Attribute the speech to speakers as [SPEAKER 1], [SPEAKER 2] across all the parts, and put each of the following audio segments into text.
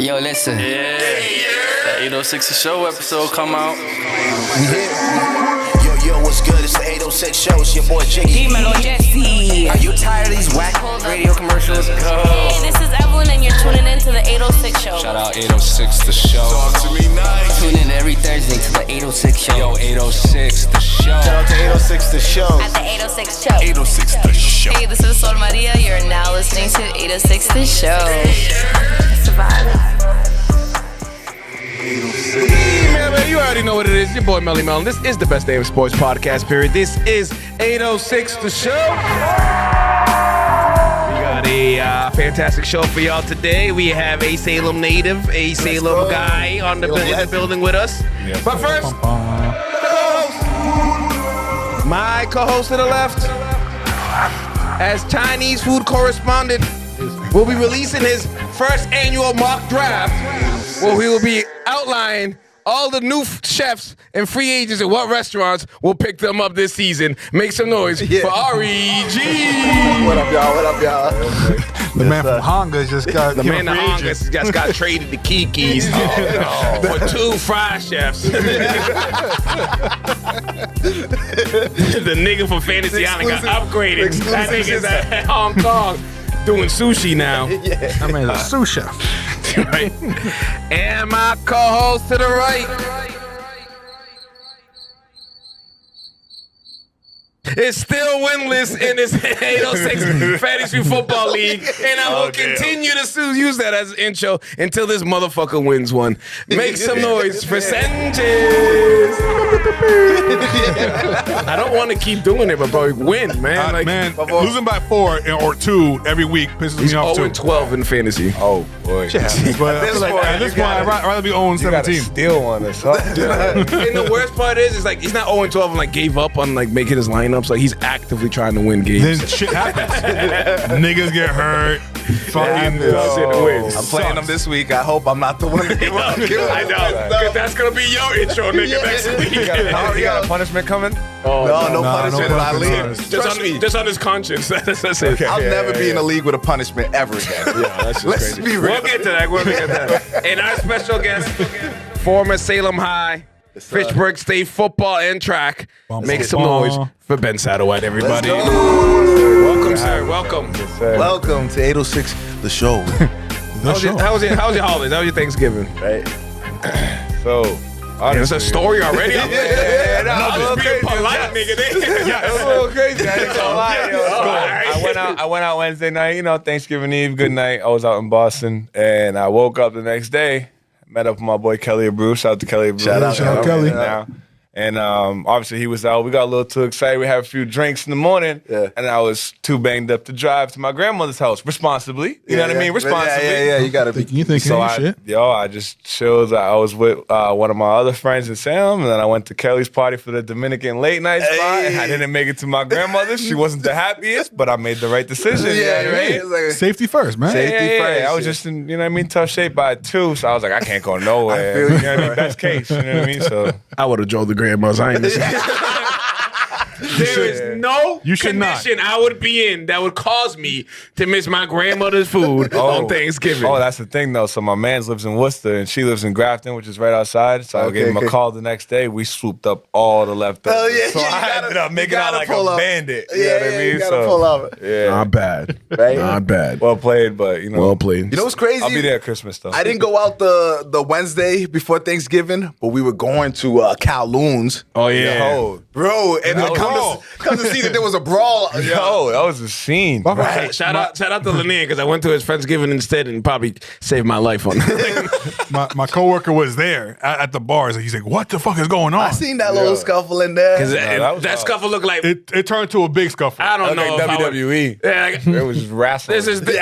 [SPEAKER 1] Yo, listen.
[SPEAKER 2] Yeah. That 806 The Show episode come out.
[SPEAKER 3] Yo, what's good? It's the 806 Show. It's your boy Jiggy.
[SPEAKER 1] Dímelo, Jesse.
[SPEAKER 3] Are you tired of these whack radio commercials?
[SPEAKER 4] Hey, this is Evelyn, and you're tuning in to the 806 Show.
[SPEAKER 5] Shout out 806 The Show.
[SPEAKER 2] Talk to me nice.
[SPEAKER 1] Tune in every Thursday to the 806 Show.
[SPEAKER 5] Yo, 806 The Show.
[SPEAKER 3] Shout out to 806 The Show.
[SPEAKER 4] At the 806 Show.
[SPEAKER 2] 806 The Show.
[SPEAKER 4] Hey, this is Sol Maria. You're now listening to 806 The Show. Survive.
[SPEAKER 6] Man, you already know what it is. Your boy Melly Melon. This is the best day of sports podcast, period. This is 806 The Show. We got a fantastic show for y'all today. We have a Salem native, a Salem guy in the building with us. Yep. But first, my co-host to the left, as Chinese food correspondent, will be releasing his first annual mock draft, where he will be outlining all the new chefs and free agents and what restaurants will pick them up this season. Make some noise for REG.
[SPEAKER 7] What up, y'all? What up, y'all?
[SPEAKER 8] The man from Honga just got
[SPEAKER 6] just got traded to Kiki's for 2 fry chefs. The nigga from Fantasy Island got upgraded. That nigga's at Hong Kong doing sushi now.
[SPEAKER 8] I mean, a sous chef.
[SPEAKER 6] Right. And my co-host to the right is still winless in this 806 Fantasy Football League, and I will continue to use that as an intro until this motherfucker wins one. Make some noise for Sanchez. I don't want to keep doing it, but bro, win, man.
[SPEAKER 8] Losing by 4 or 2 every week pisses
[SPEAKER 6] He's
[SPEAKER 8] me off
[SPEAKER 6] 0
[SPEAKER 8] too.
[SPEAKER 6] 12 in fantasy.
[SPEAKER 7] Oh, boy.
[SPEAKER 8] But at this point, I'd rather be 0
[SPEAKER 7] You gotta
[SPEAKER 8] 17.
[SPEAKER 7] steal one or something.
[SPEAKER 6] And the worst part is like he's not 0 12 and like gave up on like making his lineups. Like he's actively trying to win games.
[SPEAKER 8] Then shit happens. Niggas get hurt. Fucking
[SPEAKER 6] I'm
[SPEAKER 7] I'm playing them this week. I hope I'm not the one to give up.
[SPEAKER 6] I know. Because that's going to be your intro, nigga, next week.
[SPEAKER 7] You got a punishment coming?
[SPEAKER 6] Oh,
[SPEAKER 7] no punishment in our league.
[SPEAKER 6] Just on his conscience. That's it.
[SPEAKER 7] I'll never be in a league with a punishment ever again.
[SPEAKER 6] That's just
[SPEAKER 7] Let's
[SPEAKER 6] crazy.
[SPEAKER 7] be real.
[SPEAKER 6] We'll get to that. And our special guest, former Salem High, Fitchburg State football and track. Make some noise for Ben Satterwhite, everybody. Welcome, sir. Welcome.
[SPEAKER 7] Welcome to 806 The Show.
[SPEAKER 6] How was your holidays? How was your Thanksgiving?
[SPEAKER 7] Right. So,
[SPEAKER 6] There's a story already?
[SPEAKER 7] Yeah,
[SPEAKER 6] I'm just being polite, nigga.
[SPEAKER 7] It's a little crazy. I ain't gonna lie, yo.
[SPEAKER 6] Right.
[SPEAKER 9] I went out Wednesday night, Thanksgiving Eve, good night. I was out in Boston, and I woke up the next day, met up with my boy Kelly Bruce. Shout out to Kelly Bruce.
[SPEAKER 7] Shout out
[SPEAKER 8] Kelly.
[SPEAKER 9] Now. And obviously he was out. We got a little too excited. We had a few drinks in the morning, and I was too banged up to drive to my grandmother's house responsibly. You know what I mean? Responsibly.
[SPEAKER 7] Yeah, you gotta be.
[SPEAKER 8] You think shit?
[SPEAKER 9] I just chilled. I was with one of my other friends in Salem, and then I went to Kelly's party for the Dominican late night spot, and I didn't make it to my grandmother's. She wasn't the happiest, but I made the right decision.
[SPEAKER 7] Right?
[SPEAKER 8] Safety first, man.
[SPEAKER 7] Safety first.
[SPEAKER 9] I was just in, tough shape by 2, so I was like, I can't go nowhere.
[SPEAKER 7] I feel you.
[SPEAKER 9] You know what I mean? Best case, you know what I mean? So
[SPEAKER 6] I would have drove the grandma's. I ain't listening. There is no condition I would be in that would cause me to miss my grandmother's food on Thanksgiving.
[SPEAKER 9] Oh, that's the thing, though. So my man's lives in Worcester, and she lives in Grafton, which is right outside. So I gave him a call the next day. We swooped up all the leftovers.
[SPEAKER 7] Hell yeah,
[SPEAKER 9] so I ended up making out like a bandit. You know what I mean?
[SPEAKER 7] You gotta pull up.
[SPEAKER 9] Yeah.
[SPEAKER 6] Not bad.
[SPEAKER 7] Right?
[SPEAKER 6] Not bad.
[SPEAKER 9] Well played, but,
[SPEAKER 6] Well played.
[SPEAKER 7] You know what's crazy?
[SPEAKER 9] I'll be there at Christmas, though.
[SPEAKER 7] I didn't go out the Wednesday before Thanksgiving, but we were going to Kowloon's.
[SPEAKER 6] Oh, yeah.
[SPEAKER 9] Yo,
[SPEAKER 7] Bro, and then come to see that there was a brawl.
[SPEAKER 9] yo, that was a scene.
[SPEAKER 6] Right. Shout out to Lanier because I went to his Friendsgiving instead and probably saved my life on that.
[SPEAKER 8] My coworker was there at the bars. He's like, "What the fuck is going on?"
[SPEAKER 7] I seen that little scuffle in there.
[SPEAKER 6] Because
[SPEAKER 9] that was
[SPEAKER 6] that scuffle looked like,
[SPEAKER 8] It turned to a big scuffle.
[SPEAKER 6] I don't know.
[SPEAKER 9] Like
[SPEAKER 6] if I would-
[SPEAKER 9] WWE.
[SPEAKER 6] Yeah, like,
[SPEAKER 9] It was just wrestling.
[SPEAKER 6] this is the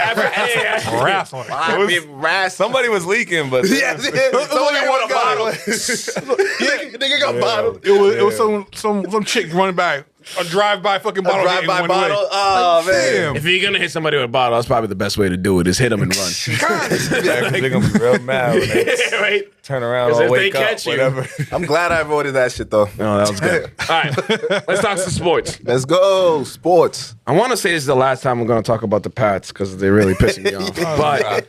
[SPEAKER 8] Wrestling.
[SPEAKER 9] Somebody was leaking, but
[SPEAKER 7] Somebody won a bottle. Nigga got bottled.
[SPEAKER 8] It was some chick running back. A drive-by fucking bottle. hitting
[SPEAKER 7] drive-by
[SPEAKER 8] one
[SPEAKER 7] bottle.
[SPEAKER 8] way.
[SPEAKER 7] Oh, man.
[SPEAKER 8] Damn.
[SPEAKER 6] If you're gonna hit somebody with a bottle, that's probably the best way to do it. Is hit them and run.
[SPEAKER 9] Yeah, 'cause they're gonna be real mad when they
[SPEAKER 6] Right?
[SPEAKER 9] turn around
[SPEAKER 6] 'Cause
[SPEAKER 9] or
[SPEAKER 6] if they
[SPEAKER 9] wake up,
[SPEAKER 6] catch you-
[SPEAKER 9] whatever.
[SPEAKER 7] I'm glad I voted that shit, though.
[SPEAKER 6] No, that was good. All right, let's talk some sports.
[SPEAKER 7] Let's go. Sports.
[SPEAKER 6] I want to say this is the last time we're going to talk about the Pats because they're really pissing me off. But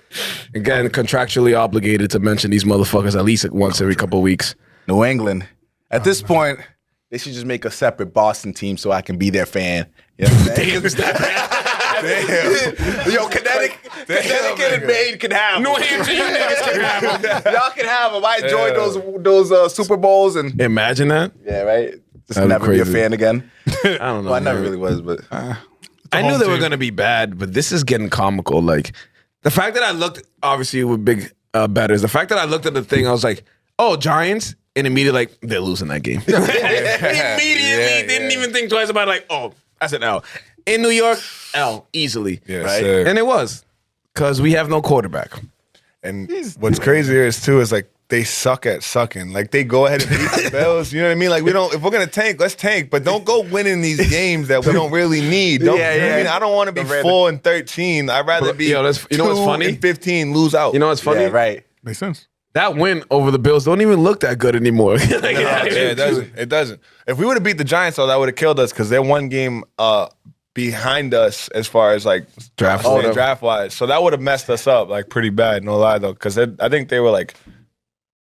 [SPEAKER 6] again, contractually obligated to mention these motherfuckers at least once every couple of weeks.
[SPEAKER 7] New England. At this point, they should just make a separate Boston team so I can be their fan. You know what I'm saying? Damn. Yo, Connecticut and Maine can have them.
[SPEAKER 6] New Hampshire, you niggas can have them.
[SPEAKER 7] Y'all can have them. I enjoyed those Super Bowls and
[SPEAKER 6] Imagine that.
[SPEAKER 7] yeah, right. Just
[SPEAKER 6] That'd be
[SPEAKER 7] never be a
[SPEAKER 6] crazy.
[SPEAKER 7] fan again.
[SPEAKER 6] I don't know.
[SPEAKER 7] Well, I never
[SPEAKER 6] man.
[SPEAKER 7] really was, but
[SPEAKER 6] I knew
[SPEAKER 8] home
[SPEAKER 6] they were
[SPEAKER 8] team.
[SPEAKER 6] going to be bad, but this is getting comical. Like the fact that I looked, obviously with big betters, the fact that I looked at the thing, I was like, oh, Giants, and immediately like they're losing that game. Immediately didn't even think twice about it. Like, oh, that's an L. In New York, L easily.
[SPEAKER 9] Yes,
[SPEAKER 6] right?
[SPEAKER 9] sir.
[SPEAKER 6] And it was because we have no quarterback.
[SPEAKER 9] And what's crazier is too is like they suck at sucking. Like they go ahead and beat the Bills. You know what I mean? Like we don't. If we're gonna tank, let's tank. But don't go winning these games that we don't really need. Don't,
[SPEAKER 7] Yeah,
[SPEAKER 9] you know what I mean?
[SPEAKER 7] yeah.
[SPEAKER 9] I don't want to be 4-13. I'd rather be
[SPEAKER 6] Yo, that's- you know what's funny?
[SPEAKER 9] 2-15, lose out.
[SPEAKER 6] You know what's funny?
[SPEAKER 7] yeah, right.
[SPEAKER 8] Makes sense.
[SPEAKER 6] That win over the Bills don't even look that good anymore. Like,
[SPEAKER 9] Yeah, it doesn't. It doesn't. If we would have beat the Giants, though, that would have killed us because they're one game behind us as far as like
[SPEAKER 6] Draft
[SPEAKER 9] oh,
[SPEAKER 6] order.
[SPEAKER 9] draft wise. So that would have messed us up like pretty bad. No lie though, because I think they were like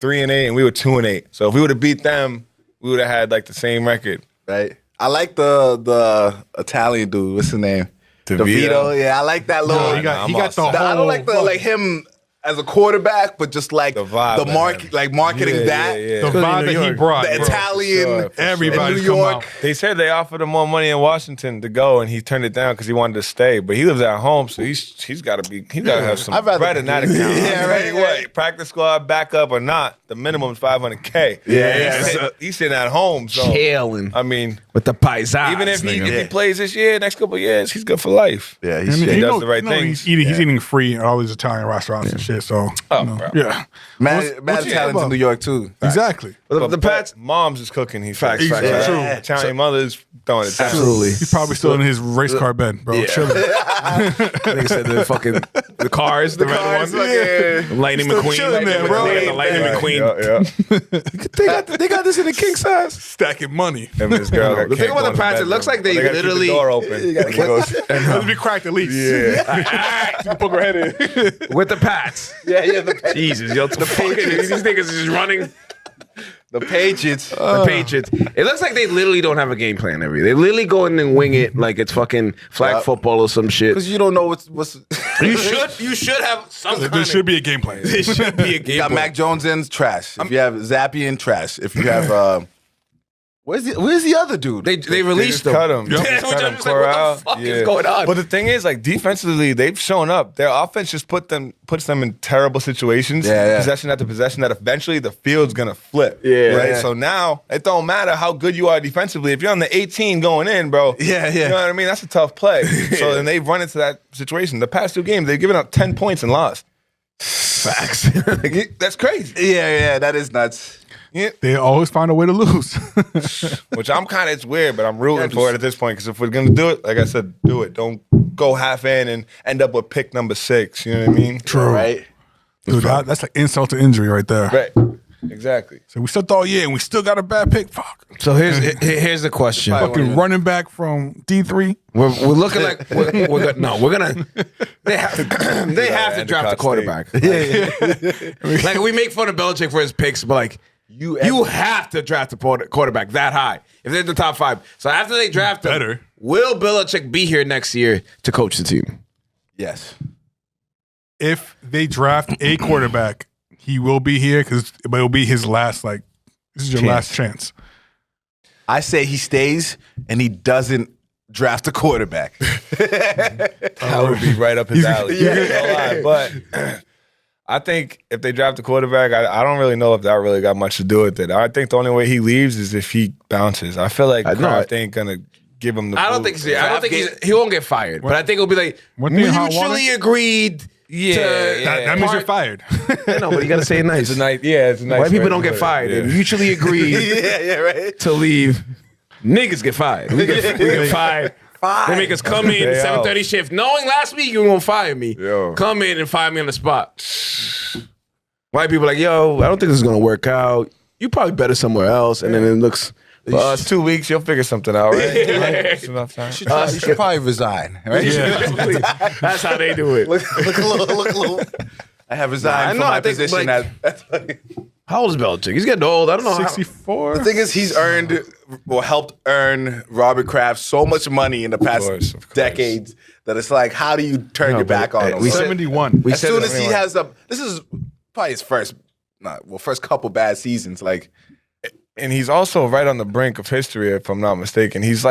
[SPEAKER 9] 3-8 and we were 2-8. So if we would have beat them, we would have had like the same record.
[SPEAKER 7] Right. I like the Italian dude. What's his name? DeVito. Yeah, I like that little.
[SPEAKER 8] He got
[SPEAKER 9] I'm
[SPEAKER 8] the whole.
[SPEAKER 9] outside.
[SPEAKER 7] I don't like the him as a quarterback, but just like
[SPEAKER 9] The vibe
[SPEAKER 7] the mark,
[SPEAKER 9] of him.
[SPEAKER 7] like marketing
[SPEAKER 9] Yeah,
[SPEAKER 7] that.
[SPEAKER 9] yeah, yeah.
[SPEAKER 8] The vibe that he brought.
[SPEAKER 7] The
[SPEAKER 8] bro.
[SPEAKER 7] Italian,
[SPEAKER 9] Sure, for
[SPEAKER 8] Everybody
[SPEAKER 7] in New
[SPEAKER 8] come
[SPEAKER 7] York.
[SPEAKER 8] out.
[SPEAKER 9] They said they offered him more money in Washington to go, and he turned it down because he wanted to stay. But he lives at home, so he's got to have some
[SPEAKER 7] I'd rather-
[SPEAKER 9] bread in that account.
[SPEAKER 7] Yeah,
[SPEAKER 9] I'll
[SPEAKER 7] right,
[SPEAKER 9] tell you
[SPEAKER 7] right.
[SPEAKER 9] what, practice squad, backup or not, the minimum is $500K.
[SPEAKER 7] Yeah.
[SPEAKER 9] he's sitting at home, so
[SPEAKER 6] Chilling
[SPEAKER 9] I mean,
[SPEAKER 6] with the paisans.
[SPEAKER 9] even if
[SPEAKER 6] nigga.
[SPEAKER 9] he plays this year, next couple of years, he's good for life.
[SPEAKER 7] Yeah,
[SPEAKER 8] And
[SPEAKER 7] he's
[SPEAKER 9] He
[SPEAKER 7] shit.
[SPEAKER 9] does the right things.
[SPEAKER 8] He's eating free at all these Italian restaurants and shit. So,
[SPEAKER 9] bro.
[SPEAKER 8] yeah,
[SPEAKER 7] Mad
[SPEAKER 8] what's he
[SPEAKER 7] Italians
[SPEAKER 8] about?
[SPEAKER 7] in New York too.
[SPEAKER 8] exactly.
[SPEAKER 6] But the Pats,
[SPEAKER 9] Mom's is cooking. He's
[SPEAKER 6] Facts, facts,
[SPEAKER 8] facts. True.
[SPEAKER 9] Italian mother's throwing it down.
[SPEAKER 6] absolutely.
[SPEAKER 8] He's probably still in his race car bed, bro. Chilling.
[SPEAKER 6] Nigga said the cars, the red
[SPEAKER 7] Cars,
[SPEAKER 6] one.
[SPEAKER 7] fucking-
[SPEAKER 6] Lightning
[SPEAKER 8] Still
[SPEAKER 6] McQueen.
[SPEAKER 8] chilling there, bro.
[SPEAKER 6] They got the Lightning
[SPEAKER 9] Yeah,
[SPEAKER 6] McQueen.
[SPEAKER 9] yeah.
[SPEAKER 6] They got this in the king size.
[SPEAKER 8] Stacking money.
[SPEAKER 9] Him and his girl got
[SPEAKER 6] The thing
[SPEAKER 9] kicked
[SPEAKER 6] about the
[SPEAKER 9] going to
[SPEAKER 6] Pats, it
[SPEAKER 9] bedroom.
[SPEAKER 6] looks like they
[SPEAKER 9] gotta keep
[SPEAKER 6] literally-
[SPEAKER 9] the door open. when he goes-
[SPEAKER 8] Let me crack at least.
[SPEAKER 9] Yeah.
[SPEAKER 8] Poke her head in.
[SPEAKER 6] With the Pats.
[SPEAKER 7] The
[SPEAKER 6] Jesus, yo, the fucking these niggas is just running.
[SPEAKER 7] Patriots.
[SPEAKER 6] The Patriots. It looks like they literally don't have a game plan every. They literally go in and wing it like it's fucking flag football or some shit.
[SPEAKER 7] Because you don't know what's.
[SPEAKER 6] You should have some kind
[SPEAKER 8] There should be a game plan.
[SPEAKER 6] There should be a game
[SPEAKER 7] You got
[SPEAKER 6] plan.
[SPEAKER 7] Mac Jones in trash. If you have Zappy in trash. If you have where's the other dude?
[SPEAKER 6] They released them.
[SPEAKER 9] Cut him.
[SPEAKER 8] Yep.
[SPEAKER 6] Yeah, which I'm just like, what the fuck is going on?
[SPEAKER 9] But the thing is, like defensively, they've shown up. Their offense just puts them in terrible situations,
[SPEAKER 7] Yeah.
[SPEAKER 9] possession after possession. That eventually the field's gonna flip.
[SPEAKER 6] Yeah.
[SPEAKER 9] right.
[SPEAKER 7] Yeah.
[SPEAKER 9] So now it don't matter how good you are defensively. If you're on the 18 going in, bro.
[SPEAKER 7] Yeah.
[SPEAKER 9] You know what I mean? That's a tough play. So then they've run into that situation. The past 2 games, they've given up 10 points and lost.
[SPEAKER 6] Facts.
[SPEAKER 9] That's crazy.
[SPEAKER 7] Yeah, that is nuts.
[SPEAKER 9] Yeah.
[SPEAKER 8] They always find a way to lose.
[SPEAKER 9] Which I'm kind of, it's weird, but I'm rooting for it at this point because if we're going to do it, like I said, do it. Don't go half in and end up with pick number 6. You know what I mean?
[SPEAKER 8] True.
[SPEAKER 7] Right?
[SPEAKER 8] Dude, that's like insult to injury right there.
[SPEAKER 9] Right. Exactly.
[SPEAKER 8] So we slept all year and we still got a bad pick. Fuck.
[SPEAKER 6] So here's the question.
[SPEAKER 8] Fucking running back from D3.
[SPEAKER 6] We're looking like we're gonna they have to draft a
[SPEAKER 9] Endicott
[SPEAKER 6] quarterback. Like we make fun of Belichick for his picks, but like you have to draft a quarterback that high if they're in the top 5. So after they draft him,
[SPEAKER 8] Better.
[SPEAKER 6] will Belichick be here next year to coach the team?
[SPEAKER 7] Yes.
[SPEAKER 8] If they draft a quarterback, he will be here but it'll be his last, like, this is your last chance.
[SPEAKER 7] I say he stays and he doesn't draft a quarterback.
[SPEAKER 9] That would be right up his alley. No lie. But I think if they draft a quarterback, I don't really know if that really got much to do with it. I think the only way he leaves is if he bounces. I feel like Kraft ain't gonna give him the
[SPEAKER 6] I don't
[SPEAKER 9] boot.
[SPEAKER 6] think he won't get fired, but I think it'll be like
[SPEAKER 8] One thing in hot
[SPEAKER 6] mutually
[SPEAKER 8] water?
[SPEAKER 6] agreed.
[SPEAKER 8] That means you're fired.
[SPEAKER 6] I know, but you gotta say it nice.
[SPEAKER 9] It's a nice, yeah, it's a nice.
[SPEAKER 6] White people
[SPEAKER 9] way
[SPEAKER 6] don't
[SPEAKER 9] to
[SPEAKER 6] get
[SPEAKER 9] put it.
[SPEAKER 6] fired.
[SPEAKER 9] Yeah.
[SPEAKER 6] They mutually agreed
[SPEAKER 7] yeah, right.
[SPEAKER 6] to leave. niggas get fired. We get fired. They make us come in 7:30 shift, knowing last week you were gonna fire me.
[SPEAKER 9] Yo.
[SPEAKER 6] Come in and fire me on the spot. White people like, yo, I don't think this is gonna work out. You probably better somewhere else, and then it looks.
[SPEAKER 9] Well, it's 2 weeks. You'll figure something out, right? It's enough time.
[SPEAKER 7] You should probably resign. Right?
[SPEAKER 8] Yeah.
[SPEAKER 6] That's how they do it.
[SPEAKER 7] Look a little. I have resigned from my position.
[SPEAKER 6] How old is Belichick? He's getting old. I don't know.
[SPEAKER 8] 64.
[SPEAKER 7] The thing is, he's earned or helped earn Robert Kraft so much money in the past
[SPEAKER 9] course.
[SPEAKER 7] decades that it's like, how do you turn your back on him?
[SPEAKER 8] 71.
[SPEAKER 7] As soon as he has this is probably his first couple bad seasons. Like,
[SPEAKER 9] And he's also right on the brink of history, if I'm not mistaken. He's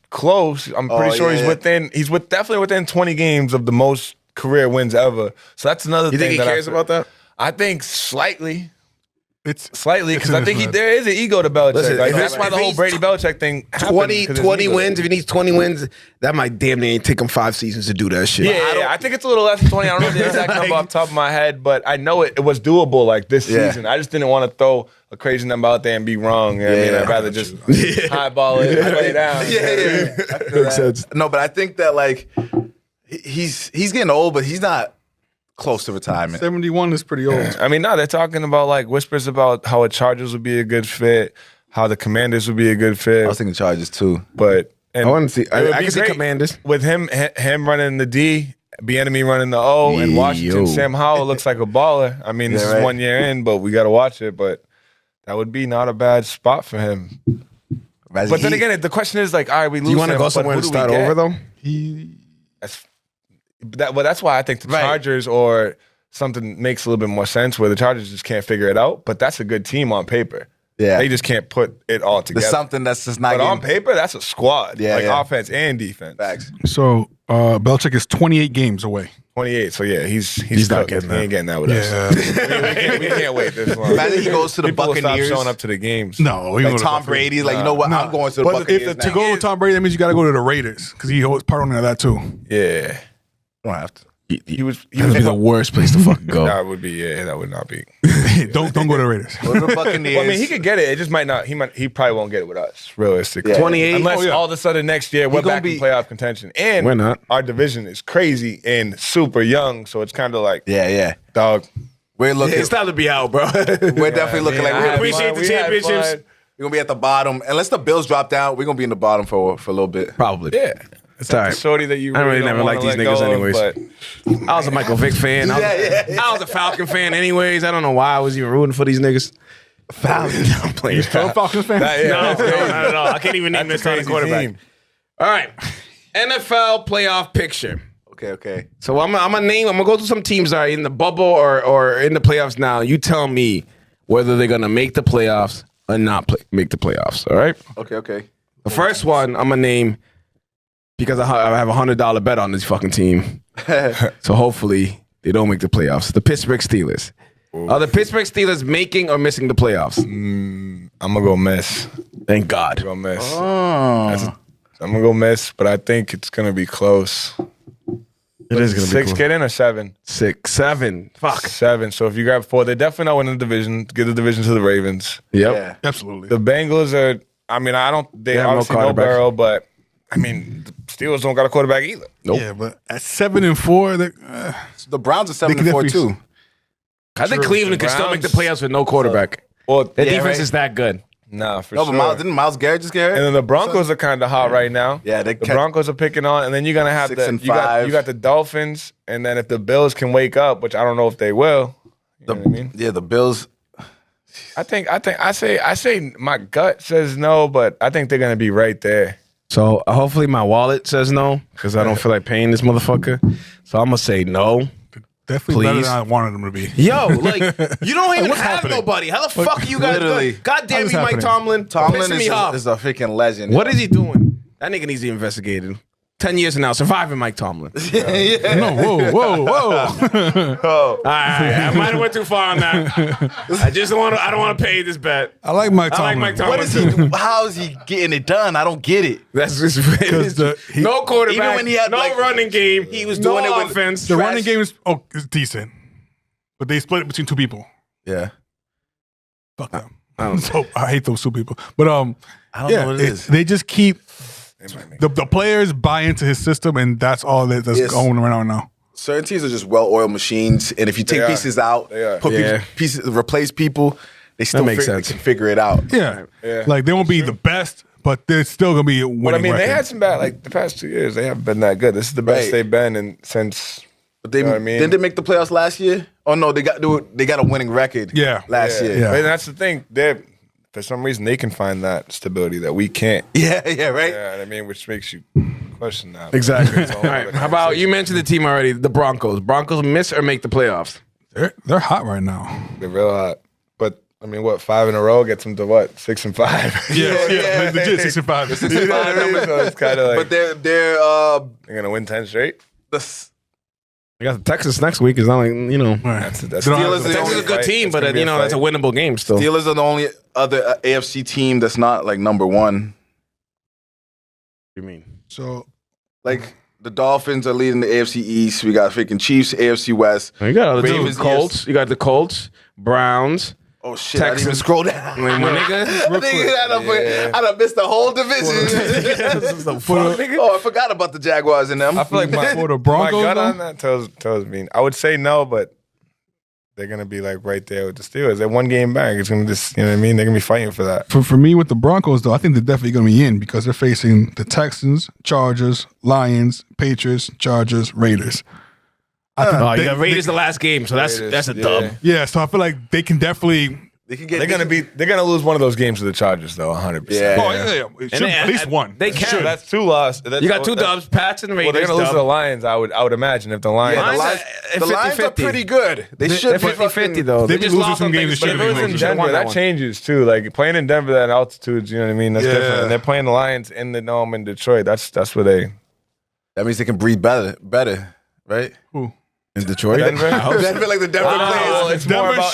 [SPEAKER 9] close. I'm pretty sure he's definitely within 20 games of the most career wins ever. So that's another
[SPEAKER 6] You
[SPEAKER 9] thing.
[SPEAKER 6] think he cares about that?
[SPEAKER 9] I think slightly.
[SPEAKER 8] It's
[SPEAKER 9] Slightly, because
[SPEAKER 8] in
[SPEAKER 9] I
[SPEAKER 8] his
[SPEAKER 9] think
[SPEAKER 8] blood.
[SPEAKER 9] there is an ego to Belichick.
[SPEAKER 6] Listen,
[SPEAKER 9] Like,
[SPEAKER 6] if
[SPEAKER 9] that's
[SPEAKER 6] it's-
[SPEAKER 9] why the
[SPEAKER 6] if
[SPEAKER 9] whole
[SPEAKER 6] he's
[SPEAKER 9] Brady Belichick thing happened.
[SPEAKER 6] 20
[SPEAKER 9] 'cause there's ego.
[SPEAKER 6] wins. If he needs 20 wins, that might damn near take him 5 seasons to do that shit.
[SPEAKER 9] Yeah, I think it's a little less than 20. I don't know the exact number off the top of my head, but I know it was doable like this season. I just didn't want to throw a crazy number out there and be wrong. You know what I mean? I'd rather just highball it, play down.
[SPEAKER 7] Makes sense. No, but I think that like he's getting old, but he's not close to retirement.
[SPEAKER 8] 71 is pretty old.
[SPEAKER 9] I mean, no, they're talking about like whispers about how the Chargers would be a good fit, how the Commanders would be a good fit.
[SPEAKER 7] I was thinking Chargers too.
[SPEAKER 9] But
[SPEAKER 6] I want to see.
[SPEAKER 9] it would
[SPEAKER 6] I
[SPEAKER 9] be
[SPEAKER 6] can see
[SPEAKER 9] great
[SPEAKER 6] Commanders.
[SPEAKER 9] with him running the D, Bieniemy running the O, and Washington. Sam Howell looks like a baller. I mean, this is 1 year in, but we got to watch it. But that would be not a bad spot for him. But then again, the question is like, all right, we lose.
[SPEAKER 6] Do you want to
[SPEAKER 9] him,
[SPEAKER 6] go
[SPEAKER 9] but
[SPEAKER 6] somewhere
[SPEAKER 9] who
[SPEAKER 6] to
[SPEAKER 9] do we
[SPEAKER 6] start
[SPEAKER 9] get?
[SPEAKER 6] over though?
[SPEAKER 9] That's why I think the Chargers or something makes a little bit more sense where the Chargers just can't figure it out. But that's a good team on paper.
[SPEAKER 7] Yeah.
[SPEAKER 9] They just can't put it all together.
[SPEAKER 7] There's something that's just not
[SPEAKER 9] But on
[SPEAKER 7] getting
[SPEAKER 9] paper, that's a squad.
[SPEAKER 7] Yeah,
[SPEAKER 9] offense and defense.
[SPEAKER 7] facts.
[SPEAKER 8] So Belichick is 28 games away.
[SPEAKER 9] 28. So yeah, he's
[SPEAKER 6] not
[SPEAKER 9] cooked.
[SPEAKER 6] getting
[SPEAKER 9] He
[SPEAKER 6] that.
[SPEAKER 9] ain't getting that with us. We can't wait this long.
[SPEAKER 7] Imagine he goes to the
[SPEAKER 9] People will stop
[SPEAKER 7] Buccaneers.
[SPEAKER 9] showing up to the games.
[SPEAKER 8] No,
[SPEAKER 7] Like Tom Brady, like, you know what? I'm going to the
[SPEAKER 8] But
[SPEAKER 7] Buccaneers
[SPEAKER 8] if to
[SPEAKER 7] now.
[SPEAKER 8] go with Tom Brady, that means you got to go to the Raiders because he holds part owner of that too.
[SPEAKER 9] Yeah.
[SPEAKER 7] don't have to.
[SPEAKER 9] He was
[SPEAKER 6] That would be the worst place to fucking go.
[SPEAKER 9] That would be that would not be.
[SPEAKER 8] don't go to the Raiders.
[SPEAKER 7] Go to the Buccaneers.
[SPEAKER 9] Well, I mean, he could get it. It just might not. He probably won't get it with us. Realistically,
[SPEAKER 7] Yeah.
[SPEAKER 6] 28?
[SPEAKER 9] Unless all of a sudden next year we're
[SPEAKER 7] gonna
[SPEAKER 9] back
[SPEAKER 7] be-
[SPEAKER 9] in playoff contention, and
[SPEAKER 6] We're not.
[SPEAKER 9] Our division is crazy and super young, so it's kind of like
[SPEAKER 7] Yeah.
[SPEAKER 9] dog.
[SPEAKER 7] We're looking.
[SPEAKER 6] It's time to be out, bro.
[SPEAKER 7] We're definitely looking like
[SPEAKER 9] I
[SPEAKER 7] we're
[SPEAKER 9] had
[SPEAKER 6] appreciate
[SPEAKER 9] fun.
[SPEAKER 6] the
[SPEAKER 9] We had
[SPEAKER 6] championships.
[SPEAKER 9] fun.
[SPEAKER 7] gonna be at the bottom. Unless the Bills drop down, we're gonna be in the bottom for a little bit.
[SPEAKER 6] Probably.
[SPEAKER 9] Yeah, it's
[SPEAKER 6] all
[SPEAKER 9] not
[SPEAKER 6] right.
[SPEAKER 9] the shorty that you.
[SPEAKER 6] I really
[SPEAKER 9] don't
[SPEAKER 6] never
[SPEAKER 9] wanna
[SPEAKER 6] liked these
[SPEAKER 9] let
[SPEAKER 6] niggas
[SPEAKER 9] go of,
[SPEAKER 6] anyways.
[SPEAKER 9] but
[SPEAKER 6] I was a Michael Vick fan. I was a Falcon fan anyways. I don't know why I was even rooting for these niggas. Falcon. I'm playing.
[SPEAKER 8] Still a Falcons fan?
[SPEAKER 9] that- yeah,
[SPEAKER 6] No,
[SPEAKER 9] that's
[SPEAKER 6] no,
[SPEAKER 9] crazy.
[SPEAKER 6] not at all. I can't even name
[SPEAKER 9] That's
[SPEAKER 6] this
[SPEAKER 9] a
[SPEAKER 6] kind of
[SPEAKER 9] crazy
[SPEAKER 6] quarterback.
[SPEAKER 9] team.
[SPEAKER 6] All right. NFL playoff picture.
[SPEAKER 7] Okay.
[SPEAKER 6] So I'm gonna go through some teams that are in the bubble or in the playoffs now. You tell me whether they're gonna make the playoffs or not make the playoffs. All right.
[SPEAKER 7] Okay.
[SPEAKER 6] The first one I'm gonna name because I have a $100 bet on this fucking team. So hopefully they don't make the playoffs. The Pittsburgh Steelers. Are the Pittsburgh Steelers making or missing the playoffs?
[SPEAKER 9] I'm gonna go miss.
[SPEAKER 6] Thank God.
[SPEAKER 9] I'm gonna miss.
[SPEAKER 7] Oh.
[SPEAKER 9] I'm gonna go miss, but I think it's gonna be close.
[SPEAKER 6] It is gonna be
[SPEAKER 9] 6
[SPEAKER 6] cool.
[SPEAKER 9] get in or 7?
[SPEAKER 6] 6, 7. Fuck.
[SPEAKER 9] 7. So if you grab 4, they're definitely not winning the division. Give the division to the Ravens.
[SPEAKER 6] Yep.
[SPEAKER 7] Yeah.
[SPEAKER 8] Absolutely.
[SPEAKER 9] The Bengals are. I mean, they
[SPEAKER 6] have no
[SPEAKER 9] obviously no
[SPEAKER 6] quarterback.
[SPEAKER 9] Burrow, but I mean, the Steelers don't got a quarterback either.
[SPEAKER 6] Nope.
[SPEAKER 8] Yeah, but at 7-4,
[SPEAKER 7] The Browns are
[SPEAKER 8] They can
[SPEAKER 7] 7-4
[SPEAKER 8] definitely-
[SPEAKER 7] too.
[SPEAKER 6] I think Cleveland can still make the playoffs with no quarterback.
[SPEAKER 9] Well,
[SPEAKER 6] Their
[SPEAKER 9] yeah,
[SPEAKER 6] defense
[SPEAKER 9] right?
[SPEAKER 6] is that good.
[SPEAKER 9] Nah, for
[SPEAKER 7] No,
[SPEAKER 9] sure.
[SPEAKER 7] but Didn't Garrett just get hurt?
[SPEAKER 9] And then the Broncos are kind of hot right now.
[SPEAKER 7] Yeah, they
[SPEAKER 9] the
[SPEAKER 7] catch-
[SPEAKER 9] Broncos are picking on, and then you're gonna have
[SPEAKER 7] 6 and
[SPEAKER 9] you got
[SPEAKER 7] 5.
[SPEAKER 9] the Dolphins, and then if the Bills can wake up, which I don't know if they will. You know what I mean?
[SPEAKER 7] Yeah, the Bills.
[SPEAKER 9] I say my gut says no, but I think they're gonna be right there.
[SPEAKER 6] So hopefully my wallet says no because I don't feel like paying this motherfucker. So I'm gonna say no.
[SPEAKER 8] Definitely better
[SPEAKER 6] Please.
[SPEAKER 8] than I wanted them to be.
[SPEAKER 6] Yo, like you don't even
[SPEAKER 8] what's
[SPEAKER 6] have
[SPEAKER 8] happening?
[SPEAKER 6] nobody. How the fuck are you guys?
[SPEAKER 7] Literally.
[SPEAKER 6] God damn
[SPEAKER 8] What's
[SPEAKER 6] you, Mike
[SPEAKER 8] happening?
[SPEAKER 6] Tomlin.
[SPEAKER 7] Tomlin
[SPEAKER 6] Pissing me off.
[SPEAKER 7] is a freaking legend.
[SPEAKER 6] What is he doing? That nigga needs to be investigated. 10 years from now, surviving Mike Tomlin.
[SPEAKER 8] No, whoa.
[SPEAKER 6] All right, I might have went too far on that. I don't want to pay this bet.
[SPEAKER 8] I like Mike
[SPEAKER 6] I
[SPEAKER 8] Tomlin.
[SPEAKER 6] like Mike Tomlin.
[SPEAKER 7] What is he? How is he getting it done? I don't get it.
[SPEAKER 6] That's just no quarterback,
[SPEAKER 7] Even when he had,
[SPEAKER 6] no
[SPEAKER 7] like,
[SPEAKER 6] running game.
[SPEAKER 7] he was
[SPEAKER 6] no
[SPEAKER 7] doing it with
[SPEAKER 6] offense.
[SPEAKER 8] The running game is decent, but they split it between 2 people.
[SPEAKER 7] Yeah.
[SPEAKER 8] Fuck them. So I hate those two people. But
[SPEAKER 7] I don't know what it is.
[SPEAKER 8] They just keep the players buy into his system, and that's all that's going around now.
[SPEAKER 7] Certain teams are just well-oiled machines, and if you take pieces out, put pieces, replace people, they still
[SPEAKER 6] makes
[SPEAKER 7] they
[SPEAKER 6] sense.
[SPEAKER 7] can figure it out.
[SPEAKER 8] Yeah. Like they won't be the best, but they're still gonna be a winning.
[SPEAKER 9] But I mean,
[SPEAKER 8] record.
[SPEAKER 9] they had some bad. Like the past 2 years, they haven't been that good. This is the best they've been since.
[SPEAKER 7] But they
[SPEAKER 9] you know what I mean?
[SPEAKER 7] didn't they make the playoffs last year? Oh no, they got a winning record. Last year.
[SPEAKER 8] Yeah.
[SPEAKER 9] And that's the thing. For some reason, they can find that stability that we can't.
[SPEAKER 7] Yeah, right.
[SPEAKER 9] Yeah, you know what I mean, which makes you question that.
[SPEAKER 6] Exactly.
[SPEAKER 9] It's
[SPEAKER 6] All right. How about you mentioned the team already? The Broncos. Broncos miss or make the playoffs?
[SPEAKER 8] They're hot right now.
[SPEAKER 9] They're real hot. But I mean, 5 in a row gets them to 6 and 5.
[SPEAKER 8] Yeah, legit 6 and 5.
[SPEAKER 9] You know what I mean? So it's kind of like.
[SPEAKER 7] But they're
[SPEAKER 9] they're gonna win 10 straight.
[SPEAKER 6] I got the Texas next week. It's not like,
[SPEAKER 9] That's
[SPEAKER 7] Steelers
[SPEAKER 6] Texas is a good team, but that's a winnable game still.
[SPEAKER 7] Steelers are the only other AFC team that's not like number one.
[SPEAKER 6] What do you mean?
[SPEAKER 8] So
[SPEAKER 7] Like the Dolphins are leading the AFC East. We got freaking Chiefs, AFC West.
[SPEAKER 6] You got the
[SPEAKER 7] Ravens,
[SPEAKER 6] Colts. You got the Colts, Browns.
[SPEAKER 7] Oh shit! I didn't even
[SPEAKER 6] Texans.
[SPEAKER 7] scroll down.
[SPEAKER 6] My nigga.
[SPEAKER 7] I done missed the whole division. Oh, I forgot about the Jaguars and them.
[SPEAKER 9] I feel like
[SPEAKER 8] for the
[SPEAKER 9] my
[SPEAKER 8] Broncos,
[SPEAKER 9] gut
[SPEAKER 8] though?
[SPEAKER 9] on that tells me. I would say no, but they're gonna be like right there with the Steelers. They're one game back. It's gonna just, you know what I mean? They're gonna be fighting for that.
[SPEAKER 8] For me with the Broncos, though, I think they're definitely going to be in because they're facing the Texans, Chargers, Lions, Patriots, Chargers, Raiders.
[SPEAKER 6] You got Raiders the last game, so that's a dub.
[SPEAKER 8] Yeah, so I feel like they can definitely.
[SPEAKER 9] They're gonna lose one of those games to the Chargers though, 100%.
[SPEAKER 7] Yeah.
[SPEAKER 8] Oh yeah. It should, at least one.
[SPEAKER 6] They can.
[SPEAKER 9] Sure, that's 2 losses.
[SPEAKER 6] You got 2 dubs, Pats and Raiders.
[SPEAKER 9] Well, they're gonna lose to the Lions. I would imagine if the Lions.
[SPEAKER 7] The Lions are pretty good. They should
[SPEAKER 6] They're
[SPEAKER 7] be
[SPEAKER 6] 50-50 though.
[SPEAKER 8] They've been losing some games this
[SPEAKER 9] But
[SPEAKER 8] year.
[SPEAKER 9] if it was in Denver, that changes too. Like playing in Denver at altitudes, you know what I mean? That's different. And they're playing the Lions in the Dome in Detroit. That's where they.
[SPEAKER 7] That means they can breathe better, right?
[SPEAKER 8] Who?
[SPEAKER 6] In Detroit?
[SPEAKER 9] Denver?
[SPEAKER 7] Denver, like the Denver players.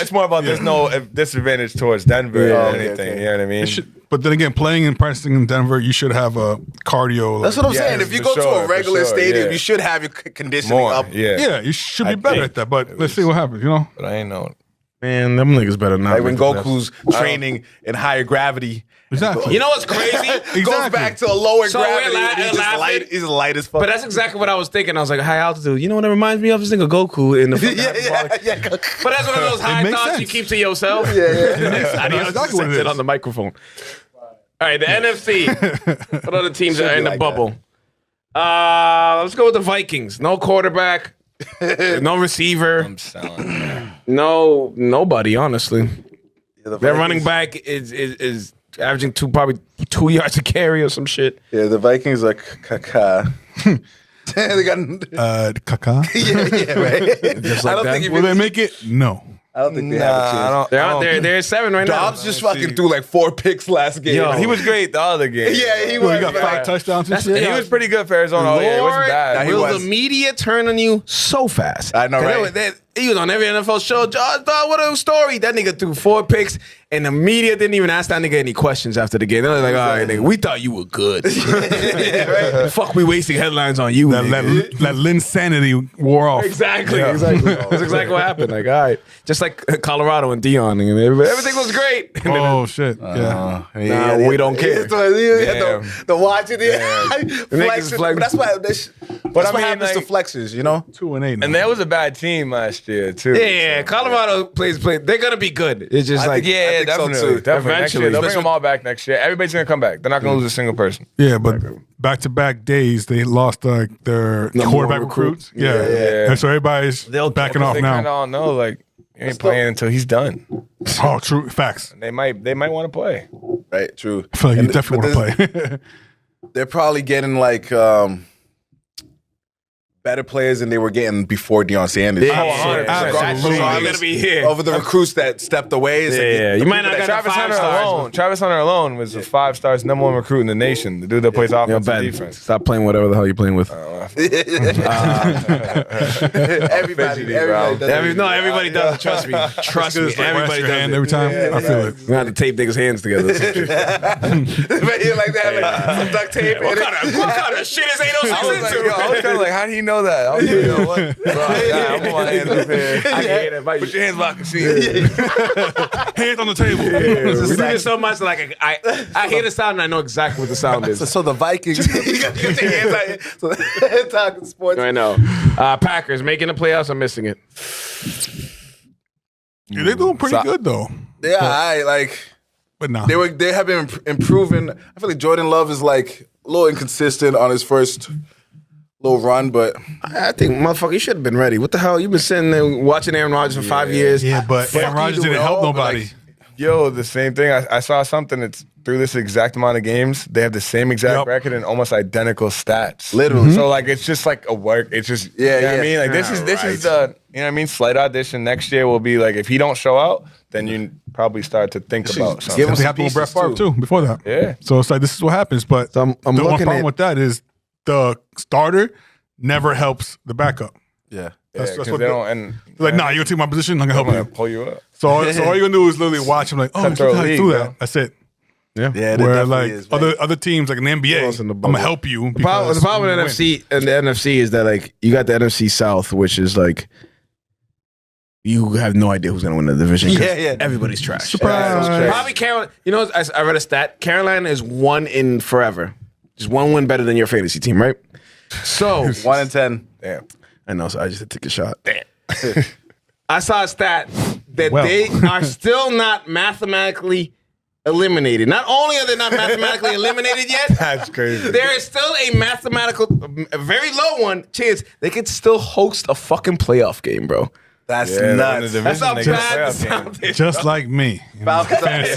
[SPEAKER 9] It's more about there's no disadvantage towards Denver or anything.
[SPEAKER 7] okay.
[SPEAKER 9] You know what I mean?
[SPEAKER 8] But then again, playing and practicing in Denver, you should have a cardio.
[SPEAKER 7] That's what I'm saying. If you go to a regular stadium,
[SPEAKER 9] yeah.
[SPEAKER 7] you should have your conditioning
[SPEAKER 9] More,
[SPEAKER 7] up.
[SPEAKER 9] yeah.
[SPEAKER 8] You should be better at that. But let's see what happens.
[SPEAKER 9] But I ain't know.
[SPEAKER 6] Man, them niggas better not.
[SPEAKER 7] Like when
[SPEAKER 6] make the
[SPEAKER 7] Goku's training in higher gravity.
[SPEAKER 8] Exactly.
[SPEAKER 6] You know what's crazy?
[SPEAKER 7] Goes back to a lower
[SPEAKER 6] So
[SPEAKER 7] gravity.
[SPEAKER 6] we're
[SPEAKER 7] and he's just light. He's light as fuck.
[SPEAKER 6] But that's exactly what I was thinking. I was like, high altitude. You know what it reminds me of? This nigga Goku in the fucking
[SPEAKER 7] yeah.
[SPEAKER 6] But that's one of those high
[SPEAKER 8] makes
[SPEAKER 6] thoughts
[SPEAKER 8] sense.
[SPEAKER 6] you keep to yourself. I
[SPEAKER 8] That's exactly what it
[SPEAKER 6] it
[SPEAKER 8] is.
[SPEAKER 6] on the microphone. All right, the NFC. What other teams are in the
[SPEAKER 7] like
[SPEAKER 6] bubble? Let's go with the Vikings. No quarterback. No receiver.
[SPEAKER 9] I'm selling.
[SPEAKER 6] No, nobody, honestly.
[SPEAKER 7] The
[SPEAKER 6] Their
[SPEAKER 7] Vikings-
[SPEAKER 6] running back is averaging probably 2 yards a carry or some shit.
[SPEAKER 7] Yeah, the Vikings are caca. They got
[SPEAKER 8] Kaka.
[SPEAKER 7] right.
[SPEAKER 6] Just like
[SPEAKER 7] I don't
[SPEAKER 6] that.
[SPEAKER 7] think if
[SPEAKER 8] Will they make it? No.
[SPEAKER 7] I don't think they have a chance.
[SPEAKER 6] They're out there. They're 7 right now.
[SPEAKER 7] Dobbs just fucking threw like 4 picks last game.
[SPEAKER 6] Yo.
[SPEAKER 9] He was great the other game.
[SPEAKER 7] Yeah, he
[SPEAKER 8] Well,
[SPEAKER 7] was.
[SPEAKER 8] he got 5 touchdowns and shit.
[SPEAKER 9] He was pretty good for Arizona. Oh, yeah, it wasn't bad.
[SPEAKER 7] he
[SPEAKER 6] Will
[SPEAKER 7] was.
[SPEAKER 6] the media turn on you so fast?
[SPEAKER 7] I know,
[SPEAKER 6] 'Cause
[SPEAKER 7] right?
[SPEAKER 6] He was on every NFL show. Dog, what a story. That nigga threw 4 picks, and the media didn't even ask that nigga any questions after the game. They were like, all right, nigga, we thought you were good. Fuck, we wasting headlines on you, nigga.
[SPEAKER 8] That Linsanity wore off.
[SPEAKER 6] Exactly. That's exactly what happened. Like, all right. Just like Colorado and Dion. And everything was great. And then
[SPEAKER 8] Oh shit! Yeah.
[SPEAKER 6] Nah, we don't care.
[SPEAKER 7] The watching the
[SPEAKER 6] niggas
[SPEAKER 7] flexing.
[SPEAKER 6] flex.
[SPEAKER 7] But that's why. That's what
[SPEAKER 9] I mean,
[SPEAKER 7] happens to
[SPEAKER 9] like-
[SPEAKER 7] flexers, you know.
[SPEAKER 8] 2-8.
[SPEAKER 9] And that was a bad team last year too.
[SPEAKER 6] Yeah, Colorado plays. They're going to be good. It's just like,
[SPEAKER 9] Yeah,
[SPEAKER 7] think so,
[SPEAKER 9] definitely.
[SPEAKER 7] too.
[SPEAKER 9] Definitely. Next
[SPEAKER 6] Eventually.
[SPEAKER 9] year, they'll bring them all back next year. Everybody's gonna come back. They're not gonna lose a single person.
[SPEAKER 8] Yeah, but back-to-back days they lost their quarterback recruits. Yeah. And so everybody's backing off
[SPEAKER 9] They kind of
[SPEAKER 8] now.
[SPEAKER 9] all know like he ain't playing until he's done.
[SPEAKER 8] Oh, true facts.
[SPEAKER 9] They might want to play.
[SPEAKER 7] Right. True.
[SPEAKER 8] I feel like you
[SPEAKER 7] And-
[SPEAKER 8] definitely
[SPEAKER 7] but
[SPEAKER 8] want to play.
[SPEAKER 7] They're probably getting like better players than they were getting before Deion Sanders.
[SPEAKER 6] Yeah,
[SPEAKER 8] absolutely.
[SPEAKER 6] You're going to be here.
[SPEAKER 7] Over the recruits that stepped away. It's
[SPEAKER 6] Yeah,
[SPEAKER 7] like,
[SPEAKER 6] you might not got
[SPEAKER 9] Travis
[SPEAKER 6] the 5
[SPEAKER 9] Hunter
[SPEAKER 6] stars.
[SPEAKER 9] alone. Travis Hunter alone was a 5 stars, number 1 recruit in the nation. The dude that plays offense and defense.
[SPEAKER 6] Stop playing whatever the hell you're playing with.
[SPEAKER 7] everybody does it.
[SPEAKER 6] Everybody does it. Trust me. Trust me. Everybody does it.
[SPEAKER 8] every time. I feel it.
[SPEAKER 6] We have to tape niggas' hands together.
[SPEAKER 7] Right here like that, like some duct tape.
[SPEAKER 6] What kind of shit is 806
[SPEAKER 9] I was like,
[SPEAKER 6] into?
[SPEAKER 9] yo, I was kind of like, how do you know know that. I was like, you know what? Bro, I'm on my hands up here.
[SPEAKER 10] I hate it.
[SPEAKER 9] Put your hands back and see.
[SPEAKER 8] Hands on the table.
[SPEAKER 10] We do it so much. Like I hear the sound and I know exactly what the sound is.
[SPEAKER 7] So the Vikings. You got your hands out. So talking sports.
[SPEAKER 10] I know. Packers making the playoffs. I'm missing it.
[SPEAKER 8] Yeah, they're doing pretty good though.
[SPEAKER 7] Yeah,
[SPEAKER 8] But no.
[SPEAKER 7] they have been improving. I feel like Jordan Love is like a little inconsistent on his first little run, but
[SPEAKER 10] I think, motherfucker, you should have been ready. What the hell? You've been sitting there watching Aaron Rodgers for 5 years.
[SPEAKER 8] Yeah, but Aaron Rodgers didn't help nobody.
[SPEAKER 9] Yo, the same thing. I saw something that's through this exact amount of games, they have the same exact record and almost identical stats.
[SPEAKER 7] Literally.
[SPEAKER 9] So like it's just like a work. It's just you know what I mean? Like this is the you know what I mean? Slight audition next year will be like if he don't show out, then you probably start to think about something.
[SPEAKER 8] It happened with Brett Favre too before that.
[SPEAKER 9] Yeah.
[SPEAKER 8] So it's like this is what happens. But
[SPEAKER 10] I'm
[SPEAKER 8] the one
[SPEAKER 10] looking
[SPEAKER 8] problem
[SPEAKER 10] at-
[SPEAKER 8] with that is the starter never helps the backup.
[SPEAKER 7] yeah.
[SPEAKER 8] That's
[SPEAKER 9] Because
[SPEAKER 8] what
[SPEAKER 9] they don't and
[SPEAKER 8] they're like, nah, you're gonna take my position. I'm gonna
[SPEAKER 9] I'm
[SPEAKER 8] help
[SPEAKER 9] gonna
[SPEAKER 8] you.
[SPEAKER 9] pull you up.
[SPEAKER 8] So all you're gonna do is literally watch him like, oh, look
[SPEAKER 9] Cutthroat
[SPEAKER 8] how he
[SPEAKER 9] league,
[SPEAKER 8] do
[SPEAKER 9] bro.
[SPEAKER 8] that. That's it.
[SPEAKER 7] Yeah, that
[SPEAKER 8] Where
[SPEAKER 7] definitely
[SPEAKER 8] like
[SPEAKER 7] is, man.
[SPEAKER 8] other teams like in the NBA,
[SPEAKER 10] else in the
[SPEAKER 8] I'm
[SPEAKER 10] bubble?
[SPEAKER 8] gonna help you.
[SPEAKER 10] The problem with
[SPEAKER 8] you win.
[SPEAKER 10] NFC and the NFC is that like you got the NFC South, which is like you have no idea who's gonna win the division. 'cause
[SPEAKER 7] Yeah.
[SPEAKER 10] everybody's trash.
[SPEAKER 8] Surprise.
[SPEAKER 10] Probably Carolina. You know, I read a stat. Carolina is 1 in forever. Just one win better than your fantasy team, right? So
[SPEAKER 7] 1 in 10.
[SPEAKER 9] Damn.
[SPEAKER 10] I know. So I just had to take a shot. Damn. I saw a stat that
[SPEAKER 8] Well.
[SPEAKER 10] they are still not mathematically eliminated. Not only are they not mathematically eliminated yet,
[SPEAKER 9] That's crazy.
[SPEAKER 10] there is still a mathematical, a very low one chance they could still host a fucking playoff game, bro.
[SPEAKER 7] That's
[SPEAKER 9] Yeah,
[SPEAKER 7] nuts.
[SPEAKER 10] That's how
[SPEAKER 9] They get a
[SPEAKER 10] bad the
[SPEAKER 9] playoff game.
[SPEAKER 10] sound is.
[SPEAKER 8] Just like me.
[SPEAKER 7] Falcons are-
[SPEAKER 8] Fantasy.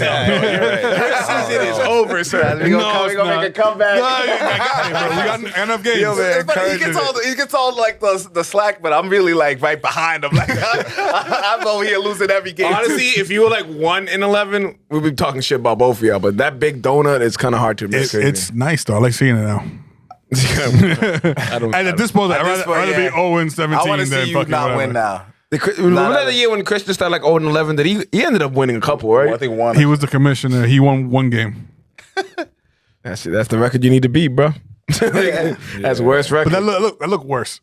[SPEAKER 10] Season is over, sir.
[SPEAKER 7] We gonna make a comeback.
[SPEAKER 8] We got enough games.
[SPEAKER 9] Yo, man.
[SPEAKER 7] But he gets all like the slack, but I'm really like right behind him. Like I'm over here losing every game.
[SPEAKER 10] Honestly, if you were like 1 in 11, we'd be talking shit about both of y'all. But that big donut is kind of hard to miss.
[SPEAKER 8] It's nice though. I like seeing it now. And at this point, I'd rather be 0 and 17
[SPEAKER 7] I want to
[SPEAKER 8] than
[SPEAKER 7] see you
[SPEAKER 8] fucking
[SPEAKER 7] not
[SPEAKER 8] whatever.
[SPEAKER 7] win now.
[SPEAKER 10] Remember that year when Christian started like 0 and 11? That he ended up winning a couple, right?
[SPEAKER 7] I think one.
[SPEAKER 8] He was the commissioner. He won one game.
[SPEAKER 10] That's it. That's the record you need to beat, bro. That's worst record.
[SPEAKER 8] But that look worse.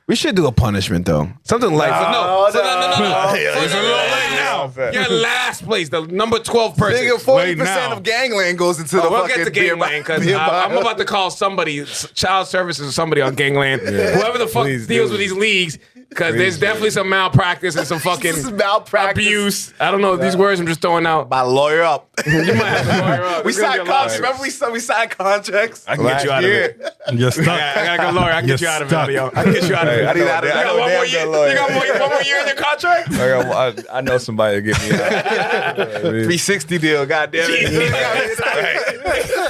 [SPEAKER 10] We should do a punishment though. Something like no. For
[SPEAKER 8] It's a little late now.
[SPEAKER 10] You're last place, the number 12 person.
[SPEAKER 7] Nigga, 40% of gangland goes into the
[SPEAKER 10] We'll
[SPEAKER 7] fucking
[SPEAKER 10] get to gangland because
[SPEAKER 7] beer
[SPEAKER 10] I'm about to call somebody, child services or somebody on gangland. Whoever the fuck
[SPEAKER 9] Please
[SPEAKER 10] deals
[SPEAKER 9] do.
[SPEAKER 10] with these leagues, because there's definitely some malpractice and some fucking
[SPEAKER 7] This is malpractice.
[SPEAKER 10] abuse. I don't know these words I'm just throwing out.
[SPEAKER 7] My lawyer up.
[SPEAKER 10] You might have to lawyer up.
[SPEAKER 7] We
[SPEAKER 10] There's gonna
[SPEAKER 7] signed
[SPEAKER 10] be a lot
[SPEAKER 7] contracts.
[SPEAKER 10] of-
[SPEAKER 7] Remember we signed contracts?
[SPEAKER 10] I can get you out of it.
[SPEAKER 8] You're stuck.
[SPEAKER 10] I got a good lawyer. I can get you out of it,
[SPEAKER 8] stuck.
[SPEAKER 10] Leo. I can get you out of it.
[SPEAKER 9] I need out of it.
[SPEAKER 10] You got one more year. You got one more year in your contract?
[SPEAKER 9] I know somebody to get me out.
[SPEAKER 7] 360 deal, goddamn it.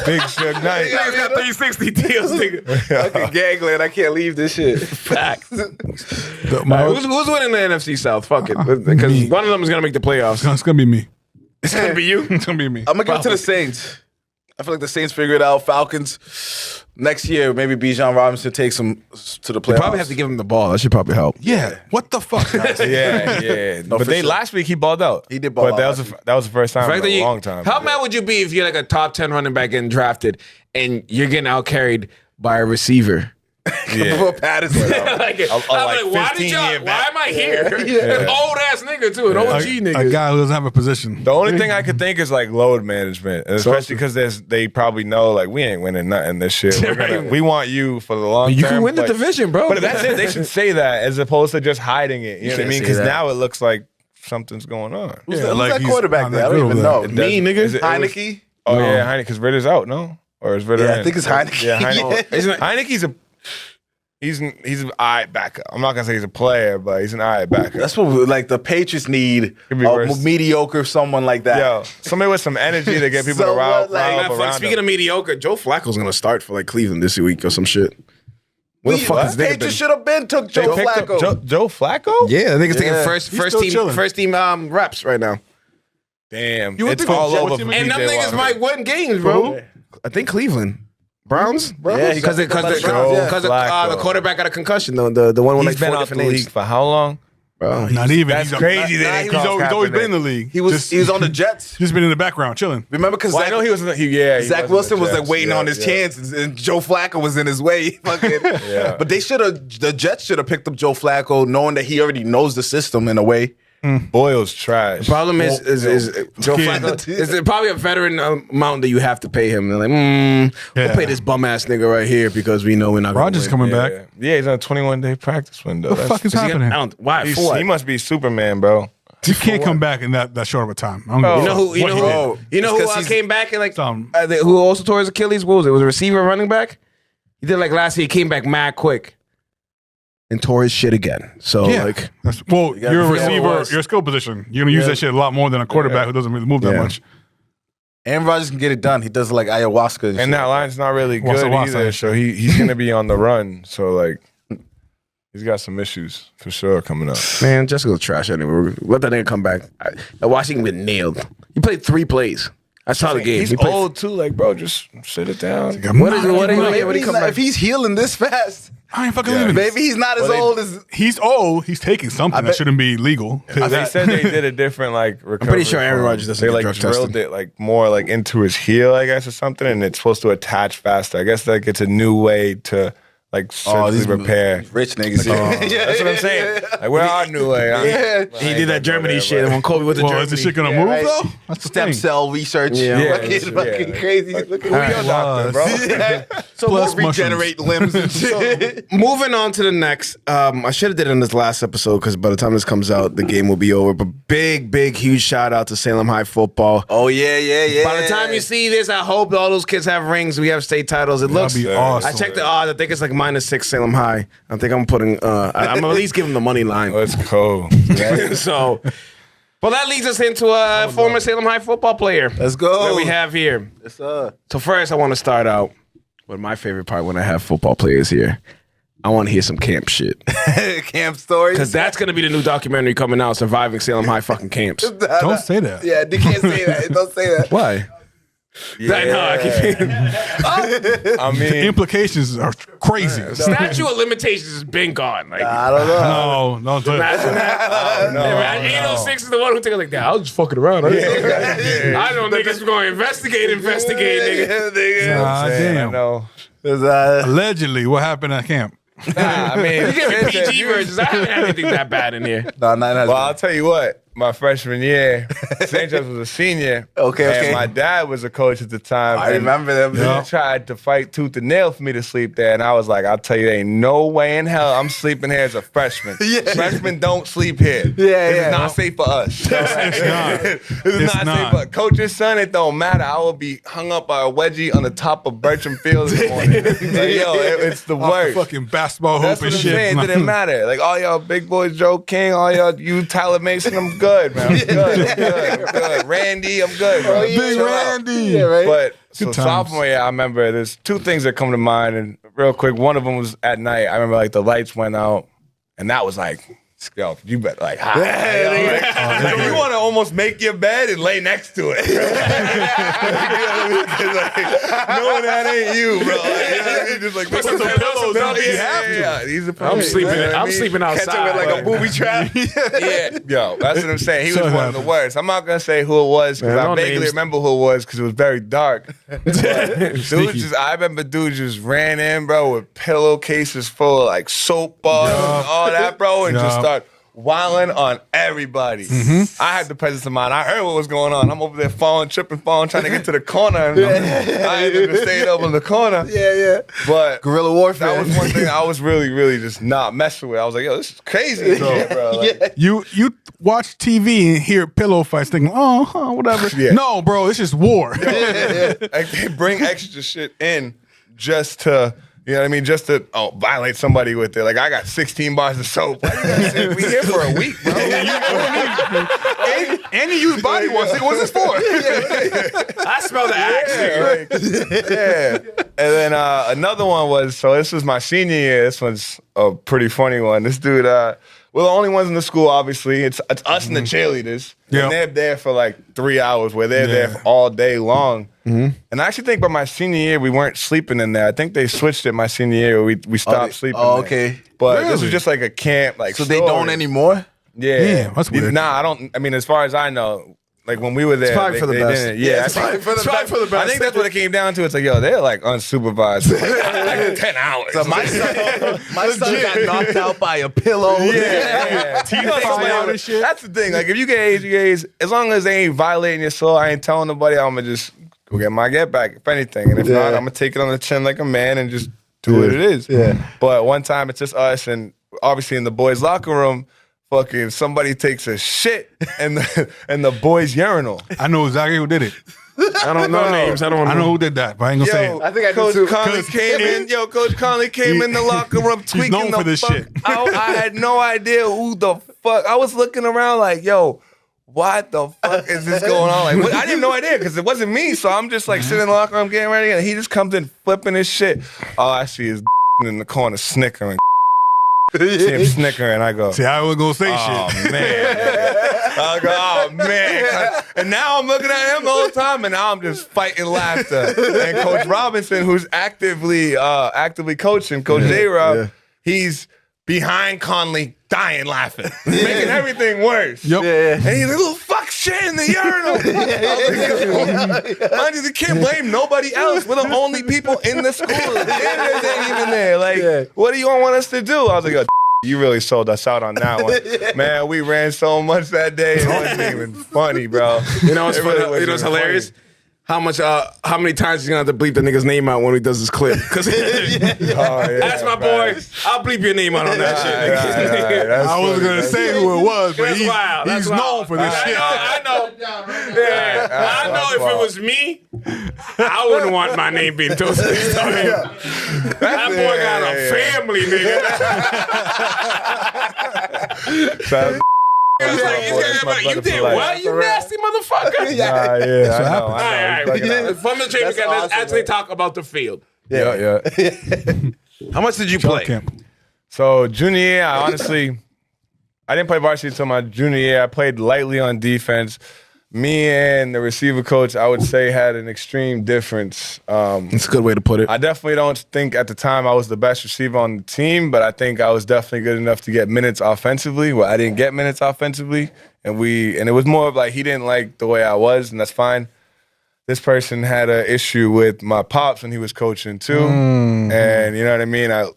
[SPEAKER 9] Big Suge Knight.
[SPEAKER 10] Niggas got 360 deals, nigga.
[SPEAKER 7] Fucking gangland. I can't leave this shit.
[SPEAKER 10] Facts.
[SPEAKER 8] My-
[SPEAKER 10] Who's winning the NFC South? Fuck it. Because
[SPEAKER 8] Me.
[SPEAKER 10] one of them is going to make the playoffs.
[SPEAKER 8] It's gonna be me.
[SPEAKER 10] It's going to be you.
[SPEAKER 8] It's gonna be me.
[SPEAKER 7] I'm gonna give it to the Saints. I feel like the Saints figure it out. Falcons next year, maybe Bijan Robinson takes them to the playoffs.
[SPEAKER 10] Probably have to give him the ball. That should probably help.
[SPEAKER 8] Yeah. What the fuck? guys?
[SPEAKER 9] Yeah.
[SPEAKER 7] No,
[SPEAKER 9] But
[SPEAKER 7] for
[SPEAKER 9] they
[SPEAKER 7] sure.
[SPEAKER 9] last week he balled out.
[SPEAKER 7] He did ball
[SPEAKER 9] but
[SPEAKER 7] out
[SPEAKER 9] that
[SPEAKER 7] last
[SPEAKER 9] was
[SPEAKER 7] week.
[SPEAKER 9] that was the first time in a long time.
[SPEAKER 10] How mad would you be if you're like a top 10 running back getting drafted and you're getting out carried by a receiver?
[SPEAKER 7] Before Patterson.
[SPEAKER 10] Like, I'm like, why did
[SPEAKER 9] 15-year
[SPEAKER 10] y'all? Why
[SPEAKER 9] back.
[SPEAKER 10] am I here? An old ass nigga too, an OG
[SPEAKER 8] A
[SPEAKER 10] nigga.
[SPEAKER 8] guy who doesn't have a position.
[SPEAKER 9] The only thing I could think is like load management, and especially because they probably know like we ain't winning nothing this shit. We want you for the long term.
[SPEAKER 10] You can win the
[SPEAKER 9] like-
[SPEAKER 10] division, bro.
[SPEAKER 9] But that's it. They should say that as opposed to just hiding it. You know what I
[SPEAKER 10] can't
[SPEAKER 9] mean?
[SPEAKER 10] say
[SPEAKER 9] Because
[SPEAKER 10] that.
[SPEAKER 9] now it looks like something's going on.
[SPEAKER 7] Who's
[SPEAKER 8] Yeah,
[SPEAKER 7] that,
[SPEAKER 8] like
[SPEAKER 7] who's that
[SPEAKER 8] he's
[SPEAKER 7] quarterback
[SPEAKER 8] not
[SPEAKER 7] there?
[SPEAKER 8] that
[SPEAKER 7] I don't
[SPEAKER 8] good
[SPEAKER 7] even
[SPEAKER 8] over
[SPEAKER 7] know.
[SPEAKER 10] Me, nigga.
[SPEAKER 9] Is it-
[SPEAKER 7] Heineke?
[SPEAKER 9] Oh yeah, Heineke. Because Ritter's out, no? Or is Ritter?
[SPEAKER 7] Yeah, I
[SPEAKER 9] in?
[SPEAKER 7] think it's Heineke.
[SPEAKER 9] Yeah, Heineke.
[SPEAKER 7] Yeah.
[SPEAKER 9] Isn't it- Heineke's a he's an alright backup. I'm not gonna say he's a player, but he's an alright backup.
[SPEAKER 7] That's what like the Patriots need.
[SPEAKER 9] Could be
[SPEAKER 7] A
[SPEAKER 9] worse.
[SPEAKER 7] mediocre someone like that.
[SPEAKER 9] Yo, somebody with some energy to get people
[SPEAKER 7] So
[SPEAKER 9] to rile
[SPEAKER 7] what,
[SPEAKER 9] up around
[SPEAKER 10] Speaking
[SPEAKER 9] him.
[SPEAKER 10] of mediocre, Joe Flacco's gonna start for like Cleveland this week or some shit. Where the fuck is
[SPEAKER 7] Patriots
[SPEAKER 10] they?
[SPEAKER 7] should have been took
[SPEAKER 9] They
[SPEAKER 7] Joe
[SPEAKER 9] picked up
[SPEAKER 7] Flacco.
[SPEAKER 9] Joe Flacco?
[SPEAKER 10] Yeah, I think it's taking
[SPEAKER 7] Yeah.
[SPEAKER 10] first
[SPEAKER 8] He's still chilling.
[SPEAKER 10] first team reps right now.
[SPEAKER 9] Damn.
[SPEAKER 8] You would
[SPEAKER 9] It's
[SPEAKER 8] think
[SPEAKER 9] all
[SPEAKER 8] Jets
[SPEAKER 9] over
[SPEAKER 8] team
[SPEAKER 9] for
[SPEAKER 8] would
[SPEAKER 10] And
[SPEAKER 9] PJ
[SPEAKER 10] them niggas
[SPEAKER 9] Walker.
[SPEAKER 10] might win games, bro. I think Cleveland. Browns?
[SPEAKER 7] Yeah, he got
[SPEAKER 10] Because
[SPEAKER 7] picked up by the Browns, yeah.
[SPEAKER 10] the
[SPEAKER 9] Flacco.
[SPEAKER 10] quarterback got a concussion, though. The one when
[SPEAKER 9] He's
[SPEAKER 10] like
[SPEAKER 9] been
[SPEAKER 10] four
[SPEAKER 9] out the
[SPEAKER 10] different
[SPEAKER 9] league
[SPEAKER 10] names.
[SPEAKER 9] for how long?
[SPEAKER 10] Bro,
[SPEAKER 8] Not even.
[SPEAKER 9] That's crazy.
[SPEAKER 8] He's always been in the league.
[SPEAKER 7] He was on the Jets.
[SPEAKER 8] Just been in the background chilling.
[SPEAKER 7] Remember, because
[SPEAKER 9] I know he was.
[SPEAKER 7] Zach Wilson was like waiting on his chance, and Joe Flacco was in his way. Fucking. But the Jets should have picked up Joe Flacco, knowing that he already knows the system in a way.
[SPEAKER 9] Boyle's trash.
[SPEAKER 10] The problem is Joe Flacco is probably a veteran amount that you have to pay him. They're like, we'll pay this bum ass nigga right here because we know we're not.
[SPEAKER 8] Rodgers coming back.
[SPEAKER 9] Yeah, he's on a 21-day practice window.
[SPEAKER 8] What the fuck is happening?
[SPEAKER 10] Why?
[SPEAKER 9] He must be Superman, bro.
[SPEAKER 8] He can't come back in that short of a time.
[SPEAKER 10] You know who came back and like who also tore his Achilles? What was it? Was a receiver, running back? He did like last year. He came back mad quick and tore his shit again. So you're
[SPEAKER 8] a receiver, your skill position. You're gonna use that shit a lot more than a quarterback who doesn't really move that much.
[SPEAKER 7] Aaron Rodgers can get it done. He does like ayahuasca.
[SPEAKER 9] And that line's not really good either. So he's gonna be on the run. So like he's got some issues for sure coming up.
[SPEAKER 10] Man, Jessica's trash anyway. Let that nigga come back. Washington been nailed. He played 3 plays. I saw the game.
[SPEAKER 9] He's old too. Like, bro, just sit it down.
[SPEAKER 7] If he's healing this fast,
[SPEAKER 8] I ain't fucking leaving.
[SPEAKER 7] Maybe he's not as old as
[SPEAKER 8] he's old. He's taking something that shouldn't be legal.
[SPEAKER 9] They said they did a different recovery.
[SPEAKER 10] I'm pretty sure Aaron Rodgers doesn't
[SPEAKER 9] they
[SPEAKER 10] get drug
[SPEAKER 9] drilled
[SPEAKER 10] tested.
[SPEAKER 9] it more into his heel, I guess, or something, and it's supposed to attach faster. I guess it's a new way to surgically repair.
[SPEAKER 7] Rich niggas.
[SPEAKER 9] That's what I'm saying. Like, where our new way?
[SPEAKER 10] He did that Germany shit when Kobe went to Germany.
[SPEAKER 8] Is this shit gonna move though? That's the
[SPEAKER 7] Stem
[SPEAKER 8] thing.
[SPEAKER 7] cell research. Fucking crazy. Look at
[SPEAKER 9] Who your doctor, bro?
[SPEAKER 7] So we'll regenerate limbs and shit.
[SPEAKER 10] Moving on to the next. I should have did it in this last episode because by the time this comes out, the game will be over. But big, huge shout out to Salem High football.
[SPEAKER 7] Oh yeah.
[SPEAKER 10] By the time you see this, I hope all those kids have rings. We have state titles. It looks.
[SPEAKER 8] That'd be awesome.
[SPEAKER 10] I checked the odds. I think it's like -6 Salem High. I think I'm putting. I'm at least giving the money line.
[SPEAKER 9] Let's go.
[SPEAKER 10] So, well, that leads us into a former Salem High football player.
[SPEAKER 7] Let's go.
[SPEAKER 10] That we have here.
[SPEAKER 7] Yes, sir.
[SPEAKER 10] So first, I want to start out with my favorite part when I have football players here. I want to hear some camp shit.
[SPEAKER 7] Camp stories.
[SPEAKER 10] Because that's going to be the new documentary coming out, Surviving Salem High fucking camps.
[SPEAKER 8] Don't say that.
[SPEAKER 7] Yeah, they can't say that. Don't say that.
[SPEAKER 10] Why?
[SPEAKER 9] I mean,
[SPEAKER 8] The implications are crazy.
[SPEAKER 10] Statute of limitations has been gone. Like,
[SPEAKER 7] I don't know.
[SPEAKER 8] No, don't do
[SPEAKER 10] imagine
[SPEAKER 8] that.
[SPEAKER 10] that. 806 is the one who thinks like that. I was just fucking around. I know niggas were going to investigate, nigga.
[SPEAKER 8] Nah, damn.
[SPEAKER 9] I know.
[SPEAKER 8] Allegedly, what happened at camp?
[SPEAKER 9] I mean,
[SPEAKER 10] You give me PG versions. I haven't had anything that bad in here.
[SPEAKER 7] No, not
[SPEAKER 9] well, I'll tell you what. My freshman year, St. Joe's was a senior.
[SPEAKER 7] Okay.
[SPEAKER 9] And my dad was a coach at the time.
[SPEAKER 7] I remember them.
[SPEAKER 9] He tried to fight tooth and nail for me to sleep there, and I was like, I'll tell you, there ain't no way in hell I'm sleeping here as a freshman. Freshmen don't sleep here. This is not safe for us.
[SPEAKER 8] It's not.
[SPEAKER 9] This is not safe for coach's son. It don't matter. I will be hung up by a wedgie on the top of Bertram Fields in the morning. It's the worst.
[SPEAKER 8] Fucking basketball hoop
[SPEAKER 9] That's what
[SPEAKER 8] and
[SPEAKER 9] I'm
[SPEAKER 8] shit.
[SPEAKER 9] saying. It didn't matter. Like, all y'all big boys, Joe King, all y'all, you Tyler Mason, I'm good, man. I'm good. Randy, I'm good, bro.
[SPEAKER 8] Big Randy.
[SPEAKER 7] Yeah, right.
[SPEAKER 9] But so
[SPEAKER 8] times.
[SPEAKER 9] sophomore year, I remember there's 2 things that come to mind, and real quick, one of them was at night. I remember the lights went out, and that was like, yo, you bet
[SPEAKER 7] Oh,
[SPEAKER 9] you want to almost make your bed and lay next to it. Knowing that ain't you, bro. Just like,
[SPEAKER 10] Put some pillows up.
[SPEAKER 9] You have to. He's a
[SPEAKER 10] I'm sleeping outside.
[SPEAKER 7] Catch up with like a booby trap.
[SPEAKER 9] Yeah, yo, that's what I'm saying. He was
[SPEAKER 8] So
[SPEAKER 9] one of the worst. I'm not gonna say who it was because
[SPEAKER 10] Man, no
[SPEAKER 9] I vaguely
[SPEAKER 10] names.
[SPEAKER 9] remember who it was because it was very dark. I remember dudes just ran in, bro, with pillowcases full of like soap bars and all that, bro, and just start wilding on everybody. I had the presence of mind. I heard what was going on. I'm over there tripping, trying to get to the corner. And I ended up staying up in the corner.
[SPEAKER 7] Yeah.
[SPEAKER 9] But
[SPEAKER 7] Guerrilla warfare.
[SPEAKER 9] that was one thing I was really just not messing with. I was like, yo, this is crazy, bro. Like,
[SPEAKER 8] You watch TV and hear pillow fights thinking, whatever.
[SPEAKER 9] Yeah.
[SPEAKER 8] No, bro, it's just war.
[SPEAKER 9] like, they bring extra shit in just to, you know what I mean? Just to violate somebody with it. Like, I got 16 bars of soap. We here for a week, bro.
[SPEAKER 8] and you use body wash. What's this for?
[SPEAKER 10] I smell the axe.
[SPEAKER 9] Yeah. And then another one was, so this was my senior year. This one's a pretty funny one. This dude, we're the only ones in the school, obviously. It's us and the cheerleaders.
[SPEAKER 8] Yeah.
[SPEAKER 9] And they're there for like 3 hours where they're there for all day long. And I actually think by my senior year, we weren't sleeping in there. I think they switched it my senior year. We stopped sleeping
[SPEAKER 7] Oh,
[SPEAKER 9] there.
[SPEAKER 7] okay.
[SPEAKER 9] But this was just like a camp. Like,
[SPEAKER 7] So they don't anymore?
[SPEAKER 9] Yeah.
[SPEAKER 8] Damn, that's weird.
[SPEAKER 9] Nah, I don't. I mean, as far as I know, like when we were there,
[SPEAKER 10] probably for the best.
[SPEAKER 9] didn't. Yeah,
[SPEAKER 10] it's probably for the best.
[SPEAKER 9] I think that's what it came down to. It's like, yo, they're like unsupervised, like 10 hours.
[SPEAKER 7] So my son got knocked out by a pillow.
[SPEAKER 9] Yeah. That's the thing. Like, if you get AIDS, you get AIDS. As long as they ain't violating your soul, I ain't telling nobody. I'm gonna just go get my get back, if anything. And if not, I'm gonna take it on the chin like a man and just do what it is.
[SPEAKER 7] Yeah.
[SPEAKER 9] But one time, it's just us, and obviously in the boys' locker room, fucking somebody takes a shit in the boys' urinal.
[SPEAKER 8] I know exactly who did it.
[SPEAKER 10] I don't know names. I don't know.
[SPEAKER 8] I know who did that, but I ain't gonna say it.
[SPEAKER 10] I think I
[SPEAKER 9] Coach
[SPEAKER 10] do too.
[SPEAKER 9] Conley came in. Yo, Coach Conley came in the locker room tweaking
[SPEAKER 8] known
[SPEAKER 9] the
[SPEAKER 8] for this
[SPEAKER 9] fuck
[SPEAKER 8] shit.
[SPEAKER 9] out. I had no idea who the fuck. I was looking around like, yo, what the fuck is this going on? Like, I didn't have no idea because it wasn't me. So I'm just like sitting in the locker room getting ready, and he just comes in flipping his shit. All I see is in the corner snickering. See him snickering, I go,
[SPEAKER 8] See, I was gonna say
[SPEAKER 9] oh,
[SPEAKER 8] shit.
[SPEAKER 9] man. I go, oh, man. And now I'm looking at him the whole time, and now I'm just fighting laughter. And Coach Robinson, who's actively coaching, Coach J-Rob, he's behind Conley, dying laughing, making everything worse.
[SPEAKER 8] Yep.
[SPEAKER 9] And he's like, little fuck shit in the urinal. Mind you, the kid blamed nobody else. We're the only people in the school. The janitor ain't even there. Like, what do you want us to do? I was like, yo, you really sold us out on that one. Man, we ran so much that day. It wasn't even funny, bro.
[SPEAKER 10] You know what's funny? You know what's hilarious? How many times he's gonna have to bleep the nigga's name out when he does his clip? Because that's my boy. I'll bleep your name out on that shit.
[SPEAKER 8] I was gonna say who it was, but
[SPEAKER 10] That's
[SPEAKER 8] he's
[SPEAKER 10] wild.
[SPEAKER 8] known for this shit.
[SPEAKER 10] I know. Yeah, I know if it was me, I wouldn't want my name being toasted. That boy got a family, nigga. You did what? You nasty motherfucker.
[SPEAKER 9] I know.
[SPEAKER 10] From the chamber, let's actually talk about the field.
[SPEAKER 9] Yeah.
[SPEAKER 10] How much did you play?
[SPEAKER 8] Camp.
[SPEAKER 9] So junior year, I didn't play varsity until my junior year. I played lightly on defense. Me and the receiver coach, I would say, had an extreme difference.
[SPEAKER 10] That's a good way to put it.
[SPEAKER 9] I definitely don't think at the time I was the best receiver on the team, but I think I was definitely good enough to get minutes offensively. Well, I didn't get minutes offensively, and it was more of like he didn't like the way I was, and that's fine. This person had an issue with my pops when he was coaching too, and you know what I mean. I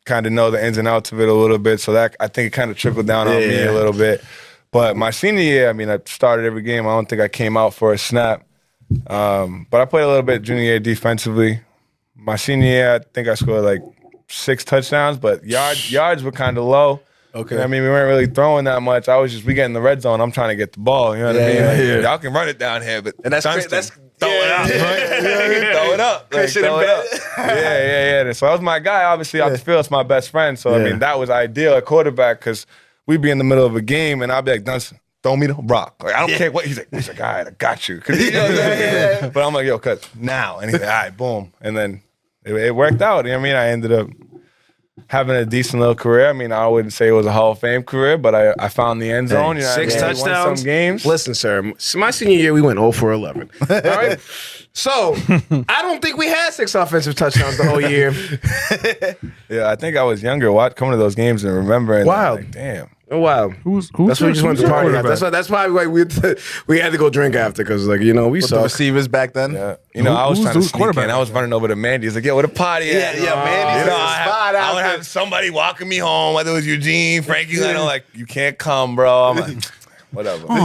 [SPEAKER 9] kind of know the ins and outs of it a little bit, so that I think it kind of trickled down on me a little bit. But my senior year, I mean, I started every game. I don't think I came out for a snap. But I played a little bit junior year defensively. My senior year, I think I scored like 6 touchdowns, but yards were kind of low. Okay. You know what I mean, we weren't really throwing that much. We get in the red zone. I'm trying to get the ball. You know what I mean? Like, y'all can run it down here, but
[SPEAKER 7] And that's
[SPEAKER 9] Dunston,
[SPEAKER 7] that's
[SPEAKER 9] throw it up. Throw it up. Like, throw it up. Yeah. So that was my guy, obviously, off the field. It's my best friend. So, I mean, that was ideal at quarterback because we'd be in the middle of a game and I'd be like, Dunston, throw me the rock. Like, I don't care what. He's like, all right, I got you. But I'm like, yo, cut now. And he's like, all right, boom. And then it worked out. You know what I mean? I ended up having a decent little career. I mean, I wouldn't say it was a Hall of Fame career, but I found the end zone. You know,
[SPEAKER 10] 6 touchdowns.
[SPEAKER 9] Won some games.
[SPEAKER 10] Listen, sir, my senior year, we went 0 for 11. All right? So, I don't think we had 6 offensive touchdowns the whole year.
[SPEAKER 9] Yeah, I think I was younger coming to those games and remembering.
[SPEAKER 10] Wow.
[SPEAKER 9] Like, damn.
[SPEAKER 10] Oh, wow.
[SPEAKER 8] Who's
[SPEAKER 10] That's why we just went to
[SPEAKER 8] your
[SPEAKER 10] party after.
[SPEAKER 8] quarterback?
[SPEAKER 10] That's probably why we had to go drink after because, like, you know, we
[SPEAKER 7] with the
[SPEAKER 10] saw.
[SPEAKER 7] receivers back then.
[SPEAKER 9] Yeah. You know, I was trying to
[SPEAKER 8] who's
[SPEAKER 9] sneak
[SPEAKER 8] quarterback?
[SPEAKER 9] in. I was running over to Mandy. He's like, yo, where the party at?
[SPEAKER 7] Yeah, Mandy's
[SPEAKER 9] You know,
[SPEAKER 7] in the spot
[SPEAKER 9] I would
[SPEAKER 7] out
[SPEAKER 9] have somebody walking me home, whether it was Eugene, Frankie, I know, like, you can't come, bro. I'm like, whatever. I'm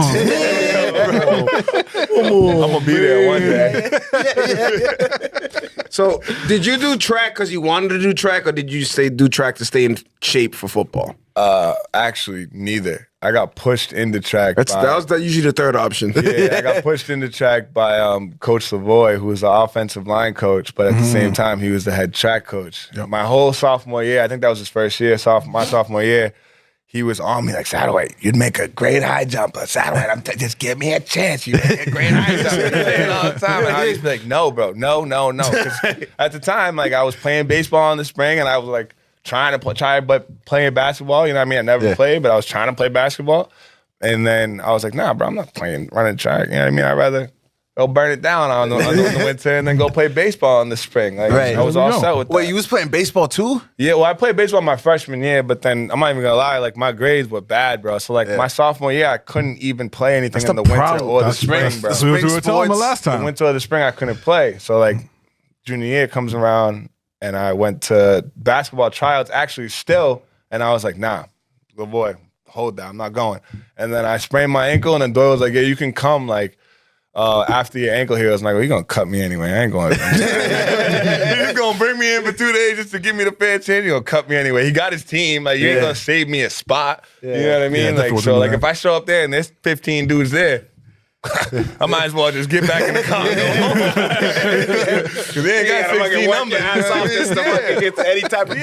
[SPEAKER 9] going to be there one day.
[SPEAKER 10] So, did you do track because you wanted to do track, or did you do track to stay in shape for football?
[SPEAKER 9] Actually, neither. I got pushed into track.
[SPEAKER 10] That was usually the third option.
[SPEAKER 9] Yeah, I got pushed into track by Coach Savoy, who was the offensive line coach, but at the same time, he was the head track coach.
[SPEAKER 8] Yep.
[SPEAKER 9] My whole sophomore year, I think that was his first year, my sophomore year, he was on me like, Satterwhite, you'd make a great high jumper. Satterwhite, just give me a chance. You make a great high jumper. All the time. And I used to be like, no, bro, no. 'Cause at the time, like, I was playing baseball in the spring, and I was like, trying playing basketball. You know what I mean? I never played, but I was trying to play basketball. And then I was like, nah, bro, I'm not running track. You know what I mean? I'd rather Go burn it down on the winter and then go play baseball in the spring. Like,
[SPEAKER 7] Right.
[SPEAKER 9] I was all set with that.
[SPEAKER 7] Wait, you was playing baseball too?
[SPEAKER 9] Yeah, well, I played baseball my freshman year, but then I'm not even gonna lie, like my grades were bad, bro. So like my sophomore year, I couldn't even play anything in the winter or the spring, bro.
[SPEAKER 8] That's what we were telling him last time.
[SPEAKER 9] The winter or the spring, I couldn't play. So like junior year comes around, and I went to basketball tryouts actually still, and I was like, nah, little boy, hold that, I'm not going. And then I sprained my ankle, and then Doyle was like, yeah, you can come like. After your ankle here, I was like, well, you're going to cut me anyway. I ain't going to. You're just going to bring me in for 2 days just to give me the fair chance. You're going to cut me anyway. He got his team. Like, you ain't going to save me a spot. Yeah. You know what I mean? Like, so, like, if I show up there and there's 15 dudes there, I might as well just get back in the car and go home. Because they ain't got 16 numbers.
[SPEAKER 7] Get to any type of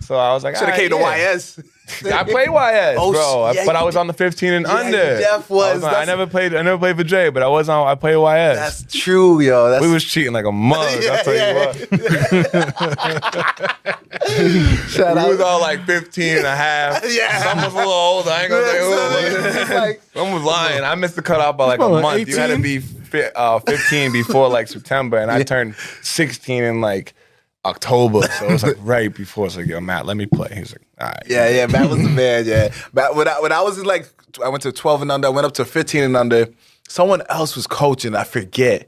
[SPEAKER 9] So I was like,
[SPEAKER 7] should have came to YS.
[SPEAKER 9] I played YS, bro. But I was on the 15 and under.
[SPEAKER 7] Jeff was.
[SPEAKER 9] I never played for Jay, but I played YS.
[SPEAKER 7] That's true, yo.
[SPEAKER 9] We was cheating like a mug. I'll tell you what. We was all like 15 and a half. Some was a little older. I ain't gonna say who. Some was lying. I missed the cutoff by like a month. 18? You had to be 15 before like September, and I turned 16 in like October, so it was like right before. It's like, yo, Matt, let me play. He's like, all right.
[SPEAKER 7] Yeah, Matt was the man. Yeah, Matt, when I was in like, I went to 12 and under. I went up to 15 and under. Someone else was coaching. I forget,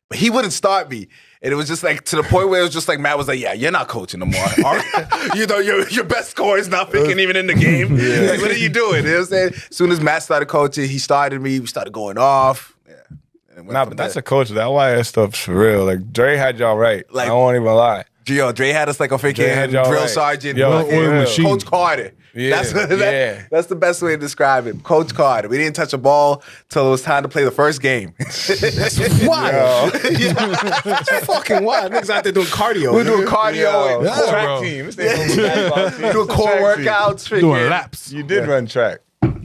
[SPEAKER 7] but he wouldn't start me. And it was just like to the point where it was just like Matt was like, yeah, you're not coaching no more. You know, your best scorer is not picking even in the game. Like, what are you doing? You know what I'm saying? As soon as Matt started coaching, he started me. We started going off.
[SPEAKER 9] Nah, but that's a coach. That YS stuff's for real. Like, Dre had y'all right. Like, I won't even lie.
[SPEAKER 7] Yo, Dre had us like a freaking drill sergeant. Coach Carter.
[SPEAKER 9] Yeah,
[SPEAKER 7] that's the best way to describe it. Coach Carter. We didn't touch a ball till it was time to play the first game. That's wild. That's fucking wild. Niggas out there doing cardio. We're doing cardio.
[SPEAKER 9] Track team.
[SPEAKER 7] Doing core workouts.
[SPEAKER 8] Doing laps.
[SPEAKER 9] You did run track.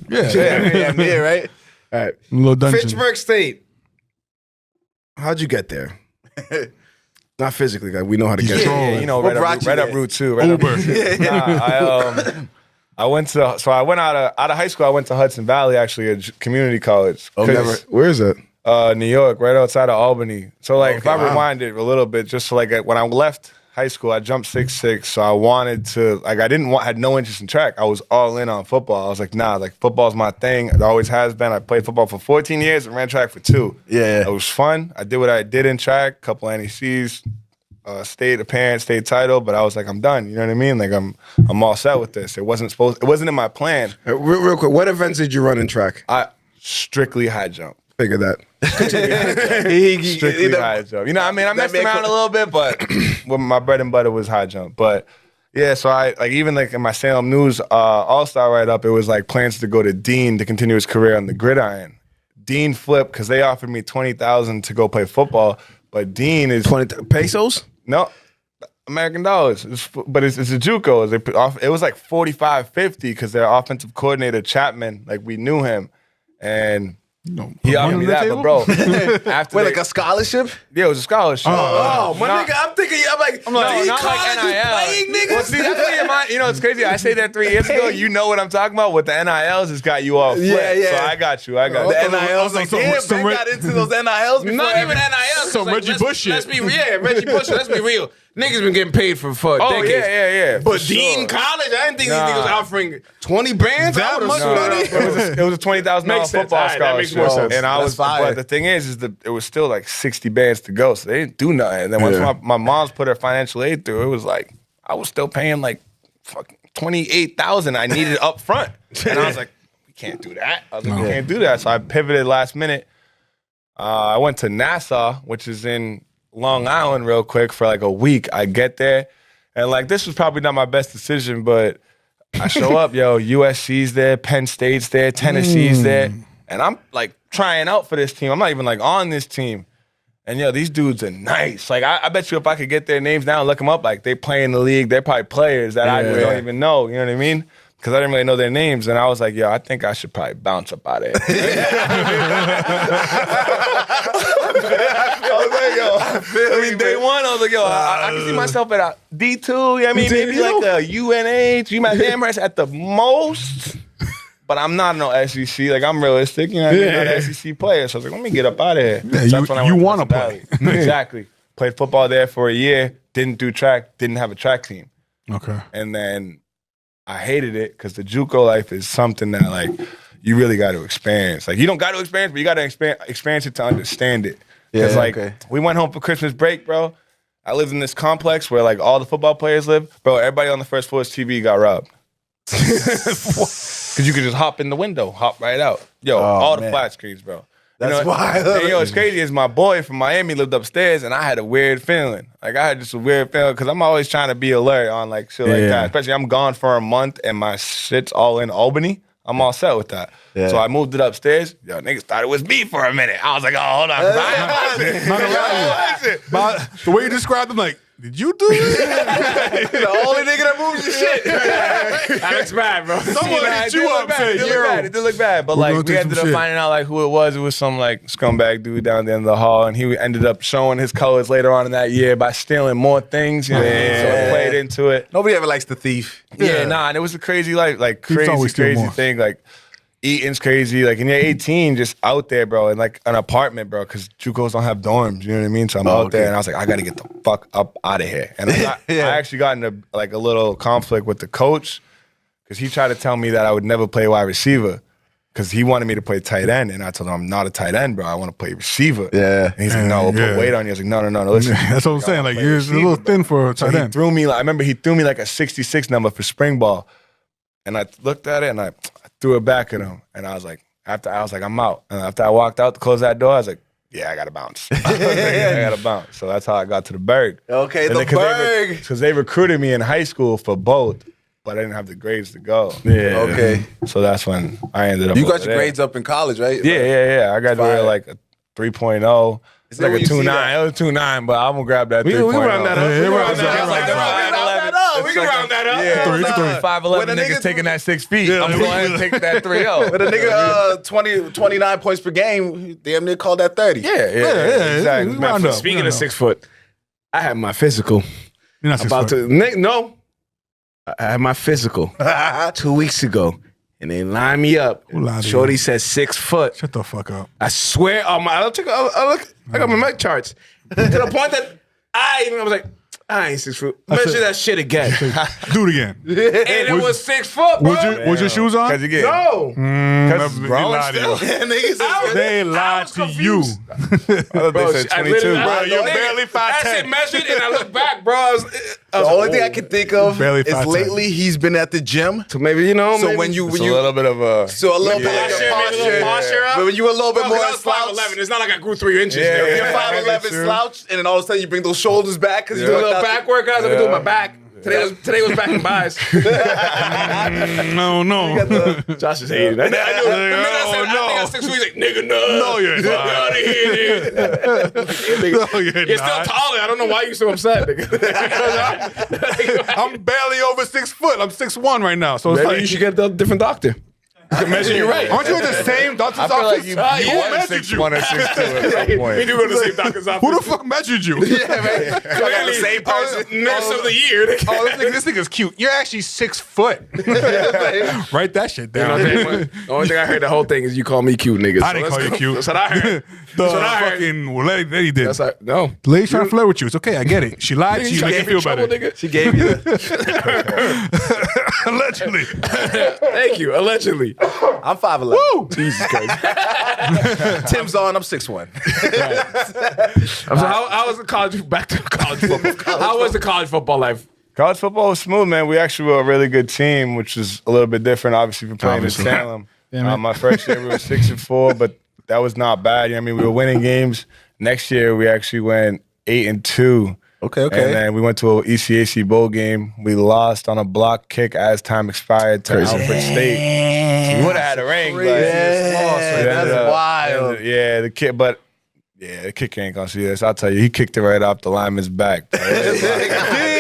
[SPEAKER 7] Yeah, right? All right.
[SPEAKER 8] Little dungeon.
[SPEAKER 10] Fitchburg State. How'd you get there? Not physically, like we know how to get there.
[SPEAKER 9] You know, right up Route 2. Uber. I went to out of high school. I went to Hudson Valley, actually, a community college.
[SPEAKER 10] Where is it?
[SPEAKER 9] New York, right outside of Albany. So like, if I rewind it a little bit, just so like when I left high school, I jumped 6'6", so I wanted to, like, had no interest in track. I was all in on football. I was like, nah, like, football's my thing. It always has been. I played football for 14 years and ran track for 2.
[SPEAKER 7] Yeah.
[SPEAKER 9] It was fun. I did what I did in track, couple NECs, state title, but I was like, I'm done. You know what I mean? Like, I'm all set with this. It wasn't in my plan.
[SPEAKER 10] Real quick, what events did you run in track?
[SPEAKER 9] I strictly high jump.
[SPEAKER 10] Figure that.
[SPEAKER 9] Strictly high jump. You know, I mean, I messed around a little bit, but well, my bread and butter was high jump. But yeah, so I like even like in my Salem News All-Star write-up, it was like plans to go to Dean to continue his career on the gridiron. Dean flipped because they offered me $20,000 to go play football, but Dean is
[SPEAKER 10] 20 pesos.
[SPEAKER 9] No. American dollars, but it's a JUCO. It was like $45.50 because their offensive coordinator Chapman, like we knew him, and he offered me that. But bro, after
[SPEAKER 7] like a scholarship?
[SPEAKER 9] Yeah, it was a scholarship.
[SPEAKER 7] Oh, my nigga, I'm thinking, I'm like
[SPEAKER 9] not like NIL.
[SPEAKER 7] Playing niggas?
[SPEAKER 9] Well, see, that's what your mind. You know, it's crazy. I say that 3 years ago. You know what I'm talking about. With the NILs, it's got you all flipped. Yeah. So I got you.
[SPEAKER 7] The NILs, like, damn, man got into those NILs before.
[SPEAKER 10] Not even NILs.
[SPEAKER 8] So like, Reggie Bush shit.
[SPEAKER 10] Let's be real. Niggas been getting paid for decades.
[SPEAKER 9] Yeah.
[SPEAKER 10] But Dean College, I didn't think these niggas was offering 20 bands.
[SPEAKER 8] That much
[SPEAKER 10] money.
[SPEAKER 9] It was a $20,000 football scholarship.
[SPEAKER 10] That makes more sense.
[SPEAKER 9] And I was, but the thing is that it was still like 60 bands to go, so they didn't do nothing. And then once my mom's put her financial aid through, it was like I was still paying like fucking $28,000 I needed up front, and I was like, we can't do that. We can't do that. So I pivoted last minute. I went to Nassau, which is in Long Island, real quick for like a week. I get there, and like this was probably not my best decision, but I show up, USC's there, Penn State's there, Tennessee's there, and I'm like trying out for this team. I'm not even like on this team, and these dudes are nice. Like I bet you if I could get their names down and look them up, like they play in the league, they're probably players that I don't even know. You know what I mean? Because I didn't really know their names, and I was like, I think I should probably bounce up out of here. I mean, day one, I was like, I can see myself at a D2, you know what I mean? Maybe like a UNH, you might Amherst at the most. but I'm not no SEC. Like, I'm realistic. You know what I mean? I'm not an SEC player. So I was like, let me get up out of here.
[SPEAKER 8] Yeah,
[SPEAKER 9] So that's when I
[SPEAKER 8] you
[SPEAKER 9] went
[SPEAKER 8] want to
[SPEAKER 9] Valley.
[SPEAKER 8] play.
[SPEAKER 9] Exactly. Played football there for a year. Didn't do track. Didn't have a track team.
[SPEAKER 8] Okay.
[SPEAKER 9] And then I hated it because the JUCO life is something that, like, you really got to experience. Like, you don't got to experience, but you got to experience it to understand it. Because, we went home for Christmas break, bro. I lived in this complex where, like, all the football players live. Bro, everybody on the first floor's TV got robbed. Because you could just hop in the window, hop right out. Yo, all the flat screens, bro.
[SPEAKER 7] That's wild.
[SPEAKER 9] And, yo, what's crazy is my boy from Miami lived upstairs, and I had a weird feeling. Like, I had just a weird feeling because I'm always trying to be alert on, like, shit like that. Especially I'm gone for a month, and my shit's all in Albany. I'm all set with that. Yeah. So I moved it upstairs. Yo, niggas thought it was me for a minute. I was like, oh, hold on.
[SPEAKER 8] But the way you described them, like, did you do this?
[SPEAKER 7] The only nigga that moves your shit.
[SPEAKER 10] That looks bad, bro.
[SPEAKER 8] Someone hit you up saying,
[SPEAKER 9] It did look bad. But, like, we ended up finding out, like, who it was. It was some, like, scumbag dude down the end of the hall. And he ended up showing his colors later on in that year by stealing more things. You know? So it played into it.
[SPEAKER 7] Nobody ever likes the thief.
[SPEAKER 9] Yeah, nah, and it was a crazy life, like crazy thing. Like, eating's crazy. Like, and you're 18, just out there, bro, in like an apartment, bro, because JUCOs don't have dorms. You know what I mean? So I'm out there, and I was like, I gotta get the fuck up out of here. And I actually got into like a little conflict with the coach because he tried to tell me that I would never play wide receiver because he wanted me to play tight end, and I told him I'm not a tight end, bro. I want to play receiver.
[SPEAKER 7] Yeah.
[SPEAKER 9] And he's like, no, we'll put weight on you. I was like, no, listen.
[SPEAKER 8] That's what I'm saying. Like, you're a little thin for a tight
[SPEAKER 9] So
[SPEAKER 8] end.
[SPEAKER 9] he threw me. Like, I remember he threw me like a 66 number for spring ball, and I looked at it and I threw it back at him, and I was like, I'm out. And after I walked out to close that door, I was like, yeah, I gotta bounce. I gotta bounce. So that's how I got to the Burg.
[SPEAKER 7] Okay, the Burg.
[SPEAKER 9] Because they recruited me in high school for both, but I didn't have the grades to go.
[SPEAKER 7] Yeah. Okay.
[SPEAKER 9] So that's when I ended up.
[SPEAKER 7] You got your grades up in college, right?
[SPEAKER 9] Yeah. I graduated like a 3.0. It's like a 2.9. It was 2.9, but I'm gonna grab that 3.0.
[SPEAKER 10] We round that up. We round that up. We can round that up.
[SPEAKER 9] Yeah, 5'11" niggas taking that 6 feet. I'm going to take that 3.0.
[SPEAKER 7] But a nigga 29 points per game, damn near called that 30.
[SPEAKER 9] Yeah, exactly.
[SPEAKER 8] Round up.
[SPEAKER 10] Speaking of 6 foot, I had my physical.
[SPEAKER 8] You're not 6
[SPEAKER 10] About
[SPEAKER 8] foot.
[SPEAKER 10] to no. I had my physical 2 weeks ago, and they lined me up.
[SPEAKER 8] Who lied to
[SPEAKER 10] Shorty
[SPEAKER 8] you?
[SPEAKER 10] said 6 foot.
[SPEAKER 8] Shut the fuck up.
[SPEAKER 10] I swear on my. I got my mic charts to the point that I was like, I ain't 6 foot. Measure that shit again.
[SPEAKER 8] Do it again.
[SPEAKER 10] And it was 6 foot, bro.
[SPEAKER 8] Was your shoes on?
[SPEAKER 9] Because you get
[SPEAKER 10] No.
[SPEAKER 9] because
[SPEAKER 8] They lied to you. They lied to you.
[SPEAKER 10] Bro,
[SPEAKER 9] said
[SPEAKER 10] I
[SPEAKER 9] 22.
[SPEAKER 10] literally-
[SPEAKER 9] Bro,
[SPEAKER 8] you're
[SPEAKER 10] nigga,
[SPEAKER 8] barely 5'10".
[SPEAKER 10] I said measured, and I looked back, bro. I was
[SPEAKER 7] The only thing I can think of
[SPEAKER 8] Barely
[SPEAKER 7] is
[SPEAKER 8] 5'10".
[SPEAKER 7] lately he's been at the gym.
[SPEAKER 10] So maybe, you know,
[SPEAKER 7] So
[SPEAKER 10] maybe.
[SPEAKER 7] when you
[SPEAKER 9] It's a little bit of a
[SPEAKER 7] so a little bit like
[SPEAKER 10] Posture,
[SPEAKER 7] a
[SPEAKER 10] maybe a little posture up.
[SPEAKER 7] But when you a little bit more
[SPEAKER 10] I was
[SPEAKER 7] slouched,
[SPEAKER 10] 5'11". It's not like I grew 3 inches.
[SPEAKER 9] Yeah,
[SPEAKER 10] there.
[SPEAKER 7] you're
[SPEAKER 9] yeah.
[SPEAKER 7] 5'11"
[SPEAKER 9] True.
[SPEAKER 7] slouched, and then all of a sudden you bring those shoulders back because you
[SPEAKER 10] Do a
[SPEAKER 7] do
[SPEAKER 10] little back workouts. I've been doing my back. Today was back in buys.
[SPEAKER 8] No.
[SPEAKER 10] Josh is hating. I knew. The minute I said, I think I 6 weeks. Like, nigga, no.
[SPEAKER 8] No, you're
[SPEAKER 10] Fuck
[SPEAKER 8] not.
[SPEAKER 10] out of here, dude.
[SPEAKER 8] No, you're
[SPEAKER 10] You're still
[SPEAKER 8] not.
[SPEAKER 10] taller. I don't know why you're so upset, nigga.
[SPEAKER 8] I'm barely over 6 foot. I'm 6'1" right now. So it's
[SPEAKER 10] Maybe
[SPEAKER 8] like,
[SPEAKER 10] you should get a different doctor. You can measure you right.
[SPEAKER 8] aren't you at the same doctor's
[SPEAKER 9] I feel like
[SPEAKER 8] office?
[SPEAKER 9] you
[SPEAKER 10] yeah.
[SPEAKER 9] won
[SPEAKER 8] measured you?
[SPEAKER 9] 6'1" or 6'2" at some
[SPEAKER 10] We
[SPEAKER 9] point.
[SPEAKER 10] do go to the same doctor's office.
[SPEAKER 8] Who the fuck measured you?
[SPEAKER 10] Clearly, the same person. Nurse of the year.
[SPEAKER 8] Oh, this nigga's cute. You're actually 6 foot. Write that shit down.
[SPEAKER 10] The only thing I heard the whole thing is you call me cute, nigga.
[SPEAKER 8] I didn't call you cute.
[SPEAKER 10] That's what I heard.
[SPEAKER 8] The
[SPEAKER 10] That's what I heard.
[SPEAKER 8] fucking lady did.
[SPEAKER 10] That's like, no.
[SPEAKER 8] The lady's trying to flirt with you. It's okay. I get it. She lied to you. Make you feel better.
[SPEAKER 10] Nigga.
[SPEAKER 7] She gave you
[SPEAKER 8] Allegedly.
[SPEAKER 10] Thank you. Allegedly.
[SPEAKER 7] I'm 5'11".
[SPEAKER 8] Woo!
[SPEAKER 10] Jesus Christ.
[SPEAKER 7] Tim's on, I'm 6'1".
[SPEAKER 10] So how was the college? Back to college football. How was the college football life?
[SPEAKER 9] College football was smooth, man. We actually were a really good team, which was a little bit different, obviously, from playing
[SPEAKER 8] Obviously.
[SPEAKER 9] in Salem.
[SPEAKER 8] Damn it.
[SPEAKER 9] My first year, we were 6-4, but that was not bad. You know what I mean? We were winning games. Next year, we actually went 8-2.
[SPEAKER 7] Okay.
[SPEAKER 9] And then we went to an ECAC bowl game. We lost on a block kick as time expired to Alfred State. So we would have had a ring, but
[SPEAKER 7] that's wild.
[SPEAKER 9] the kick, but the kicker ain't gonna see this. I'll tell you, he kicked it right off the lineman's back.
[SPEAKER 8] Damn.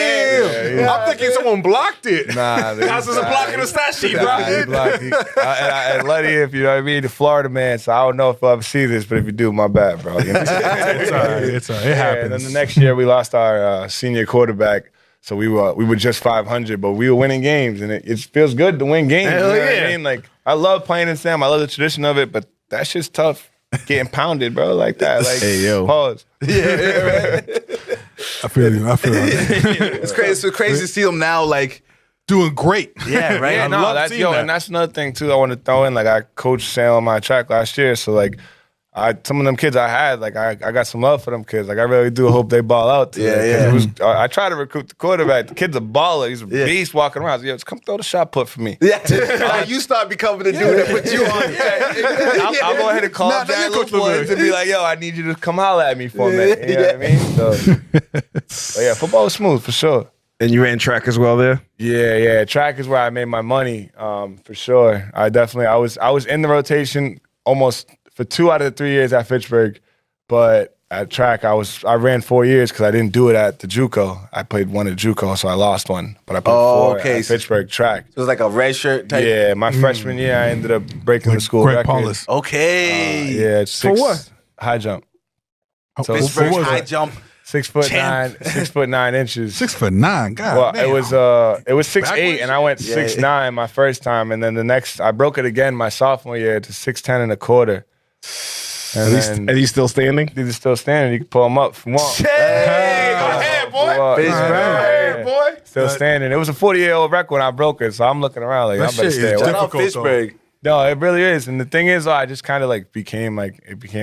[SPEAKER 8] I'm thinking someone blocked it.
[SPEAKER 9] Nah,
[SPEAKER 10] How's this a block in the stat sheet, bro?
[SPEAKER 9] he blocked. And Letty, if you know what I mean, the Florida man, so I don't know if I'll ever see this, but if you do, my bad, bro. You know?
[SPEAKER 8] It's all right. It's all right. It happens.
[SPEAKER 9] And then the next year, we lost our senior quarterback. So we were just 500, but we were winning games, and it feels good to win games.
[SPEAKER 10] Hell
[SPEAKER 9] you know
[SPEAKER 10] yeah.
[SPEAKER 9] what I mean? Like, I love playing in Sam. I love the tradition of it, but that shit's tough. Getting pounded, bro, like that. Like,
[SPEAKER 10] hey, yo.
[SPEAKER 9] Pause.
[SPEAKER 8] I feel you.
[SPEAKER 7] It's crazy. It's crazy to see them now, like
[SPEAKER 8] doing great.
[SPEAKER 7] Yeah, right.
[SPEAKER 9] Yeah,
[SPEAKER 8] I
[SPEAKER 9] no,
[SPEAKER 8] love
[SPEAKER 9] that's
[SPEAKER 8] seeing that.
[SPEAKER 9] and that's another thing too. I want to throw in. Like, I coached Sam on my track last year, so like, some of them kids I had, like, I got some love for them kids. Like, I really do hope they ball out. Today, I try to recruit the quarterback. The kid's a baller. He's a beast walking around. So, yo, just come throw the shot put for me.
[SPEAKER 7] Yeah, like you start becoming the dude that puts you on.
[SPEAKER 9] I'll go ahead and call
[SPEAKER 8] Nah,
[SPEAKER 9] Jack
[SPEAKER 8] Coach
[SPEAKER 9] Boys and be like, yo, I need you to come holler at me for a minute. You know what I mean? So, but yeah, football was smooth for sure.
[SPEAKER 10] And you ran track as well there?
[SPEAKER 9] Yeah. Track is where I made my money, for sure. I was in the rotation almost for 2 out of the 3 years at Fitchburg, but at track I ran 4 years because I didn't do it at the JUCO. I played one at JUCO, so I lost one. But I played 4 at Fitchburg track.
[SPEAKER 7] So it was like a red shirt type.
[SPEAKER 9] Yeah, my freshman year I ended up breaking the school
[SPEAKER 8] Greg
[SPEAKER 9] record.
[SPEAKER 8] Paulus.
[SPEAKER 7] Okay.
[SPEAKER 9] Yeah, it's
[SPEAKER 10] For what?
[SPEAKER 9] high jump. So
[SPEAKER 7] Pittsburgh
[SPEAKER 8] what was
[SPEAKER 7] high
[SPEAKER 8] it?
[SPEAKER 7] jump.
[SPEAKER 9] 6'9", 6'9" inches.
[SPEAKER 8] 6'9". God,
[SPEAKER 9] Well,
[SPEAKER 8] damn.
[SPEAKER 9] it was 6'8",
[SPEAKER 8] Backwards?
[SPEAKER 9] and I went 6'9" my first time, and then I broke it again my sophomore year to 6'10" and a quarter. And
[SPEAKER 10] Are you still standing?
[SPEAKER 9] he's still standing. You can pull him up if you want.
[SPEAKER 7] Hey, go ahead, boy.
[SPEAKER 9] Pittsburgh,
[SPEAKER 7] boy.
[SPEAKER 9] Still standing. It was a 40-year-old record when I broke it, so I'm looking around like, I
[SPEAKER 8] That
[SPEAKER 9] better
[SPEAKER 8] shit
[SPEAKER 9] stay
[SPEAKER 8] is
[SPEAKER 9] away.
[SPEAKER 7] Shout out
[SPEAKER 8] difficult, though.
[SPEAKER 7] Pittsburgh.
[SPEAKER 9] No, it really is. And the thing is, I just kind of like it became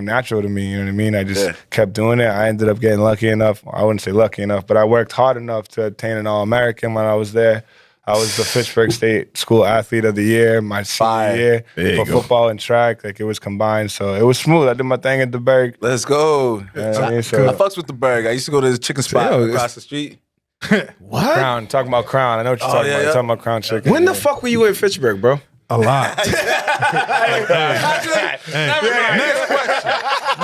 [SPEAKER 9] natural to me. You know what I mean? I just kept doing it. I ended up getting lucky enough. I wouldn't say lucky enough, but I worked hard enough to attain an All-American when I was there. I was the Fitchburg State School Athlete of the Year my senior year for football and track. Like, it was combined, so it was smooth. I did my thing at the Burg.
[SPEAKER 7] Let's go.
[SPEAKER 9] You know what I mean?
[SPEAKER 7] I
[SPEAKER 9] So,
[SPEAKER 7] fucks with the Burg. I used to go to the chicken spot across the street.
[SPEAKER 10] What?
[SPEAKER 9] Crown, talking about Crown. I know what you're talking about. You're talking about Crown Chicken.
[SPEAKER 10] When the fuck were you in Fitchburg, bro?
[SPEAKER 8] A lot.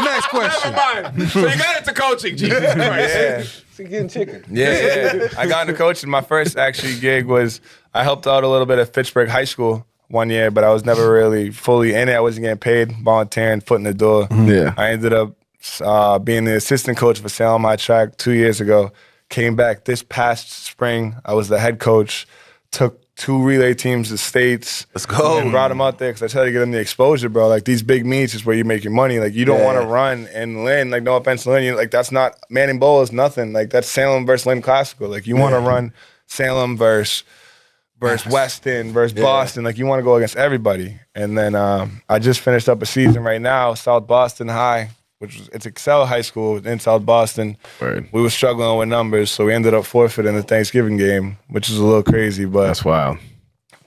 [SPEAKER 8] Next question.
[SPEAKER 10] So you got into coaching, Jesus Christ.
[SPEAKER 9] Yeah.
[SPEAKER 10] Getting chicken.
[SPEAKER 9] Yeah. I got into coaching. My first actually gig was I helped out a little bit at Fitchburg High School one year, but I was never really fully in it. I wasn't getting paid, volunteering, foot in the door.
[SPEAKER 10] Yeah.
[SPEAKER 9] I ended up being the assistant coach for Salem My Track 2 years ago. Came back this past spring. I was the head coach. Took 2 relay teams to states.
[SPEAKER 7] Let's go.
[SPEAKER 9] And brought them out there because I tried to get them the exposure, bro. Like, these big meets is where you make your money. Like, you don't want to run and Lynn. Like, no offense to Lynn. Like, that's not Manning Bowl is nothing. Like, that's Salem versus Lynn Classical. Like, you want to run Salem versus Weston versus Boston. Like, you want to go against everybody. And then I just finished up a season right now, South Boston High, it's Excel High School in South Boston.
[SPEAKER 10] Word.
[SPEAKER 9] We were struggling with numbers, so we ended up forfeiting the Thanksgiving game, which is a little crazy, but
[SPEAKER 10] That's wild.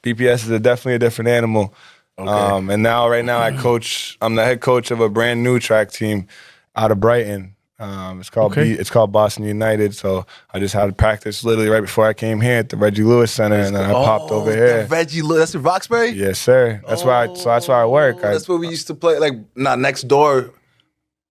[SPEAKER 9] BPS is definitely a different animal. Okay. And right now I'm the head coach of a brand new track team out of Brighton. It's called Boston United. So I just had practice literally right before I came here at the Reggie Lewis Center, and then I popped over here.
[SPEAKER 7] Reggie Lewis, that's in Roxbury?
[SPEAKER 9] Yes, sir. That's why I work.
[SPEAKER 7] That's where we used to play, like, next door.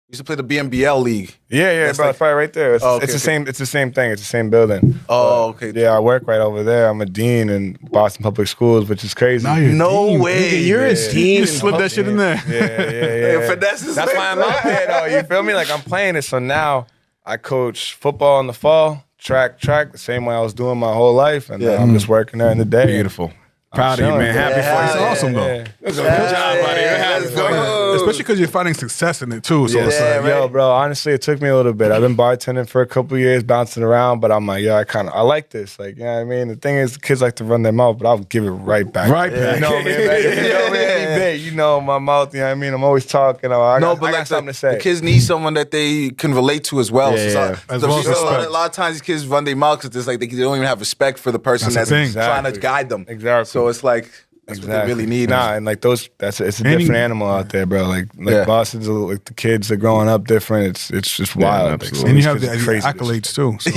[SPEAKER 7] We used to play the BNBL league.
[SPEAKER 9] Yeah,
[SPEAKER 7] That's
[SPEAKER 9] bro.
[SPEAKER 7] like-
[SPEAKER 9] It's probably right there. It's,
[SPEAKER 7] Oh, okay,
[SPEAKER 9] it's the
[SPEAKER 7] okay.
[SPEAKER 9] same. It's the same thing. It's the same building.
[SPEAKER 7] Oh, okay.
[SPEAKER 9] Yeah, I work right over there. I'm a dean in Boston Public Schools, which is crazy.
[SPEAKER 8] Now you're
[SPEAKER 7] No
[SPEAKER 8] dean.
[SPEAKER 7] way.
[SPEAKER 10] Nigga, you're a
[SPEAKER 8] You
[SPEAKER 10] dean.
[SPEAKER 8] just slip that shit in there.
[SPEAKER 9] Yeah.
[SPEAKER 7] finesse is
[SPEAKER 9] That's why I'm out there, though. You feel me? Like, I'm playing it. So now I coach football in the fall, track the same way I was doing my whole life, and then I'm just working there in the day.
[SPEAKER 10] Beautiful. Proud of you, man. Happy for you.
[SPEAKER 8] It's awesome, though.
[SPEAKER 9] Yeah.
[SPEAKER 10] Good job, buddy. We're happy
[SPEAKER 7] Let's
[SPEAKER 10] for you.
[SPEAKER 7] go.
[SPEAKER 8] Especially because you're finding success in it, too. So it's like,
[SPEAKER 9] Yo, bro, honestly, it took me a little bit. I've been bartending for a couple of years, bouncing around, but I'm like, I like this. Like, you know what I mean? The thing is, kids like to run their mouth, but I'll give it right back.
[SPEAKER 8] Right back.
[SPEAKER 9] You know what I mean? You know me any bit. You know my mouth, you know what I mean? I'm always talking. I got something to say.
[SPEAKER 7] The kids need someone that they can relate to as well.
[SPEAKER 10] Yeah,
[SPEAKER 7] So
[SPEAKER 10] yeah.
[SPEAKER 8] As
[SPEAKER 7] so
[SPEAKER 8] well as
[SPEAKER 7] a
[SPEAKER 8] respect.
[SPEAKER 7] lot of times these kids run their mouth because it's like they don't even have respect for the person
[SPEAKER 8] That's
[SPEAKER 7] that's,
[SPEAKER 8] the thing.
[SPEAKER 7] trying to
[SPEAKER 9] Exactly.
[SPEAKER 7] guide them.
[SPEAKER 9] Exactly.
[SPEAKER 7] So it's like that's what they really need.
[SPEAKER 9] Nah, and like it's a
[SPEAKER 8] And
[SPEAKER 9] different
[SPEAKER 8] you-
[SPEAKER 9] animal out there, bro. Like
[SPEAKER 7] Yeah.
[SPEAKER 9] Boston's like the kids are growing up different. It's just wild.
[SPEAKER 10] absolutely.
[SPEAKER 8] And you have
[SPEAKER 9] It's
[SPEAKER 8] the
[SPEAKER 9] crazy.
[SPEAKER 8] accolades, too. So.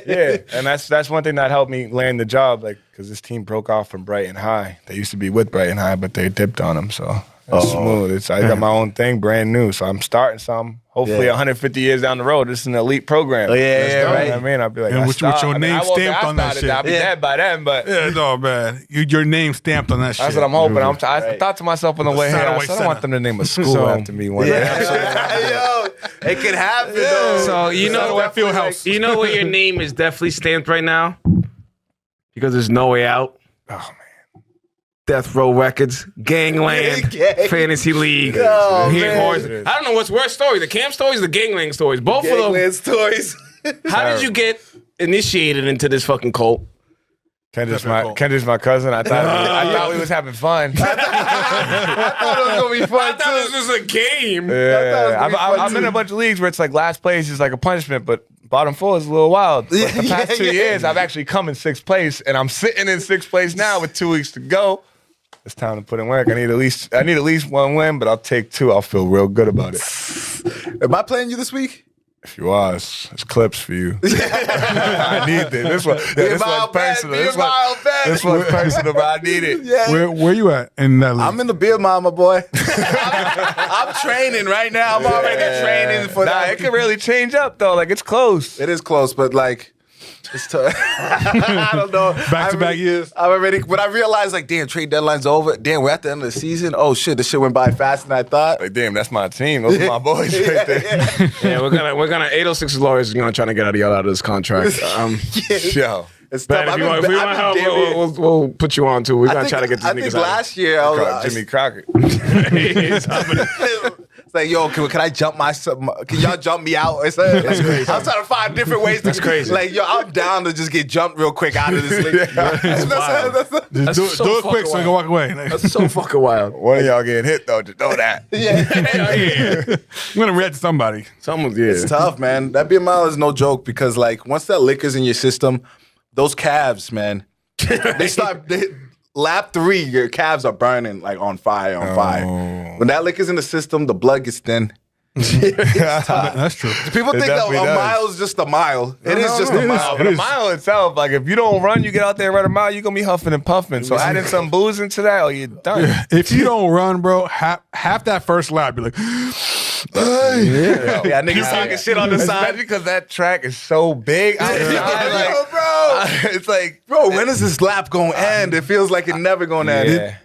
[SPEAKER 9] Yeah, and that's one thing that helped me land the job, like, because this team broke off from Brighton High. They used to be with Brighton High, but they dipped on them, so it's smooth. I got my own thing, brand new, so I'm starting some. hopefully 150 years down the road, this is an elite program.
[SPEAKER 7] Oh, yeah,
[SPEAKER 9] Let's
[SPEAKER 7] yeah,
[SPEAKER 9] go.
[SPEAKER 7] right.
[SPEAKER 9] You know what I mean, I'd be like,
[SPEAKER 8] And
[SPEAKER 9] I
[SPEAKER 8] with
[SPEAKER 9] stopped.
[SPEAKER 8] your name
[SPEAKER 9] I won't say
[SPEAKER 8] stamped
[SPEAKER 9] I
[SPEAKER 8] on that
[SPEAKER 9] started,
[SPEAKER 8] shit.
[SPEAKER 9] I'll be dead by then, but
[SPEAKER 8] Yeah, no, man. Your name stamped on that shit.
[SPEAKER 9] that's what I'm hoping. I thought to myself on the way here, I
[SPEAKER 8] Satellite
[SPEAKER 9] said, I
[SPEAKER 8] Center.
[SPEAKER 9] want them to name a school after me one day.
[SPEAKER 7] Yo, it could happen though.
[SPEAKER 10] So you know
[SPEAKER 8] Satellite Field House.
[SPEAKER 10] You know where your name is definitely stamped right now? Because there's no way out.
[SPEAKER 9] Oh, man.
[SPEAKER 10] Death Row Records, Gangland,
[SPEAKER 7] Gang.
[SPEAKER 10] Fantasy League.
[SPEAKER 7] Oh,
[SPEAKER 10] Hearing
[SPEAKER 7] man.
[SPEAKER 10] horses. I don't know what's worse story, the camp stories, or the Gangland stories. Both of them.
[SPEAKER 7] Gangland stories.
[SPEAKER 10] How did you get initiated into this fucking cult?
[SPEAKER 9] Kendra's my cousin. I thought we was having fun.
[SPEAKER 7] I thought it was gonna be fun
[SPEAKER 10] I thought
[SPEAKER 7] too.
[SPEAKER 10] this was a game.
[SPEAKER 9] Yeah, I'm in a bunch of leagues where it's like last place is like a punishment, but bottom four is a little wild. But the past 2 years, I've actually come in sixth place, and I'm sitting in sixth place now with 2 weeks to go. It's time to put in work. I need at least one win, but I'll take two. I'll feel real good about it.
[SPEAKER 7] Am I playing you this week?
[SPEAKER 9] If you are, it's clips for you. I need this. This one's personal. This one's personal, but I need it.
[SPEAKER 7] Yeah.
[SPEAKER 8] Where you at in that league?
[SPEAKER 7] I'm in the beer mile, my boy. I'm training right now. I'm already training for that.
[SPEAKER 9] It can really change up though. Like it's close.
[SPEAKER 7] It is close, but like it's tough. I don't know.
[SPEAKER 8] Back-to-back years.
[SPEAKER 7] I'm already, but I realized like, damn, trade deadline's over. Damn, we're at the end of the season. Oh shit, this shit went by faster than I thought.
[SPEAKER 9] Like damn, that's my team. Those are my boys right there.
[SPEAKER 10] Yeah, we're gonna 806 lawyers is gonna try to get out of y'all out of this contract.
[SPEAKER 9] Yo.
[SPEAKER 7] It's
[SPEAKER 10] But
[SPEAKER 7] tough.
[SPEAKER 10] if you want help, we'll put you on too. We're gonna try to get these
[SPEAKER 7] I
[SPEAKER 10] niggas
[SPEAKER 7] think
[SPEAKER 10] out.
[SPEAKER 7] last year I was
[SPEAKER 9] Jimmy Crockett.
[SPEAKER 7] It's like, yo, can I jump can y'all jump me out? It's like, I'm trying to find different ways. That's
[SPEAKER 10] crazy.
[SPEAKER 7] Like, yo, I'm down to just get jumped real quick out of this league.
[SPEAKER 8] Just do
[SPEAKER 10] so
[SPEAKER 8] it quick
[SPEAKER 10] fucking
[SPEAKER 8] so I can walk away.
[SPEAKER 10] That's so fucking wild.
[SPEAKER 9] One of y'all getting hit though, just know that.
[SPEAKER 8] I'm gonna react to somebody.
[SPEAKER 10] Someone's yeah.
[SPEAKER 7] It's tough, man. That beer mile is no joke because, like, once that liquor's in your system, those calves, man, lap 3, your calves are burning like on fire. When that liquor's in the system, the blood gets thin.
[SPEAKER 8] That's true.
[SPEAKER 7] People think that
[SPEAKER 9] definitely
[SPEAKER 7] a
[SPEAKER 9] does.
[SPEAKER 7] mile is just a mile. It is just a mile.
[SPEAKER 9] But a mile itself, like if you don't run, you get out there and run a mile, you're gonna be huffing and puffing. So adding some booze into that, you're done.
[SPEAKER 8] If you don't run, bro, half that first lap, you're like,
[SPEAKER 7] Yeah, niggas talking shit on the side.
[SPEAKER 9] Especially because that track is so big. It's like,
[SPEAKER 7] Bro, when is this lap gonna end? It feels like it never gonna end.
[SPEAKER 9] yeah.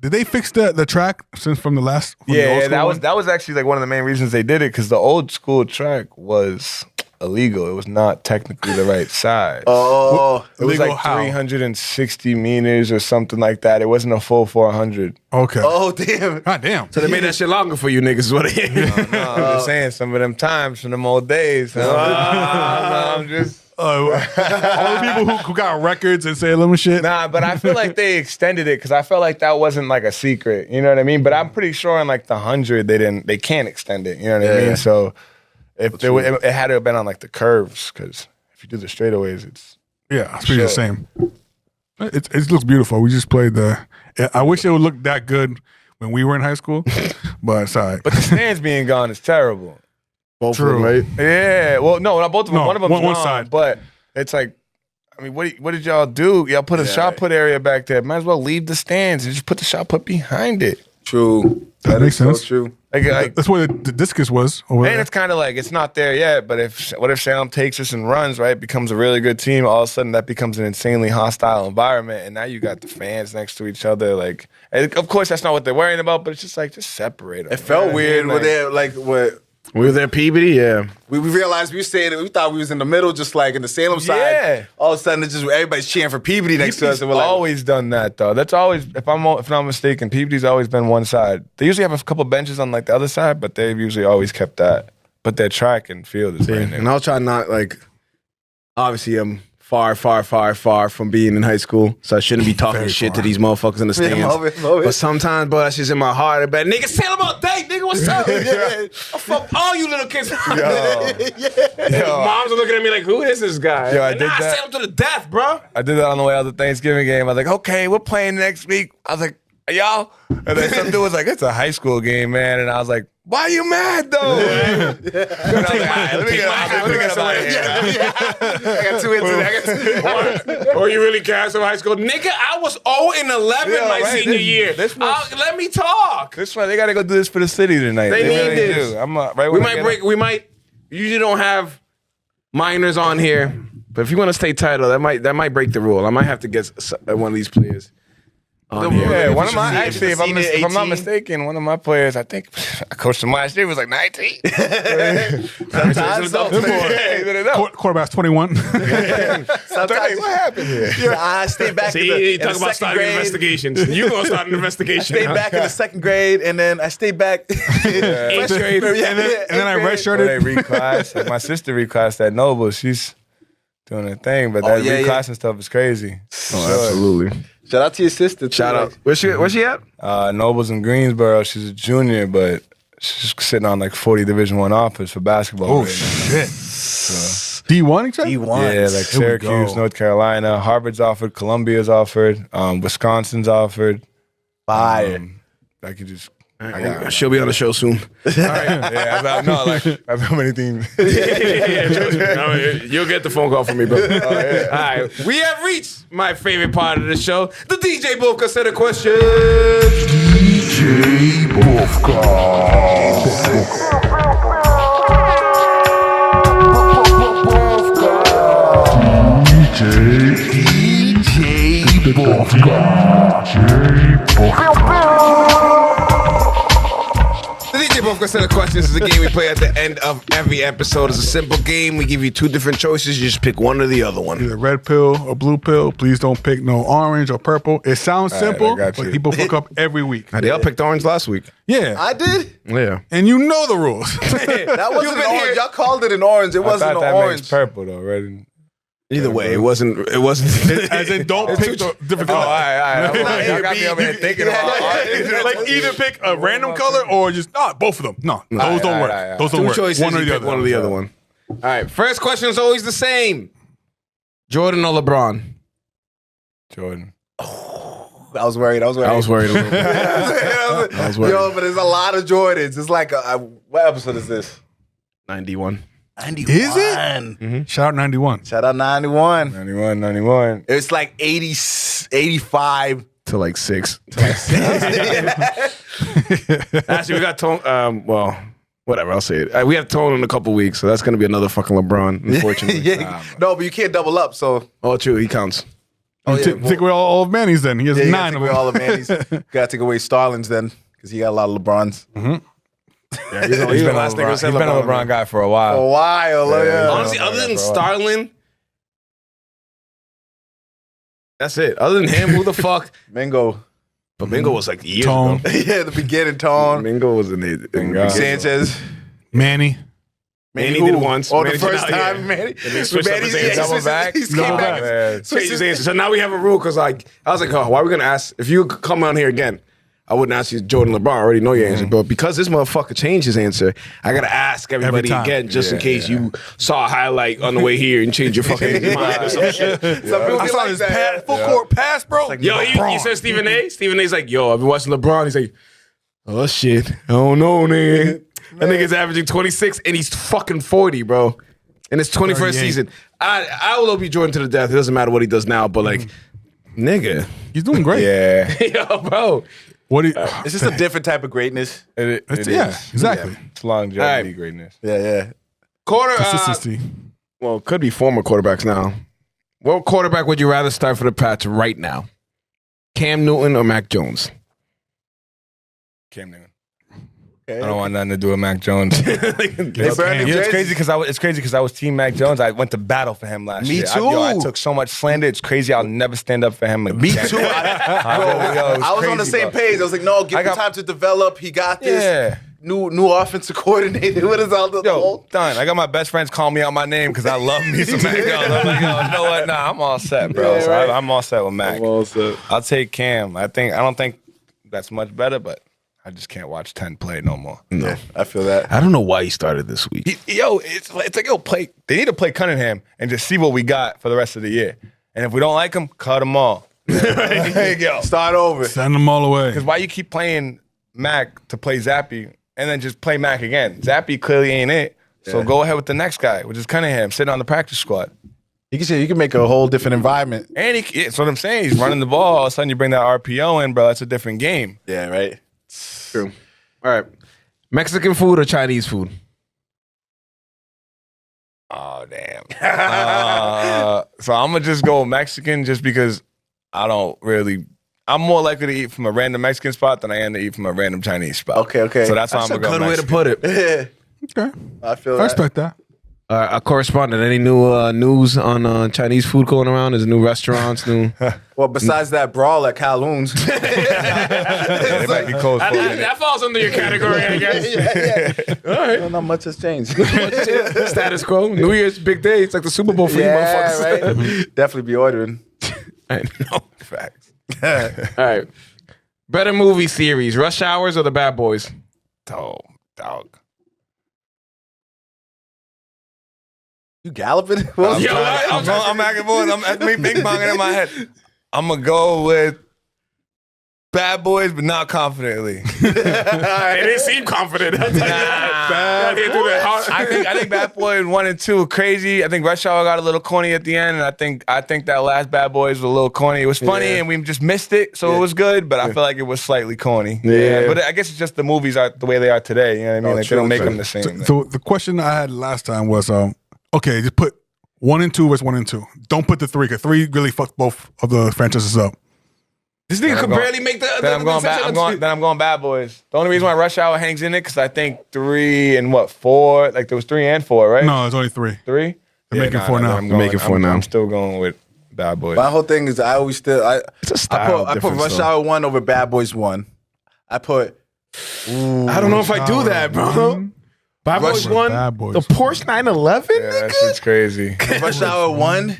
[SPEAKER 8] did they fix the track since from the last? From the old
[SPEAKER 9] Yeah,
[SPEAKER 8] school one?
[SPEAKER 9] that was actually like one of the main reasons they did it because the old school track was illegal. It was not technically the right size.
[SPEAKER 7] Oh,
[SPEAKER 9] it was
[SPEAKER 8] illegal
[SPEAKER 9] like
[SPEAKER 8] how?
[SPEAKER 9] 360 meters or something like that. It wasn't a full 400.
[SPEAKER 8] Okay.
[SPEAKER 7] oh, damn.
[SPEAKER 8] God damn.
[SPEAKER 10] So they made that shit longer for you niggas. Is what it is.
[SPEAKER 9] No, I'm just saying some of them times from them old days. I'm just.
[SPEAKER 8] All the people who got records and say little shit.
[SPEAKER 9] Nah, but I feel like they extended it because I felt like that wasn't like a secret. You know what I mean? But I'm pretty sure in like the 100 they can't extend it. You know what I mean? So if it had to have been on like the curves because if you do the straightaways, it's
[SPEAKER 8] Yeah, it's pretty the same. It looks beautiful. We just played I wish it would look that good when we were in high school, but it's all right.
[SPEAKER 9] But the stands being gone is terrible.
[SPEAKER 10] Both
[SPEAKER 8] True.
[SPEAKER 10] of them, right?
[SPEAKER 9] Yeah. Well, no, not both of them.
[SPEAKER 8] No,
[SPEAKER 9] one of them
[SPEAKER 8] one
[SPEAKER 9] gone,
[SPEAKER 8] side.
[SPEAKER 9] But it's like, I mean, what did y'all do? Y'all put a shot put area back there. Might as well leave the stands and just put the shot put behind it.
[SPEAKER 7] True.
[SPEAKER 8] That makes sense.
[SPEAKER 7] So true.
[SPEAKER 9] Like
[SPEAKER 8] That's where the discus was over
[SPEAKER 9] and
[SPEAKER 8] there.
[SPEAKER 9] it's kind of like it's not there yet. But what if Salem takes us and runs, right? Becomes a really good team. All of a sudden, that becomes an insanely hostile environment, and now you got the fans next to each other. Like, and of course, that's not what they're worrying about. But it's just like separate them.
[SPEAKER 7] It felt weird when they like what.
[SPEAKER 10] We were there, Peabody. Yeah.
[SPEAKER 7] We realized we thought we was in the middle, just like in the Salem side.
[SPEAKER 9] Yeah.
[SPEAKER 7] All of a sudden, it's just everybody's cheering for Peabody next to us, and we're like,
[SPEAKER 9] always done that though. That's always, if I'm not mistaken, Peabody's always been one side. They usually have a couple benches on like the other side, but they've usually always kept that. But their track and field is brand new.
[SPEAKER 10] And I'll try not like. Obviously, I'm far from being in high school, so I shouldn't be talking shit to these motherfuckers in the stands. But sometimes, bro, that's just in my heart. But nigga, Salem all day, nigga, what's up? I fuck all you little kids. Moms are looking at me like, who is this guy?
[SPEAKER 9] Yo, I
[SPEAKER 10] And
[SPEAKER 9] did
[SPEAKER 10] nah,
[SPEAKER 9] that.
[SPEAKER 10] Salem to the death, bro.
[SPEAKER 9] I did that on the way out of the Thanksgiving game. I was like, okay, we're playing next week. I was like, y'all? And then some dude was like, it's a high school game, man. And I was like, Why you mad though? Let me get some
[SPEAKER 10] I got 2 hits.
[SPEAKER 6] Or you really care some high school? Nigga, I was 0-11 my senior year. Let me talk.
[SPEAKER 9] This one, they gotta go do this for the city tonight.
[SPEAKER 10] They need
[SPEAKER 9] really
[SPEAKER 10] this.
[SPEAKER 9] do.
[SPEAKER 10] We might usually don't have minors on here, but if you want to stay title, that might break the rule. I might have to get one of these players on here.
[SPEAKER 9] Yeah, one of my actually, if I'm not mistaken, one of my players, I think I coached him last year, was like 19.
[SPEAKER 8] Quarterback's 21.
[SPEAKER 3] Sometimes
[SPEAKER 9] What happened here?
[SPEAKER 3] I stayed back in
[SPEAKER 6] See,
[SPEAKER 3] the
[SPEAKER 6] talk about starting
[SPEAKER 3] grade.
[SPEAKER 6] investigations. You gonna start an
[SPEAKER 3] I
[SPEAKER 6] investigation?
[SPEAKER 3] stayed back in the 2nd grade, and then I stayed back in 1st grade.
[SPEAKER 8] And then I redshirted.
[SPEAKER 9] They reclassed. Like my sister reclassed at Noble. She's doing her thing, but that reclassing stuff is crazy.
[SPEAKER 10] Absolutely.
[SPEAKER 3] Shout out to your sister.
[SPEAKER 10] Shout out. Where's she at?
[SPEAKER 9] Noble's in Greensboro. She's a junior, but she's sitting on like 40 Division I offers for basketball.
[SPEAKER 8] Oh,
[SPEAKER 9] right
[SPEAKER 8] shit. D1, you said?
[SPEAKER 3] D1.
[SPEAKER 9] Yeah, like Syracuse, North Carolina. Harvard's offered. Columbia's offered. Wisconsin's offered.
[SPEAKER 3] Fire.
[SPEAKER 9] I could just.
[SPEAKER 10] She'll be on the show soon.
[SPEAKER 9] All right. Yeah, that's how many teams.
[SPEAKER 10] You'll get the phone call from me, bro. All right. We have reached my favorite part of the show. The DJ Bufka set of questions.
[SPEAKER 11] DJ
[SPEAKER 10] The DJ Bufka set of questions is a game we play at the end of every episode. It's a simple game. We give you 2 different choices. You just pick one or the other one.
[SPEAKER 8] Either red pill or blue pill. Please don't pick no orange or purple. It sounds simple,
[SPEAKER 9] got
[SPEAKER 8] but
[SPEAKER 9] you.
[SPEAKER 8] people fuck up every week.
[SPEAKER 10] They all picked orange last week.
[SPEAKER 8] Yeah.
[SPEAKER 3] I did?
[SPEAKER 10] Yeah.
[SPEAKER 8] And you know the rules.
[SPEAKER 3] That wasn't
[SPEAKER 10] been
[SPEAKER 3] an orange.
[SPEAKER 10] here.
[SPEAKER 3] Y'all called it an orange. It
[SPEAKER 9] I
[SPEAKER 3] wasn't
[SPEAKER 9] thought
[SPEAKER 3] an
[SPEAKER 9] that
[SPEAKER 3] orange.
[SPEAKER 9] makes purple though, right?
[SPEAKER 10] Either way, it wasn't.
[SPEAKER 8] As in, don't pick the different
[SPEAKER 9] Oh,
[SPEAKER 8] color.
[SPEAKER 9] all right. Y'all got me over here thinking about
[SPEAKER 8] Like either pick a random color or just both of them. No, those don't work.
[SPEAKER 9] right.
[SPEAKER 8] Those don't
[SPEAKER 10] 2
[SPEAKER 8] work.
[SPEAKER 10] choices.
[SPEAKER 8] One or
[SPEAKER 10] you
[SPEAKER 8] the
[SPEAKER 10] pick
[SPEAKER 8] other.
[SPEAKER 10] one or the other one. All right. First question is always the same. Jordan or LeBron?
[SPEAKER 9] Jordan.
[SPEAKER 3] I was worried.
[SPEAKER 10] I was worried a little bit.
[SPEAKER 3] I was worried. Yo, but there's a lot of Jordans. It's like, what episode is this?
[SPEAKER 10] 91.
[SPEAKER 3] 91.
[SPEAKER 8] Is it? Shout out 91.
[SPEAKER 3] Shout out 91.
[SPEAKER 9] 91.
[SPEAKER 3] It's like 80, 85.
[SPEAKER 10] To like 6. Actually, we got Tone. Well, whatever. I'll say it. We have Tone in a couple weeks, so that's going to be another fucking LeBron, unfortunately.
[SPEAKER 3] No, but you can't double up, so.
[SPEAKER 10] Oh, true. He counts.
[SPEAKER 8] Take away all of Manny's then. He has
[SPEAKER 3] Yeah, you
[SPEAKER 8] 9
[SPEAKER 3] gotta
[SPEAKER 8] of
[SPEAKER 3] take away
[SPEAKER 8] them.
[SPEAKER 3] all the Manny's. Gotta take away Starling's then, because he got a lot of LeBrons.
[SPEAKER 10] Yeah,
[SPEAKER 9] He's been a LeBron guy for a
[SPEAKER 3] For
[SPEAKER 9] while.
[SPEAKER 3] a while, yeah.
[SPEAKER 10] Honestly, other than Starlin, that's it. Other than him, who the fuck?
[SPEAKER 3] Mingo.
[SPEAKER 10] But Mingo was like years
[SPEAKER 8] Tone.
[SPEAKER 10] ago.
[SPEAKER 3] Yeah, the beginning tone.
[SPEAKER 10] Mingo was in
[SPEAKER 3] Sanchez.
[SPEAKER 8] Manny.
[SPEAKER 10] Manny
[SPEAKER 3] who?
[SPEAKER 10] did once.
[SPEAKER 3] Oh,
[SPEAKER 10] Manny
[SPEAKER 3] the
[SPEAKER 10] did
[SPEAKER 3] first
[SPEAKER 10] not,
[SPEAKER 3] time,
[SPEAKER 10] yeah.
[SPEAKER 3] Manny.
[SPEAKER 10] And they switched up his answer.
[SPEAKER 9] Double back?
[SPEAKER 3] He's came
[SPEAKER 8] Double
[SPEAKER 3] back.
[SPEAKER 9] back.
[SPEAKER 10] Changed his answer. So now we have a rule because like I was like, oh, why are we gonna ask if you come on here again? I wouldn't ask you Jordan LeBron. I already know your answer, but because this motherfucker changed his answer, I gotta ask everybody
[SPEAKER 8] time.
[SPEAKER 10] again just in case you saw a highlight on the way here and changed your fucking mind or some shit.
[SPEAKER 3] Some people
[SPEAKER 8] I
[SPEAKER 3] be
[SPEAKER 8] saw
[SPEAKER 3] like
[SPEAKER 8] his
[SPEAKER 3] that.
[SPEAKER 8] full court pass, bro.
[SPEAKER 10] Yo, you said Stephen A. Stephen A's like, yo, I've been watching LeBron. He's like, oh shit, I don't know, nigga. That nigga's averaging 26 and he's fucking 40, bro. In his 21st
[SPEAKER 8] 38.
[SPEAKER 10] season. I will be Jordan to the death. It doesn't matter what he does now, but like, nigga.
[SPEAKER 8] He's doing great.
[SPEAKER 9] Yeah.
[SPEAKER 10] Yo, bro.
[SPEAKER 8] What do you,
[SPEAKER 3] It's just a different type of greatness.
[SPEAKER 9] It
[SPEAKER 8] yeah,
[SPEAKER 9] is.
[SPEAKER 8] exactly.
[SPEAKER 9] It's longevity
[SPEAKER 10] All right.
[SPEAKER 9] greatness.
[SPEAKER 3] Yeah.
[SPEAKER 8] Consistency.
[SPEAKER 10] Well, could be former quarterbacks now. What quarterback would you rather start for the Pats right now? Cam Newton or Mac Jones?
[SPEAKER 9] Cam Newton.
[SPEAKER 3] Okay.
[SPEAKER 9] I don't want nothing to do with Mac Jones.
[SPEAKER 3] They burned him.
[SPEAKER 9] It's crazy because I was Team Mac Jones. I went to battle for him last
[SPEAKER 3] Me
[SPEAKER 9] year.
[SPEAKER 3] too.
[SPEAKER 9] I took so much slander. It's crazy. I'll never stand up for him again.
[SPEAKER 3] Me too. I was on the same page. I was like, no, give him time to develop. He got this.
[SPEAKER 9] Yeah.
[SPEAKER 3] New offensive coordinator. What is all the
[SPEAKER 9] Yo, done. I got my best friends call me out my name because I love me some Mac Jones. I'm like, yo, you know what? Nah, I'm all set, bro.
[SPEAKER 3] Yeah,
[SPEAKER 9] So
[SPEAKER 3] right.
[SPEAKER 9] I'm all set with Mac.
[SPEAKER 10] Well said.
[SPEAKER 9] I'll take Cam. I don't think that's much better, but I just can't watch 10 play no more.
[SPEAKER 3] Yeah, I feel that.
[SPEAKER 10] I don't know why he started this week.
[SPEAKER 9] It's like, play. They need to play Cunningham and just see what we got for the rest of the year. And if we don't like him, cut them all. There you go.
[SPEAKER 3] Start over.
[SPEAKER 8] Send them all away.
[SPEAKER 9] Because why you keep playing Mac to play Zappy and then just play Mac again. Zappy clearly ain't it. So go ahead with the next guy, which is Cunningham, sitting on the practice squad.
[SPEAKER 7] You can make a whole different environment.
[SPEAKER 9] And that's what I'm saying. He's running the ball. All of a sudden, you bring that RPO in, bro. That's a different game.
[SPEAKER 7] Yeah, right.
[SPEAKER 10] True. All right. Mexican food or Chinese food?
[SPEAKER 9] Oh, damn. So I'm going to just go Mexican just because I'm more likely to eat from a random Mexican spot than I am to eat from a random Chinese spot.
[SPEAKER 7] Okay.
[SPEAKER 9] So that's why I'm going to go Mexican.
[SPEAKER 10] Good way to put it.
[SPEAKER 7] Yeah.
[SPEAKER 8] Okay.
[SPEAKER 7] I feel
[SPEAKER 8] I respect that.
[SPEAKER 10] A correspondent, any new news on Chinese food going around? Is new restaurants, new?
[SPEAKER 7] Well, besides that brawl at Kowloon's.
[SPEAKER 9] They might be closed for a minute.
[SPEAKER 10] That falls under your category, I guess.
[SPEAKER 7] All right. Not much has changed.
[SPEAKER 10] Status quo. New Year's big day. It's like the Super Bowl for you motherfuckers.
[SPEAKER 7] Right? Definitely be ordering.
[SPEAKER 10] I know.
[SPEAKER 9] Facts.
[SPEAKER 10] All right. Better movie series, Rush Hours or The Bad Boys?
[SPEAKER 9] Oh, dog.
[SPEAKER 7] You galloping?
[SPEAKER 9] I'm back and forth. I'm me ping ponging in my head. I'm gonna go with Bad Boys, but not confidently.
[SPEAKER 10] It didn't seem confident.
[SPEAKER 9] I think Bad Boys 1 and 2 were crazy. I think Rush Hour got a little corny at the end, and I think that last Bad Boys was a little corny. It was funny, and we just missed it, so it was good. But I feel like it was slightly corny. Yeah, but I guess it's just the movies are the way they are today. You know what I mean? Like, they don't make them the same.
[SPEAKER 8] So the question I had last time was, okay, just put 1 and 2 versus 1 and 2. Don't put the 3, because 3 really fucked both of the franchises up.
[SPEAKER 10] This nigga could barely make the.
[SPEAKER 9] Then I'm going Bad Boys. The only reason why Rush Hour hangs in it because I think 3 and 4. Like there was 3 and 4, right?
[SPEAKER 8] No, it's only 3.
[SPEAKER 9] 3.
[SPEAKER 8] They're making 4 now.
[SPEAKER 9] I'm still going with Bad Boys.
[SPEAKER 7] My whole thing is I put Rush Hour 1 over Bad Boys 1. I put.
[SPEAKER 10] I don't know if I do that, bro. Bad Boys 1, the Porsche 911,
[SPEAKER 9] yeah, that shit's crazy.
[SPEAKER 7] Rush Hour 1.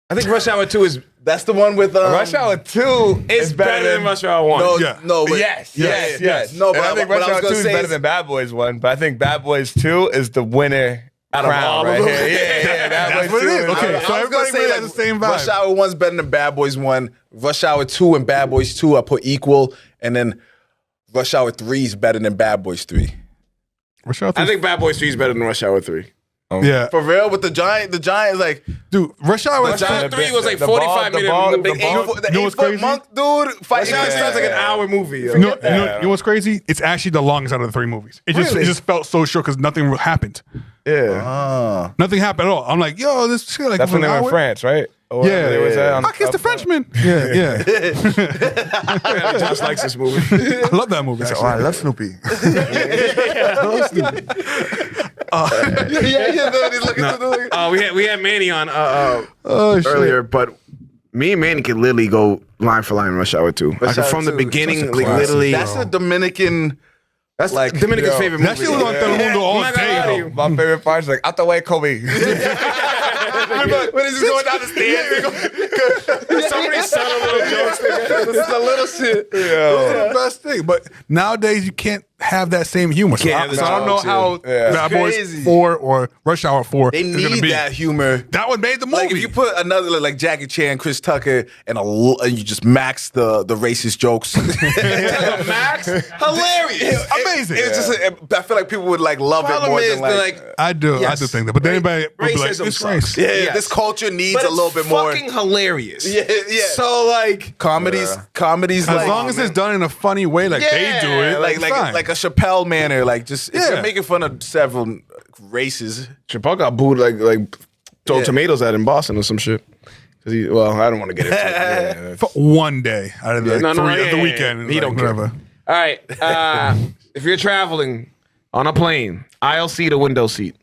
[SPEAKER 10] I think Rush Hour 2 is.
[SPEAKER 7] That's the one with
[SPEAKER 9] Rush Hour 2
[SPEAKER 10] is better than Rush Hour 1.
[SPEAKER 9] Yes.
[SPEAKER 7] No, but
[SPEAKER 9] I think Rush Hour 2 is better than Bad Boys 1, but I think Bad Boys 2 is the winner
[SPEAKER 10] out of all
[SPEAKER 9] right
[SPEAKER 10] of them.
[SPEAKER 9] Yeah.
[SPEAKER 8] That's what it is. Okay, so everybody really has the same vibe.
[SPEAKER 7] Rush Hour 1's better than Bad Boys 1. Rush Hour 2 and Bad Boys 2 I put equal, and then Rush Hour 3 is better than Bad Boys 3.
[SPEAKER 10] I think Bad Boys 3 is better than Rush Hour 3.
[SPEAKER 8] Yeah.
[SPEAKER 7] For real, with the giant is like,
[SPEAKER 8] dude, Rush Hour
[SPEAKER 10] 3 was like 45 minutes.
[SPEAKER 7] The 8-foot monk dude fighting.
[SPEAKER 10] Rush Hour sounds like an hour movie.
[SPEAKER 8] You know what's crazy? It's actually the longest out of the 3 movies. It just felt so short because nothing happened.
[SPEAKER 9] Yeah.
[SPEAKER 8] Nothing happened at all. I'm like, yo, this shit like.
[SPEAKER 9] That's when they were in France, right?
[SPEAKER 8] Or I kissed the Frenchman. Yeah.
[SPEAKER 10] Josh likes this movie.
[SPEAKER 8] I love that movie.
[SPEAKER 3] I love Snoopy.
[SPEAKER 10] We had Manny on earlier, but me and Manny could literally go line for line Rush Hour 2. Like from the beginning, like literally.
[SPEAKER 7] That's a Dominican.
[SPEAKER 10] That's like Dominican's favorite movie.
[SPEAKER 8] That shit was on Telemundo all day.
[SPEAKER 9] My favorite part is like, out the way, Kobe.
[SPEAKER 10] When is he going down the stairs? Somebody's selling little jokes. This is a little shit.
[SPEAKER 8] That's the best thing. But nowadays, you can't have that same humor. So I don't know how Bad Boys 4 or Rush Hour 4
[SPEAKER 7] They
[SPEAKER 8] is gonna
[SPEAKER 7] need
[SPEAKER 8] be.
[SPEAKER 7] that humor.
[SPEAKER 8] That one made the movie.
[SPEAKER 7] Like if you put another like Jackie Chan, Chris Tucker, and you just max the racist jokes.
[SPEAKER 10] Max, hilarious,
[SPEAKER 8] amazing.
[SPEAKER 7] It's just I feel like people would like love it more than like.
[SPEAKER 8] I do think that. But then anybody would be like,
[SPEAKER 10] racism
[SPEAKER 8] it's
[SPEAKER 10] sucks.
[SPEAKER 8] race.
[SPEAKER 7] This culture needs a little bit more.
[SPEAKER 10] Fucking hilarious.
[SPEAKER 7] Yeah.
[SPEAKER 10] So like
[SPEAKER 7] comedies
[SPEAKER 8] as
[SPEAKER 7] like,
[SPEAKER 8] long as it's done in a funny way, like they do it,
[SPEAKER 7] like a Chappelle manner, like just if you're making fun of several races.
[SPEAKER 10] Chappelle got booed like throw tomatoes at in Boston or some shit. I don't want to get into it.
[SPEAKER 8] For one day out of the the weekend.
[SPEAKER 10] He don't care.
[SPEAKER 8] Whatever.
[SPEAKER 10] All right. If you're traveling on a plane, aisle seat or window seat?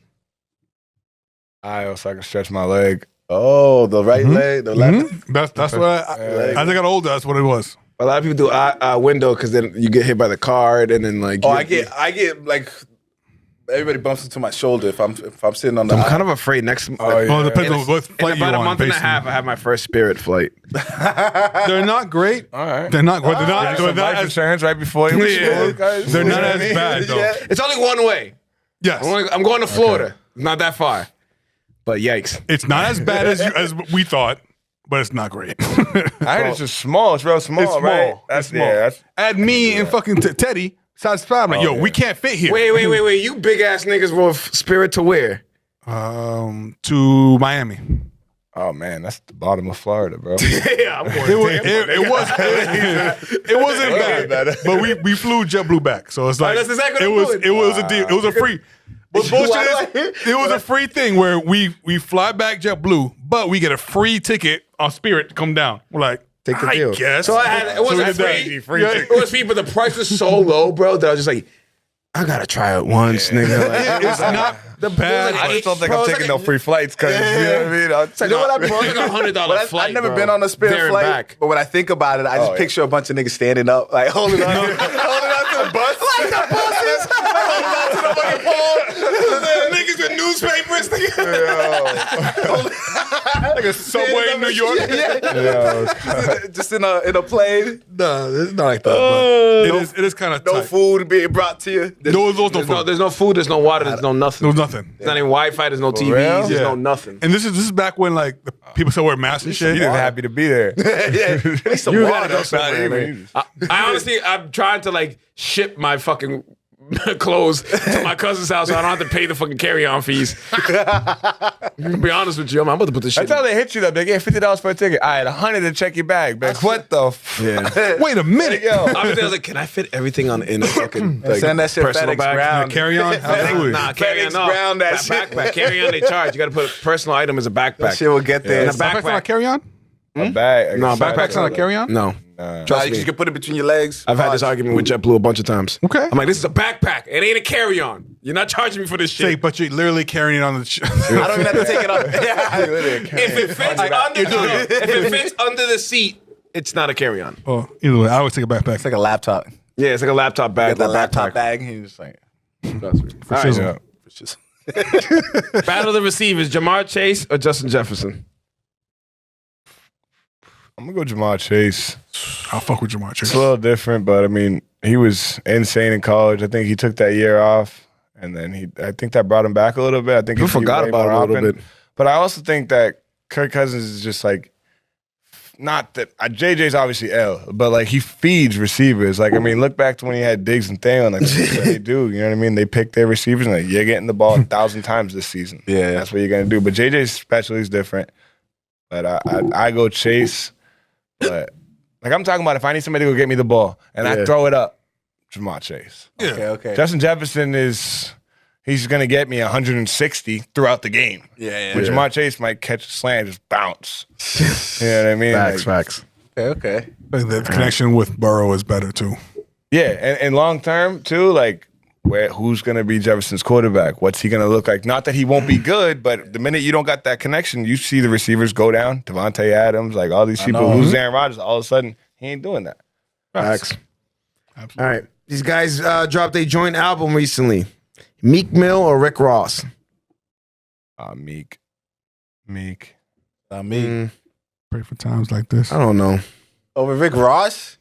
[SPEAKER 9] Aisle, so I can stretch my leg.
[SPEAKER 7] Oh, the right leg, the left.
[SPEAKER 8] That's what as I got older, that's what it was.
[SPEAKER 10] A lot of people do window because then you get hit by the card and then like.
[SPEAKER 7] I get like everybody bumps into my shoulder if I'm sitting on the.
[SPEAKER 10] I'm kind of afraid next.
[SPEAKER 8] It depends on what flight
[SPEAKER 10] in about
[SPEAKER 8] you're
[SPEAKER 10] a
[SPEAKER 8] on,
[SPEAKER 10] month and a half, I have my first Spirit flight.
[SPEAKER 8] They're not great.
[SPEAKER 9] All right.
[SPEAKER 8] They're not. They're not.
[SPEAKER 9] Some life insurance right before you.
[SPEAKER 8] They're not as bad though.
[SPEAKER 10] It's only one way.
[SPEAKER 8] Yes.
[SPEAKER 10] I'm going to Florida. Not that far. But yikes.
[SPEAKER 8] It's not as bad as we thought, but it's not great.
[SPEAKER 9] I heard it's just small. It's real small,
[SPEAKER 8] It's small.
[SPEAKER 9] right?
[SPEAKER 8] That's small. Add me and fucking Teddy South Spot. I'm like, yo, we can't fit here.
[SPEAKER 10] Wait. You big ass niggas were Spirit to where?
[SPEAKER 8] To Miami.
[SPEAKER 9] Oh man, that's the bottom of Florida, bro.
[SPEAKER 10] Yeah, I'm going
[SPEAKER 8] It wasn't bad, but we flew JetBlue back, so it's like
[SPEAKER 10] that's exactly
[SPEAKER 8] it
[SPEAKER 10] what
[SPEAKER 8] was.
[SPEAKER 10] I'm doing.
[SPEAKER 8] It was a deal. It was a free. But bullshit is, it was a free thing where we fly back JetBlue, but we get a free ticket on Spirit to come down. We're like,
[SPEAKER 10] Take the
[SPEAKER 8] I
[SPEAKER 10] deal.
[SPEAKER 8] guess.
[SPEAKER 10] So it wasn't free. It was free, but the price was so low, bro, that I was just like, I gotta try it once, nigga. Like,
[SPEAKER 8] It's not the bad.
[SPEAKER 9] I just don't think I'm taking no free flights because you know what I mean.
[SPEAKER 3] You know what I
[SPEAKER 10] bro, it's like $100 flight.
[SPEAKER 3] I've never
[SPEAKER 10] bro.
[SPEAKER 3] been on a Spirit
[SPEAKER 10] There and
[SPEAKER 3] flight,
[SPEAKER 10] back.
[SPEAKER 3] but when I think about it, I just picture a bunch of niggas standing up, like holding on to the bus. Like the buses. Holding on to the fucking pole. Niggas with newspapers.
[SPEAKER 8] Like a subway in New York.
[SPEAKER 3] Just in a plane.
[SPEAKER 8] No, it's not like that. But it is kind of
[SPEAKER 3] No food being brought to you.
[SPEAKER 8] There's no food.
[SPEAKER 10] There's no food, there's no water, there's no nothing.
[SPEAKER 8] There was nothing.
[SPEAKER 10] There's not even Wi-Fi, there's no TVs,
[SPEAKER 9] real?
[SPEAKER 10] there's no nothing.
[SPEAKER 8] And this is back when like the people still wear masks and shit.
[SPEAKER 9] You just happy to be there.
[SPEAKER 3] At least some
[SPEAKER 10] You
[SPEAKER 3] water.
[SPEAKER 10] gotta go somewhere, man. I honestly, I'm trying to like ship my fucking clothes to my cousin's house so I don't have to pay the fucking carry-on fees. To be honest with you, I'm about to put this shit.
[SPEAKER 9] That's how they hit you up. They get $50 for a ticket. All right, $100 to check your bag. Like, what the?
[SPEAKER 8] Wait a minute,
[SPEAKER 9] Yo,
[SPEAKER 10] I was like, can I fit everything in a fucking like,
[SPEAKER 3] Send that shit
[SPEAKER 10] personal
[SPEAKER 3] FedEx
[SPEAKER 10] bag?
[SPEAKER 3] ground.
[SPEAKER 8] carry on. Absolutely.
[SPEAKER 10] Nah, carry on.
[SPEAKER 3] FedEx ground that shit.
[SPEAKER 10] Backpack. Carry on, they charge. You got to put a personal item as a backpack.
[SPEAKER 3] That shit will get there.
[SPEAKER 10] In a
[SPEAKER 8] Backpack's not
[SPEAKER 10] backpack.
[SPEAKER 8] carry on.
[SPEAKER 9] a bag.
[SPEAKER 10] No,
[SPEAKER 8] Backpack's not a carry on.
[SPEAKER 10] No.
[SPEAKER 3] Trust me. You can put it between your legs.
[SPEAKER 10] I've had this argument with JetBlue a bunch of times.
[SPEAKER 8] Okay.
[SPEAKER 10] I'm like, this is a backpack. It ain't a carry-on. You're not charging me for this
[SPEAKER 8] Say,
[SPEAKER 10] shit.
[SPEAKER 8] but you're literally carrying it on the.
[SPEAKER 3] I don't even have to take it off.
[SPEAKER 10] If it fits under the seat, it's not a carry-on.
[SPEAKER 8] Oh, either way, I always take a backpack.
[SPEAKER 3] It's like a laptop.
[SPEAKER 10] Yeah, it's like a laptop bag.
[SPEAKER 3] Get that
[SPEAKER 10] or
[SPEAKER 3] laptop
[SPEAKER 10] backpack.
[SPEAKER 3] bag. And you're just like,
[SPEAKER 8] For shizzle.
[SPEAKER 10] Battle of the receivers: Jamar Chase or Justin Jefferson?
[SPEAKER 9] I'm gonna go Jamar Chase.
[SPEAKER 8] I'll fuck with Jamar Chase.
[SPEAKER 9] It's a little different, but I mean, he was insane in college. I think he took that year off, and then I think that brought him back a little bit. I think
[SPEAKER 10] You
[SPEAKER 9] he
[SPEAKER 10] forgot
[SPEAKER 9] way
[SPEAKER 10] about
[SPEAKER 9] more
[SPEAKER 10] it a little
[SPEAKER 9] often.
[SPEAKER 10] bit.
[SPEAKER 9] But I also think that Kirk Cousins is just like, not that JJ's obviously L, but like he feeds receivers. Like, I mean, look back to when he had Diggs and Thielen. Like, that's what they do. You know what I mean? They pick their receivers and like, you're getting the ball 1,000 times this season.
[SPEAKER 3] Yeah.
[SPEAKER 9] That's what you're gonna do. But JJ's specialty is different. But I go Chase. But like I'm talking about, if I need somebody to go get me the ball and I throw it up, Jamar Chase.
[SPEAKER 8] Yeah.
[SPEAKER 3] okay.
[SPEAKER 9] Justin Jefferson he's going to get me 160 throughout the game.
[SPEAKER 3] Yeah.
[SPEAKER 9] But Jamar Chase might catch a slant, just bounce. You know what I mean?
[SPEAKER 10] Facts.
[SPEAKER 3] Okay.
[SPEAKER 8] The connection with Burrow is better too.
[SPEAKER 9] Yeah, and long term too, like who's going to be Jefferson's quarterback? What's he going to look like? Not that he won't be good, but the minute you don't got that connection, you see the receivers go down. Devontae Adams, like all these people lose Aaron Rodgers, all of a sudden he ain't doing that.
[SPEAKER 10] Facts.
[SPEAKER 8] Absolutely.
[SPEAKER 10] All right. These guys dropped a joint album recently. Meek Mill or Rick Ross?
[SPEAKER 9] Meek.
[SPEAKER 3] Me.
[SPEAKER 8] Pray for times like this.
[SPEAKER 10] I don't know.
[SPEAKER 3] Over Rick Ross?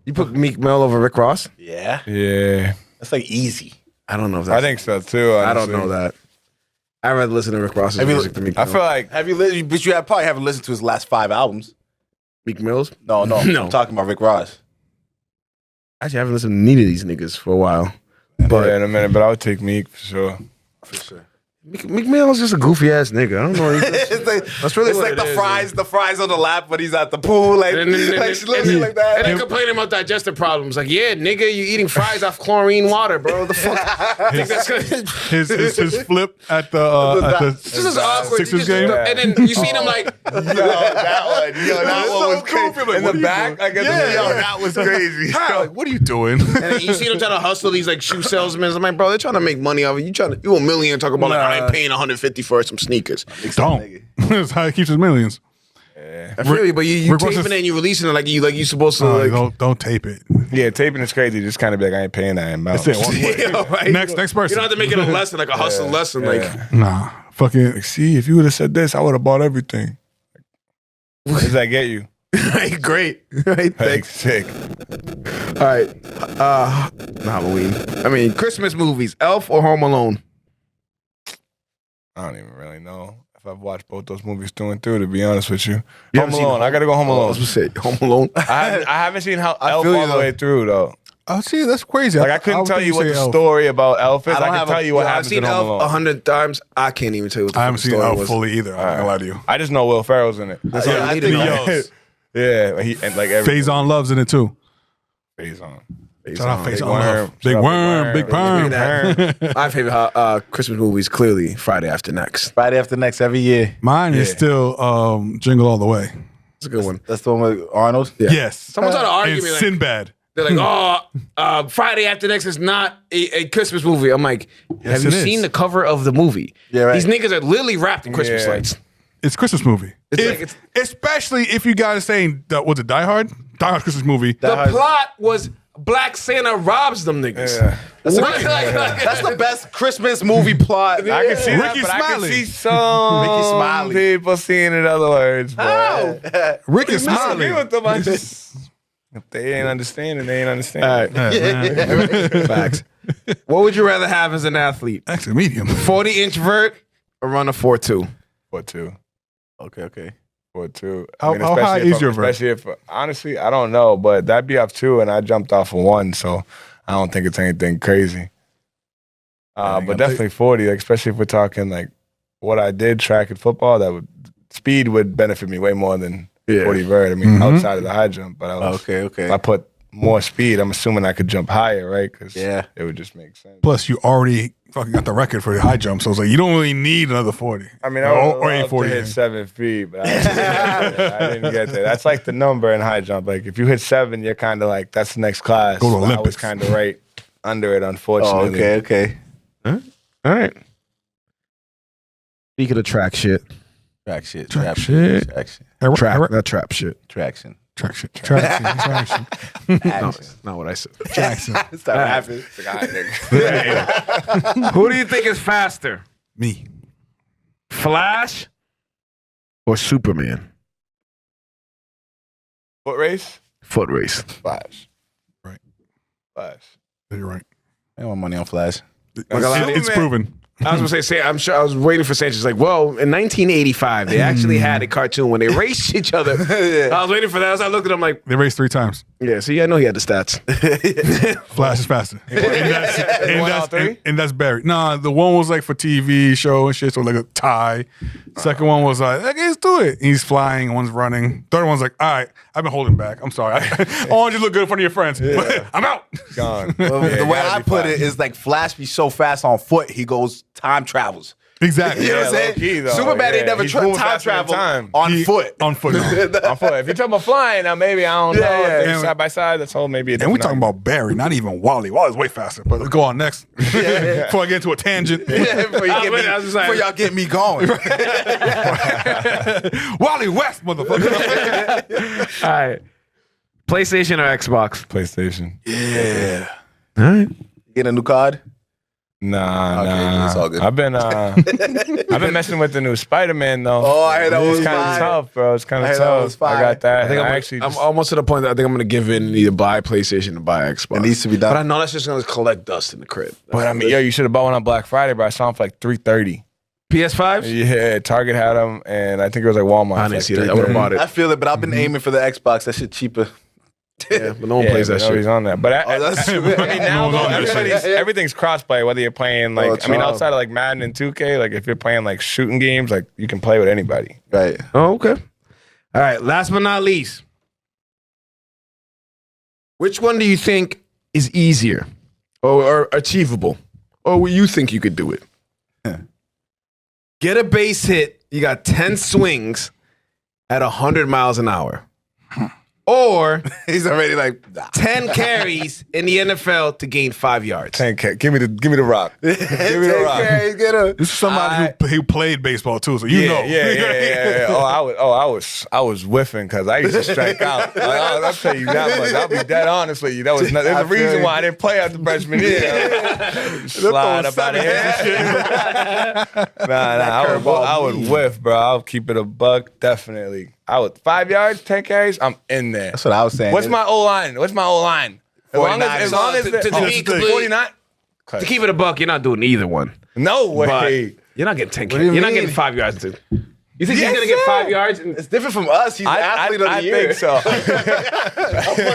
[SPEAKER 10] You put Meek Mill over Rick Ross?
[SPEAKER 3] Yeah.
[SPEAKER 9] Yeah.
[SPEAKER 3] That's like easy.
[SPEAKER 10] I don't know if
[SPEAKER 9] I
[SPEAKER 10] that's...
[SPEAKER 9] think so too.
[SPEAKER 10] I don't
[SPEAKER 9] honestly.
[SPEAKER 10] know that. I'd rather listen to Rick Ross's
[SPEAKER 3] I mean,
[SPEAKER 10] music than Meek Mill.
[SPEAKER 9] I feel like
[SPEAKER 3] Have you listened? But you probably haven't listened to his last 5 albums.
[SPEAKER 10] Meek Mill's?
[SPEAKER 3] No.
[SPEAKER 10] No.
[SPEAKER 3] I'm talking about Rick Ross.
[SPEAKER 10] Actually, I haven't listened to neither of these niggas for a while.
[SPEAKER 9] but in a minute, but I would take Meek for sure.
[SPEAKER 3] For sure.
[SPEAKER 10] Meek Mill is just a goofy ass nigga. I don't know.
[SPEAKER 3] It's like,
[SPEAKER 10] That's really
[SPEAKER 3] it's
[SPEAKER 10] what
[SPEAKER 3] like
[SPEAKER 10] it is,
[SPEAKER 3] the fries on the lap when he's at the pool, like, like literally like that.
[SPEAKER 10] And then complaining about digestive problems. Like, yeah, nigga, you eating fries off chlorine water, bro. The fuck? I think that's good.
[SPEAKER 8] His flip at the
[SPEAKER 10] This is awkward.
[SPEAKER 8] Sixers game.
[SPEAKER 10] And then you seen him like,
[SPEAKER 9] that one was crazy. In the back, I guess. That was crazy.
[SPEAKER 8] Like, what are you doing?
[SPEAKER 10] and then you see them trying to hustle these like shoe salesmen. I'm like, bro, they're trying to make money off it. You a million talk about like I ain't paying 150 for some sneakers.
[SPEAKER 8] Don't. That's how he keeps his millions.
[SPEAKER 10] I feel you, but you
[SPEAKER 8] Rick Ross
[SPEAKER 10] taping
[SPEAKER 8] is-
[SPEAKER 10] it and you releasing it like you supposed to like.
[SPEAKER 8] Don't tape it.
[SPEAKER 9] Yeah, taping is crazy. Just kind of be like, I ain't paying that amount.
[SPEAKER 8] That's it. One way.
[SPEAKER 10] Yeah, right.
[SPEAKER 8] Next person.
[SPEAKER 10] You don't have to make it a lesson, like a hustle lesson. Like,
[SPEAKER 8] Nah. Fucking.
[SPEAKER 9] Like, see, if you would have said this, I would have bought everything. What does that get you?
[SPEAKER 10] right, great, right,
[SPEAKER 9] Thanks. Sick.
[SPEAKER 10] All right, Halloween. I mean, Christmas movies: Elf or Home Alone.
[SPEAKER 9] I don't even really know if I've watched both those movies through and through, to be honest with you.
[SPEAKER 10] You
[SPEAKER 9] Home
[SPEAKER 10] haven't seen
[SPEAKER 9] Alone. I got to go Home
[SPEAKER 10] I
[SPEAKER 9] Alone.
[SPEAKER 10] was gonna say Home Alone.
[SPEAKER 9] I haven't seen Elf all
[SPEAKER 3] feel you,
[SPEAKER 9] the
[SPEAKER 3] though.
[SPEAKER 9] way through, though.
[SPEAKER 8] Oh, see, that's crazy.
[SPEAKER 9] Like I couldn't tell you what the story about Elf is. I can tell you what happens
[SPEAKER 10] I've seen
[SPEAKER 9] in Home
[SPEAKER 10] Elf
[SPEAKER 9] Alone.
[SPEAKER 10] 100 times. I can't even tell you what the
[SPEAKER 8] I haven't seen
[SPEAKER 10] story
[SPEAKER 8] Elf
[SPEAKER 10] was.
[SPEAKER 8] fully either. I'm not gonna lie to you.
[SPEAKER 9] I just know Will Ferrell's in it. That's all
[SPEAKER 3] I
[SPEAKER 9] you
[SPEAKER 3] think
[SPEAKER 9] need to know. Yeah, and like every
[SPEAKER 8] Faison Love's in it too.
[SPEAKER 9] Faison.
[SPEAKER 8] Shout out
[SPEAKER 9] Big
[SPEAKER 8] Faison
[SPEAKER 9] Worm.
[SPEAKER 8] Love. Big Worm. Big Perm.
[SPEAKER 10] My favorite Christmas movie is clearly Friday After Next.
[SPEAKER 3] Friday After Next every year.
[SPEAKER 8] Mine is still Jingle All the Way.
[SPEAKER 10] It's a good one.
[SPEAKER 3] That's the one with Arnold.
[SPEAKER 10] Yeah.
[SPEAKER 8] Yes.
[SPEAKER 10] Someone tried to argue
[SPEAKER 8] And
[SPEAKER 10] me like,
[SPEAKER 8] Sinbad.
[SPEAKER 10] they're like, Friday After Next is not a Christmas movie. I'm like, have you
[SPEAKER 8] it is.
[SPEAKER 10] seen the cover of the movie?
[SPEAKER 3] Yeah, right.
[SPEAKER 10] These niggas are literally wrapped in Christmas
[SPEAKER 9] Yeah.
[SPEAKER 10] lights.
[SPEAKER 8] It's a Christmas movie.
[SPEAKER 10] It's
[SPEAKER 8] Especially if you guys saying, was it Die Hard? Die Hard's Christmas movie.
[SPEAKER 10] The plot was Black Santa robs them niggas.
[SPEAKER 9] Yeah.
[SPEAKER 3] That's the best Christmas movie plot.
[SPEAKER 9] I can see that,
[SPEAKER 8] Ricky
[SPEAKER 9] but I can
[SPEAKER 8] Smiley.
[SPEAKER 9] see some
[SPEAKER 3] Smiley.
[SPEAKER 9] people seeing it other words. Bro.
[SPEAKER 8] Ricky
[SPEAKER 9] I agree
[SPEAKER 8] Smiley.
[SPEAKER 9] with them. I just if they ain't understanding, they ain't understanding.
[SPEAKER 10] All right. Facts. What would you rather have as an athlete?
[SPEAKER 8] Actually, medium.
[SPEAKER 10] 40 introvert or run a 4.2?
[SPEAKER 9] 4.2.
[SPEAKER 3] Okay.
[SPEAKER 9] 4.2.
[SPEAKER 8] How high is your vert?
[SPEAKER 9] Especially if, honestly, I don't know, but that'd be off 2, and I jumped off of 1, so I don't think it's anything crazy. But definitely 40, like, especially if we're talking like what I did track and football. Speed would benefit me way more than 40 vert. I mean, outside of the high jump, but
[SPEAKER 3] Okay.
[SPEAKER 9] if I put more speed, I'm assuming I could jump higher, right? Because
[SPEAKER 3] Yeah.
[SPEAKER 9] it would just make sense.
[SPEAKER 8] Plus, you already fucking got the record for the high jump, so it's like you don't really need another 40.
[SPEAKER 9] I mean, I
[SPEAKER 8] or
[SPEAKER 9] would
[SPEAKER 8] ain't
[SPEAKER 9] love
[SPEAKER 8] 40.
[SPEAKER 9] to hit 7 feet, but I didn't get there. That's like the number in high jump. Like if you hit 7, you're kind of like that's the next class.
[SPEAKER 8] Go to
[SPEAKER 9] So I was
[SPEAKER 8] Olympics.
[SPEAKER 9] kind of right under it,
[SPEAKER 3] Oh,
[SPEAKER 9] unfortunately.
[SPEAKER 3] okay.
[SPEAKER 10] All right. Speaking of track shit.
[SPEAKER 3] Track shit.
[SPEAKER 8] Trap shit.
[SPEAKER 3] Traction.
[SPEAKER 10] Not trap shit.
[SPEAKER 3] Traction.
[SPEAKER 8] Traction.
[SPEAKER 3] Action.
[SPEAKER 10] Not what I said.
[SPEAKER 8] Jackson.
[SPEAKER 3] Stop laughing.
[SPEAKER 10] Who do you think is faster?
[SPEAKER 8] Me.
[SPEAKER 10] Flash or Superman?
[SPEAKER 9] Foot race?
[SPEAKER 10] Foot race.
[SPEAKER 9] Flash.
[SPEAKER 8] Right.
[SPEAKER 9] Flash.
[SPEAKER 8] You're right.
[SPEAKER 3] I want money on Flash.
[SPEAKER 8] It's proven.
[SPEAKER 10] I was gonna say, I'm sure I was waiting for Sanchez. Like, well, in 1985, they actually had a cartoon when they raced each other. I was waiting for that. As I looked at him, like,
[SPEAKER 8] They raced 3 times.
[SPEAKER 10] yeah. See, I know he had the stats.
[SPEAKER 8] Flash is faster.
[SPEAKER 9] won all 3?
[SPEAKER 8] And that's Barry. Nah, the one was like for TV show and shit, so like a tie. Second one was like, let's do it. He's flying, one's running. Third one's like, all right, I've been holding back. I'm sorry. I want you to look good in front of your friends. But I'm out.
[SPEAKER 9] Gone.
[SPEAKER 3] Well,
[SPEAKER 9] Yeah,
[SPEAKER 3] the way
[SPEAKER 9] gotta
[SPEAKER 3] I
[SPEAKER 9] be
[SPEAKER 3] put
[SPEAKER 9] fast.
[SPEAKER 3] it is like Flash be so fast on foot, he goes time travels.
[SPEAKER 8] Exactly.
[SPEAKER 3] You know what I'm
[SPEAKER 9] Yeah,
[SPEAKER 3] saying?
[SPEAKER 9] low-key, though.
[SPEAKER 3] Superman ain't
[SPEAKER 9] Yeah,
[SPEAKER 3] never
[SPEAKER 9] he's
[SPEAKER 3] time
[SPEAKER 9] moving faster than
[SPEAKER 3] travel
[SPEAKER 9] time.
[SPEAKER 3] on foot.
[SPEAKER 8] On foot. no.
[SPEAKER 9] On foot. If you're talking about flying, now maybe I don't know.
[SPEAKER 3] Yeah.
[SPEAKER 9] If they're
[SPEAKER 8] And-
[SPEAKER 9] side by side, that's all maybe a
[SPEAKER 8] And
[SPEAKER 9] different
[SPEAKER 8] we talking about Barry, not even Wally. Wally's way faster. But let's go on next. Before I get into a tangent.
[SPEAKER 3] Before y'all get me going.
[SPEAKER 8] Wally West, motherfucker.
[SPEAKER 10] All right. PlayStation or Xbox?
[SPEAKER 9] PlayStation.
[SPEAKER 3] Yeah.
[SPEAKER 10] All right.
[SPEAKER 3] Get a new card?
[SPEAKER 9] Nah,
[SPEAKER 3] Okay,
[SPEAKER 9] nah.
[SPEAKER 3] it's all good.
[SPEAKER 9] I've been messing with the new Spider-Man though.
[SPEAKER 3] Oh, I heard that was
[SPEAKER 9] It's kind
[SPEAKER 3] fire.
[SPEAKER 9] of tough, bro. It's kind
[SPEAKER 3] I
[SPEAKER 9] of
[SPEAKER 3] heard that
[SPEAKER 9] tough.
[SPEAKER 3] was fire.
[SPEAKER 9] I got that.
[SPEAKER 10] I think
[SPEAKER 9] And
[SPEAKER 10] I'm almost to the point that I think I'm gonna give in and either buy PlayStation or buy Xbox.
[SPEAKER 3] It needs to be done.
[SPEAKER 10] But I know that's just gonna collect dust in the crib.
[SPEAKER 9] But I mean, yo, you should have bought one on Black Friday, bro. I saw them for like $330.
[SPEAKER 10] PS5s?
[SPEAKER 9] Yeah, Target had them, and I think it was like Walmart.
[SPEAKER 10] I
[SPEAKER 9] for
[SPEAKER 10] didn't
[SPEAKER 9] like
[SPEAKER 10] see that. I would have bought it.
[SPEAKER 3] I feel it, but I've been aiming for the Xbox. That shit cheaper.
[SPEAKER 10] Yeah, but no one
[SPEAKER 9] Yeah,
[SPEAKER 10] plays that
[SPEAKER 9] but nobody's
[SPEAKER 10] shit.
[SPEAKER 9] on that. But I
[SPEAKER 3] that's true.
[SPEAKER 9] mean, now
[SPEAKER 8] No,
[SPEAKER 9] though,
[SPEAKER 8] no,
[SPEAKER 9] everything's crossplay. Whether you're playing like,
[SPEAKER 3] Oh,
[SPEAKER 9] I mean,
[SPEAKER 3] true.
[SPEAKER 9] outside of like Madden and 2K, like if you're playing like shooting games, like you can play with anybody.
[SPEAKER 3] Right.
[SPEAKER 10] Oh, okay. All right. Last but not least, which one do you think is easier or achievable, or will you think you could do it? Get a base hit. You got 10 swings at 100 miles an hour, or
[SPEAKER 3] He's already like, nah.
[SPEAKER 10] 10 carries in the NFL to gain 5 yards.
[SPEAKER 9] 10K. Give me the rock. Give me the rock.
[SPEAKER 3] Okay, get a.
[SPEAKER 8] This is somebody who played baseball too, so you know.
[SPEAKER 9] Yeah. I was whiffing because I used to strike out. Like, I'll tell you that much. I'll be dead honest with you. That was not, there's a reason why I didn't play after freshman year. Slide up out of here. I would whiff, bro. I'll keep it a buck, definitely. 5 yards, 10 carries, I'm in there.
[SPEAKER 3] That's what I was saying.
[SPEAKER 9] What's my O-line? As long as
[SPEAKER 10] To
[SPEAKER 9] they're
[SPEAKER 10] be complete-
[SPEAKER 9] 49.
[SPEAKER 10] To keep it a buck, you're not doing either one.
[SPEAKER 9] No
[SPEAKER 10] But
[SPEAKER 9] way.
[SPEAKER 10] you're not getting 10
[SPEAKER 3] do you
[SPEAKER 10] carries. You're not
[SPEAKER 3] mean?
[SPEAKER 10] getting 5 yards. You think he's gonna get 5 yards?
[SPEAKER 3] It's different from us. He's the athlete of the year.
[SPEAKER 9] I think so.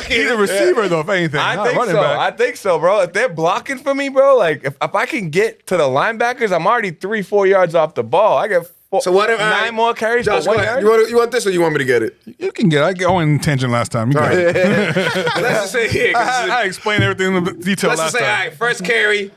[SPEAKER 8] He's a receiver, though, if anything.
[SPEAKER 9] I
[SPEAKER 8] not
[SPEAKER 9] think
[SPEAKER 8] running
[SPEAKER 9] so.
[SPEAKER 8] back.
[SPEAKER 9] I think so, bro. If they're blocking for me, bro, like if I can get to the linebackers, I'm already 3-4 yards off the ball. I get
[SPEAKER 10] So what if
[SPEAKER 9] 9 more carries
[SPEAKER 10] Josh,
[SPEAKER 9] for 1
[SPEAKER 10] go ahead.
[SPEAKER 9] yard.
[SPEAKER 10] You want this or you want me to get it?
[SPEAKER 8] You can get it. I get on tangent last time. You got it.
[SPEAKER 10] Let's just say here. 'cause
[SPEAKER 8] I explained everything in detail
[SPEAKER 10] let's
[SPEAKER 8] last
[SPEAKER 10] just say, all
[SPEAKER 8] time.
[SPEAKER 10] right, first carry,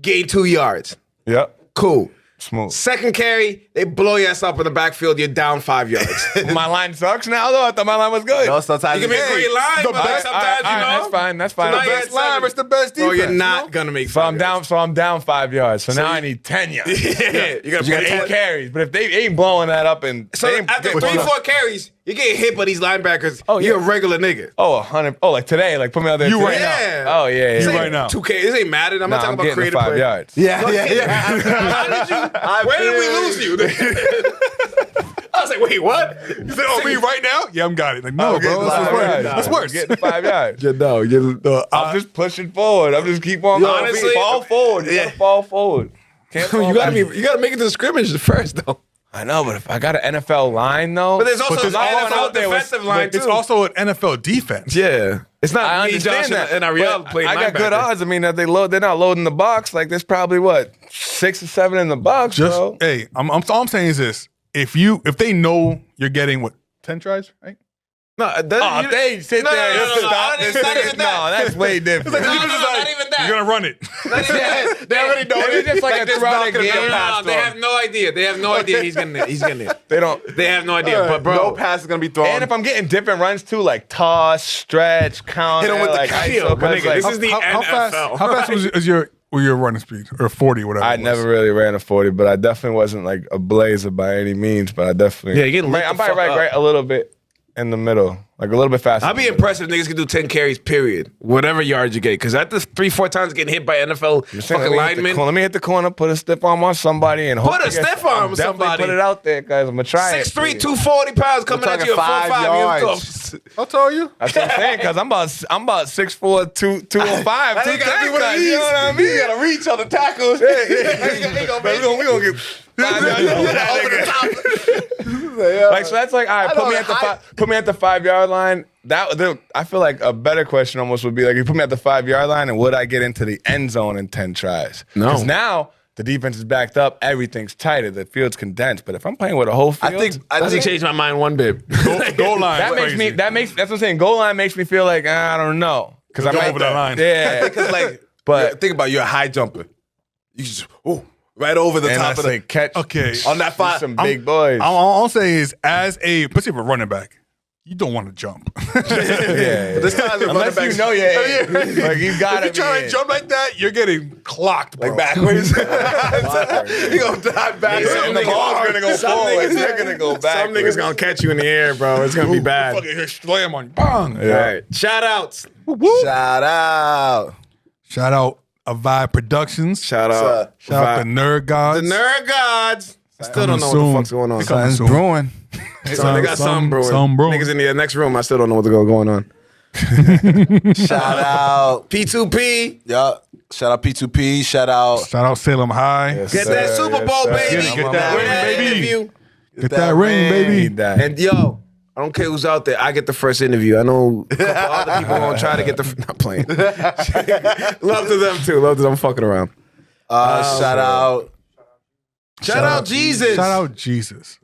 [SPEAKER 10] gain 2 yards.
[SPEAKER 9] Yep.
[SPEAKER 10] Cool.
[SPEAKER 9] Smooth.
[SPEAKER 10] Second carry, they blow your ass up in the backfield. You're down 5 yards.
[SPEAKER 9] My line sucks now, though. I thought my line was good.
[SPEAKER 3] No, sometimes
[SPEAKER 10] You can be a great line,
[SPEAKER 8] the
[SPEAKER 10] but
[SPEAKER 8] best-
[SPEAKER 10] sometimes, you know.
[SPEAKER 9] That's fine. That's fine.
[SPEAKER 10] So now
[SPEAKER 9] I'm
[SPEAKER 10] you're
[SPEAKER 9] best
[SPEAKER 10] at seven.
[SPEAKER 8] It's the best
[SPEAKER 10] Bro,
[SPEAKER 8] defense.
[SPEAKER 10] you're not gonna make.
[SPEAKER 9] So I'm down. So I'm down 5 yards. So, now I need 10 yards.
[SPEAKER 10] Yeah, you gotta put
[SPEAKER 9] 8 carries. But if they ain't blowing that up and
[SPEAKER 10] So
[SPEAKER 9] they ain't
[SPEAKER 10] after
[SPEAKER 9] getting
[SPEAKER 10] 3-4 carries, you're getting hit by these linebackers.
[SPEAKER 9] Oh,
[SPEAKER 10] You're
[SPEAKER 9] yeah.
[SPEAKER 10] a regular nigga.
[SPEAKER 9] 100. Oh, like today, like put me out there.
[SPEAKER 8] You
[SPEAKER 9] today.
[SPEAKER 8] right now.
[SPEAKER 10] Yeah.
[SPEAKER 9] Oh yeah.
[SPEAKER 10] This
[SPEAKER 9] yeah.
[SPEAKER 10] ain't
[SPEAKER 8] right now.
[SPEAKER 10] 2K. This ain't Madden. I'm
[SPEAKER 9] Nah,
[SPEAKER 10] not talking
[SPEAKER 9] I'm
[SPEAKER 10] about
[SPEAKER 9] getting
[SPEAKER 10] creative
[SPEAKER 9] 5
[SPEAKER 10] play.
[SPEAKER 9] yards.
[SPEAKER 3] Yeah.
[SPEAKER 10] How did you? Where did we lose you? I was like, wait, what?
[SPEAKER 8] You said, oh, me right now? Yeah, I'm got it. Like, no, bro.
[SPEAKER 9] Getting 5
[SPEAKER 8] That's worse.
[SPEAKER 9] yards.
[SPEAKER 8] That's worse.
[SPEAKER 9] Getting 5 yards.
[SPEAKER 10] No,
[SPEAKER 9] I'm just pushing forward. I'm just keep on going.
[SPEAKER 10] Honestly,
[SPEAKER 9] fall forward. You gotta fall forward. Can't fall
[SPEAKER 10] you gotta
[SPEAKER 9] back.
[SPEAKER 10] you gotta make it to the scrimmage first though.
[SPEAKER 9] I know, but if I got an NFL line though,
[SPEAKER 10] But there's also
[SPEAKER 8] there's
[SPEAKER 10] an
[SPEAKER 8] also
[SPEAKER 10] NFL
[SPEAKER 9] out there with-
[SPEAKER 10] defensive line
[SPEAKER 8] It's
[SPEAKER 10] too.
[SPEAKER 8] also an NFL defense.
[SPEAKER 10] Yeah, it's not
[SPEAKER 9] I
[SPEAKER 10] me,
[SPEAKER 9] understand
[SPEAKER 10] Josh,
[SPEAKER 9] that.
[SPEAKER 10] and Ariel
[SPEAKER 9] But
[SPEAKER 10] playing
[SPEAKER 9] I got good
[SPEAKER 10] linebacker.
[SPEAKER 9] odds. I mean, that they're not loading the box. Like there's probably 6 or 7 in the box,
[SPEAKER 8] Just
[SPEAKER 9] bro.
[SPEAKER 8] hey, all I'm saying is this: if they know you're getting 10 tries, right?
[SPEAKER 10] No,
[SPEAKER 9] Oh, they sit
[SPEAKER 10] No,
[SPEAKER 9] there
[SPEAKER 10] no,
[SPEAKER 9] and
[SPEAKER 10] no, no,
[SPEAKER 9] stop
[SPEAKER 10] no,
[SPEAKER 9] this
[SPEAKER 10] it's not
[SPEAKER 9] nigga.
[SPEAKER 10] even that.
[SPEAKER 9] No, that's way different.
[SPEAKER 10] No, not even that.
[SPEAKER 8] You're gonna run it.
[SPEAKER 10] They already know.
[SPEAKER 9] Maybe just like a
[SPEAKER 10] this
[SPEAKER 9] throughout
[SPEAKER 10] not
[SPEAKER 9] the
[SPEAKER 10] gonna be
[SPEAKER 9] game.
[SPEAKER 10] a pass
[SPEAKER 9] No,
[SPEAKER 10] they have no idea. They have no idea he's gonna hit.
[SPEAKER 9] They don't.
[SPEAKER 10] They have no idea. But bro,
[SPEAKER 3] No pass is gonna be thrown.
[SPEAKER 9] And if I'm getting different runs too, like toss, stretch, counter,
[SPEAKER 10] Hit 'em with the
[SPEAKER 9] like
[SPEAKER 10] shield,
[SPEAKER 9] ISO,
[SPEAKER 10] my
[SPEAKER 9] cause,
[SPEAKER 10] nigga.
[SPEAKER 9] like,
[SPEAKER 10] This is the
[SPEAKER 8] How fast?
[SPEAKER 10] NFL.
[SPEAKER 8] How fast was your running speed or 40 whatever?
[SPEAKER 9] I
[SPEAKER 8] it was?
[SPEAKER 9] never really ran a 40, but I definitely wasn't like a blazer by any means. But I definitely
[SPEAKER 10] Yeah, you're getting lit
[SPEAKER 9] I'm
[SPEAKER 10] the
[SPEAKER 9] probably
[SPEAKER 10] fuck up.
[SPEAKER 9] right a little bit in the middle, like a little bit faster.
[SPEAKER 10] I'd be impressed if niggas could do 10 carries, period. Whatever yards you get. Because after 3-4 times getting hit by NFL fucking linemen.
[SPEAKER 9] Let me hit the corner, put a stiff arm on somebody, and hope
[SPEAKER 10] Put a
[SPEAKER 9] to get-
[SPEAKER 10] stiff arm
[SPEAKER 9] I'm
[SPEAKER 10] on
[SPEAKER 9] definitely
[SPEAKER 10] somebody.
[SPEAKER 9] Put it out there, guys. I'm gonna try
[SPEAKER 10] 6'3",
[SPEAKER 9] it.
[SPEAKER 10] 240 pounds coming at
[SPEAKER 3] talking
[SPEAKER 10] you at
[SPEAKER 3] 5
[SPEAKER 10] 4-5.
[SPEAKER 3] yards.
[SPEAKER 8] I'll tell you.
[SPEAKER 9] That's what I'm saying, because I'm about 6'4", 205,
[SPEAKER 3] I think I gotta do one of
[SPEAKER 9] 210. You know what I mean?
[SPEAKER 3] You gotta reach on the tackles.
[SPEAKER 9] We gonna get 5 yards over that nigga. Like so, that's like all right. Put me at the 5 yard line. I feel like a better question almost would be like, you put me at the 5 yard line, and would I get into the end zone in 10 tries?
[SPEAKER 10] No.
[SPEAKER 9] Because now the defense is backed up, everything's tighter, the field's condensed. But if I'm playing with a whole field,
[SPEAKER 3] I
[SPEAKER 10] Doesn't
[SPEAKER 3] think
[SPEAKER 10] change my mind one bit.
[SPEAKER 8] Goal line.
[SPEAKER 9] that's what I'm saying. Goal line makes me feel like I don't know because I'm
[SPEAKER 8] Go over that line.
[SPEAKER 9] Yeah,
[SPEAKER 3] because like,
[SPEAKER 9] But-
[SPEAKER 3] think about it, you're a high jumper. You just right over the
[SPEAKER 9] and I
[SPEAKER 3] top of
[SPEAKER 9] say
[SPEAKER 3] the
[SPEAKER 9] catch.
[SPEAKER 8] Okay.
[SPEAKER 3] on that 5.
[SPEAKER 9] Some big boys.
[SPEAKER 8] All I'll say is, especially for running back, you don't want to jump.
[SPEAKER 9] Yeah,
[SPEAKER 3] This guy's a running
[SPEAKER 9] unless
[SPEAKER 3] back.
[SPEAKER 9] you know your age. Like you got
[SPEAKER 8] If
[SPEAKER 9] to
[SPEAKER 8] you try to jump like that, you're getting clocked, bro.
[SPEAKER 3] like backwards. You gonna dive back.
[SPEAKER 10] Some
[SPEAKER 3] The
[SPEAKER 10] niggas-
[SPEAKER 3] ball's gonna go
[SPEAKER 10] some
[SPEAKER 3] forward.
[SPEAKER 10] niggas-
[SPEAKER 9] They're gonna go back.
[SPEAKER 10] Some niggas gonna catch you in the air, bro. It's gonna be bad.
[SPEAKER 8] Fucking hear slam on you. Bang.
[SPEAKER 10] All right. Shout outs.
[SPEAKER 3] Shout out.
[SPEAKER 8] Shout out Avive Productions.
[SPEAKER 10] Shout out.
[SPEAKER 8] Shout out the Nerd Gods.
[SPEAKER 10] The Nerd Gods. I still don't know what
[SPEAKER 8] soon.
[SPEAKER 10] the fuck's going on.
[SPEAKER 8] They coming
[SPEAKER 10] Something's
[SPEAKER 8] soon.
[SPEAKER 10] brewing. They got something brewing.
[SPEAKER 8] Some brewing.
[SPEAKER 10] Niggas in the next room, I still don't know what's going on.
[SPEAKER 3] Shout out.
[SPEAKER 10] P2P.
[SPEAKER 3] Yeah. Shout out P2P. Shout out.
[SPEAKER 8] Shout out Salem High.
[SPEAKER 10] Get that Super Bowl, baby.
[SPEAKER 8] Get that
[SPEAKER 10] Win
[SPEAKER 8] ring, baby.
[SPEAKER 10] interview.
[SPEAKER 8] Get that ring, baby.
[SPEAKER 9] Need that.
[SPEAKER 10] And yo, I don't care who's out there. I get the first interview. I know a couple other people gonna try to get the. Not playing. Love to them too. Love to them fucking around.
[SPEAKER 3] Shout out.
[SPEAKER 10] Shout out Jesus.
[SPEAKER 8] Shout out Jesus.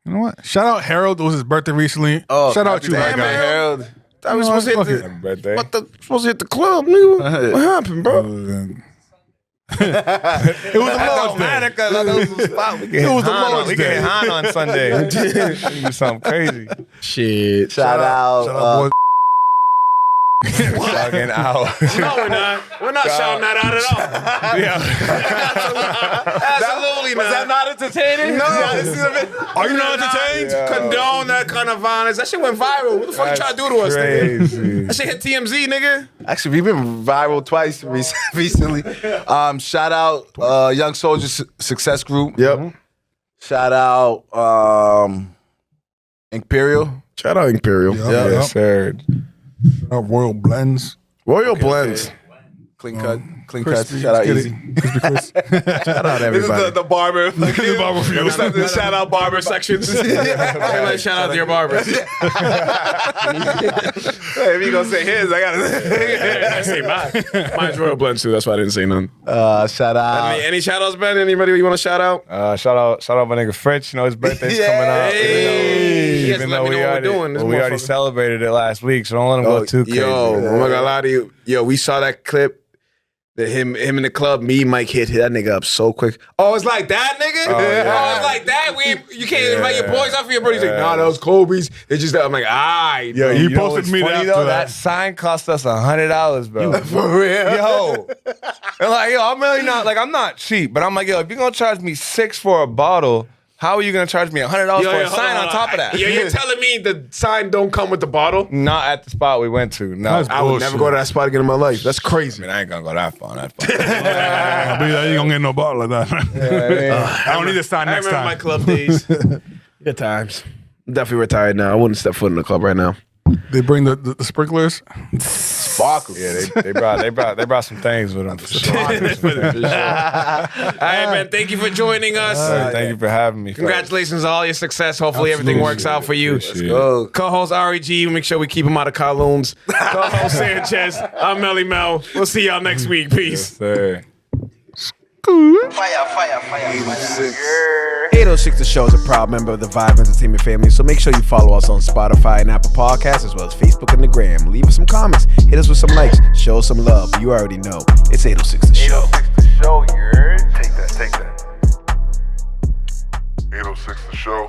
[SPEAKER 8] You know what? Shout out Harold. It was his birthday recently.
[SPEAKER 3] Oh,
[SPEAKER 8] Shout out you, my
[SPEAKER 3] damn,
[SPEAKER 8] guy.
[SPEAKER 3] Harold.
[SPEAKER 10] I was
[SPEAKER 8] You know
[SPEAKER 10] supposed to
[SPEAKER 8] what?
[SPEAKER 10] hit the.
[SPEAKER 9] Birthday.
[SPEAKER 10] What the? Supposed to hit the club, nigga. What happened, bro?
[SPEAKER 8] It was a Lord's Day.
[SPEAKER 9] Cause I know some spot. We can
[SPEAKER 8] It
[SPEAKER 9] hit
[SPEAKER 8] was the
[SPEAKER 9] Han on-
[SPEAKER 8] Lord's
[SPEAKER 9] we can
[SPEAKER 8] Day.
[SPEAKER 9] hit Han on Sunday. Do something crazy.
[SPEAKER 10] Shit.
[SPEAKER 3] Shout out.
[SPEAKER 8] Shout out, boys.
[SPEAKER 9] Fucking out.
[SPEAKER 10] No, we're not. We're not shouting that out at all. Absolutely not.
[SPEAKER 3] Was that not entertaining?
[SPEAKER 10] No.
[SPEAKER 8] Are you not entertained?
[SPEAKER 10] Condone that kind of violence. That shit went viral. What the fuck you trying to do to us, nigga?
[SPEAKER 9] Crazy.
[SPEAKER 10] That shit hit TMZ, nigga.
[SPEAKER 3] Actually, we've been viral twice recently. Shout out Young Soldiers Success Group.
[SPEAKER 10] Yep.
[SPEAKER 3] Shout out Imperial.
[SPEAKER 10] Shout out Imperial.
[SPEAKER 9] Yes, sir.
[SPEAKER 8] Shout out Royal Blends.
[SPEAKER 10] Royal Blends.
[SPEAKER 3] Clean cut.
[SPEAKER 7] Clean cuts.
[SPEAKER 8] Crispy.
[SPEAKER 7] Shout out
[SPEAKER 8] Let's
[SPEAKER 7] Easy.
[SPEAKER 8] get it. Crispy Chris.
[SPEAKER 10] Shout out everybody.
[SPEAKER 3] This is the barber.
[SPEAKER 8] The barber for you.
[SPEAKER 3] The shout out barber
[SPEAKER 10] sections. Everybody shout out to your barbers.
[SPEAKER 3] Hey, if you gonna say his, I gotta.
[SPEAKER 10] I say mine. Mine's Royal Blend too. That's why I didn't say none.
[SPEAKER 7] Shout out.
[SPEAKER 10] Any shout outs, Ben? Anybody you want to shout out?
[SPEAKER 9] Shout out my nigga Fritz. You know his birthday's coming up.
[SPEAKER 10] He has to let me know what we're doing. This
[SPEAKER 9] we already
[SPEAKER 10] motherfucker.
[SPEAKER 9] celebrated it last week, so don't let him go too crazy.
[SPEAKER 10] Yo, I'm not gonna lie to you. Yo, we saw that clip. Him in the club, me, Mike hit that nigga up so quick. Oh, it's like that, nigga? Oh, it's like that? You can't invite your boys out for your birthday. He's like, nah, that was Kobe's. It's just that. I'm like, aight.
[SPEAKER 8] Yeah, he
[SPEAKER 9] You know
[SPEAKER 8] posted
[SPEAKER 9] what's
[SPEAKER 8] me
[SPEAKER 9] funny,
[SPEAKER 8] after
[SPEAKER 9] though?
[SPEAKER 8] that.
[SPEAKER 9] That sign cost us $100, bro.
[SPEAKER 10] For real?
[SPEAKER 9] Yo. And like, yo, I'm really not, like, I'm not cheap, but I'm like, yo, if you're gonna charge me $6 for a bottle, how are you gonna charge me $100 for a sign on top of that?
[SPEAKER 10] You're telling me the sign don't come with the bottle?
[SPEAKER 9] Not at the spot we went to. No.
[SPEAKER 8] That's
[SPEAKER 10] I would never go to that spot again in my life. That's crazy.
[SPEAKER 9] I mean, I ain't gonna go that far.
[SPEAKER 8] I mean, you ain't gonna get no bottle like that. I don't need a sign
[SPEAKER 10] I
[SPEAKER 8] next
[SPEAKER 10] remember
[SPEAKER 8] time.
[SPEAKER 10] my club days. Good times. I'm definitely retired now. I wouldn't step foot in the club right now.
[SPEAKER 8] They bring the sprinklers.
[SPEAKER 7] Sparkles.
[SPEAKER 9] Yeah, they brought some things with them. For sure.
[SPEAKER 10] All right, man. Thank you for joining us.
[SPEAKER 9] Thank you for having me.
[SPEAKER 10] Congratulations on all your success. Hopefully everything works out for you. Co-host REG, make sure we keep him out of columns. Co-host Sanchez, I'm Melly Mel. We'll see y'all next week. Peace.
[SPEAKER 9] Sir.
[SPEAKER 10] 806 The Show is a proud member of the Vibe Entertainment family, so make sure you follow us on Spotify and Apple Podcasts, as well as Facebook and the Gram. Leave us some comments, hit us with some likes, show us some love. You already know. It's 806 The Show.
[SPEAKER 5] 806 The Show, Take that. 806 The Show.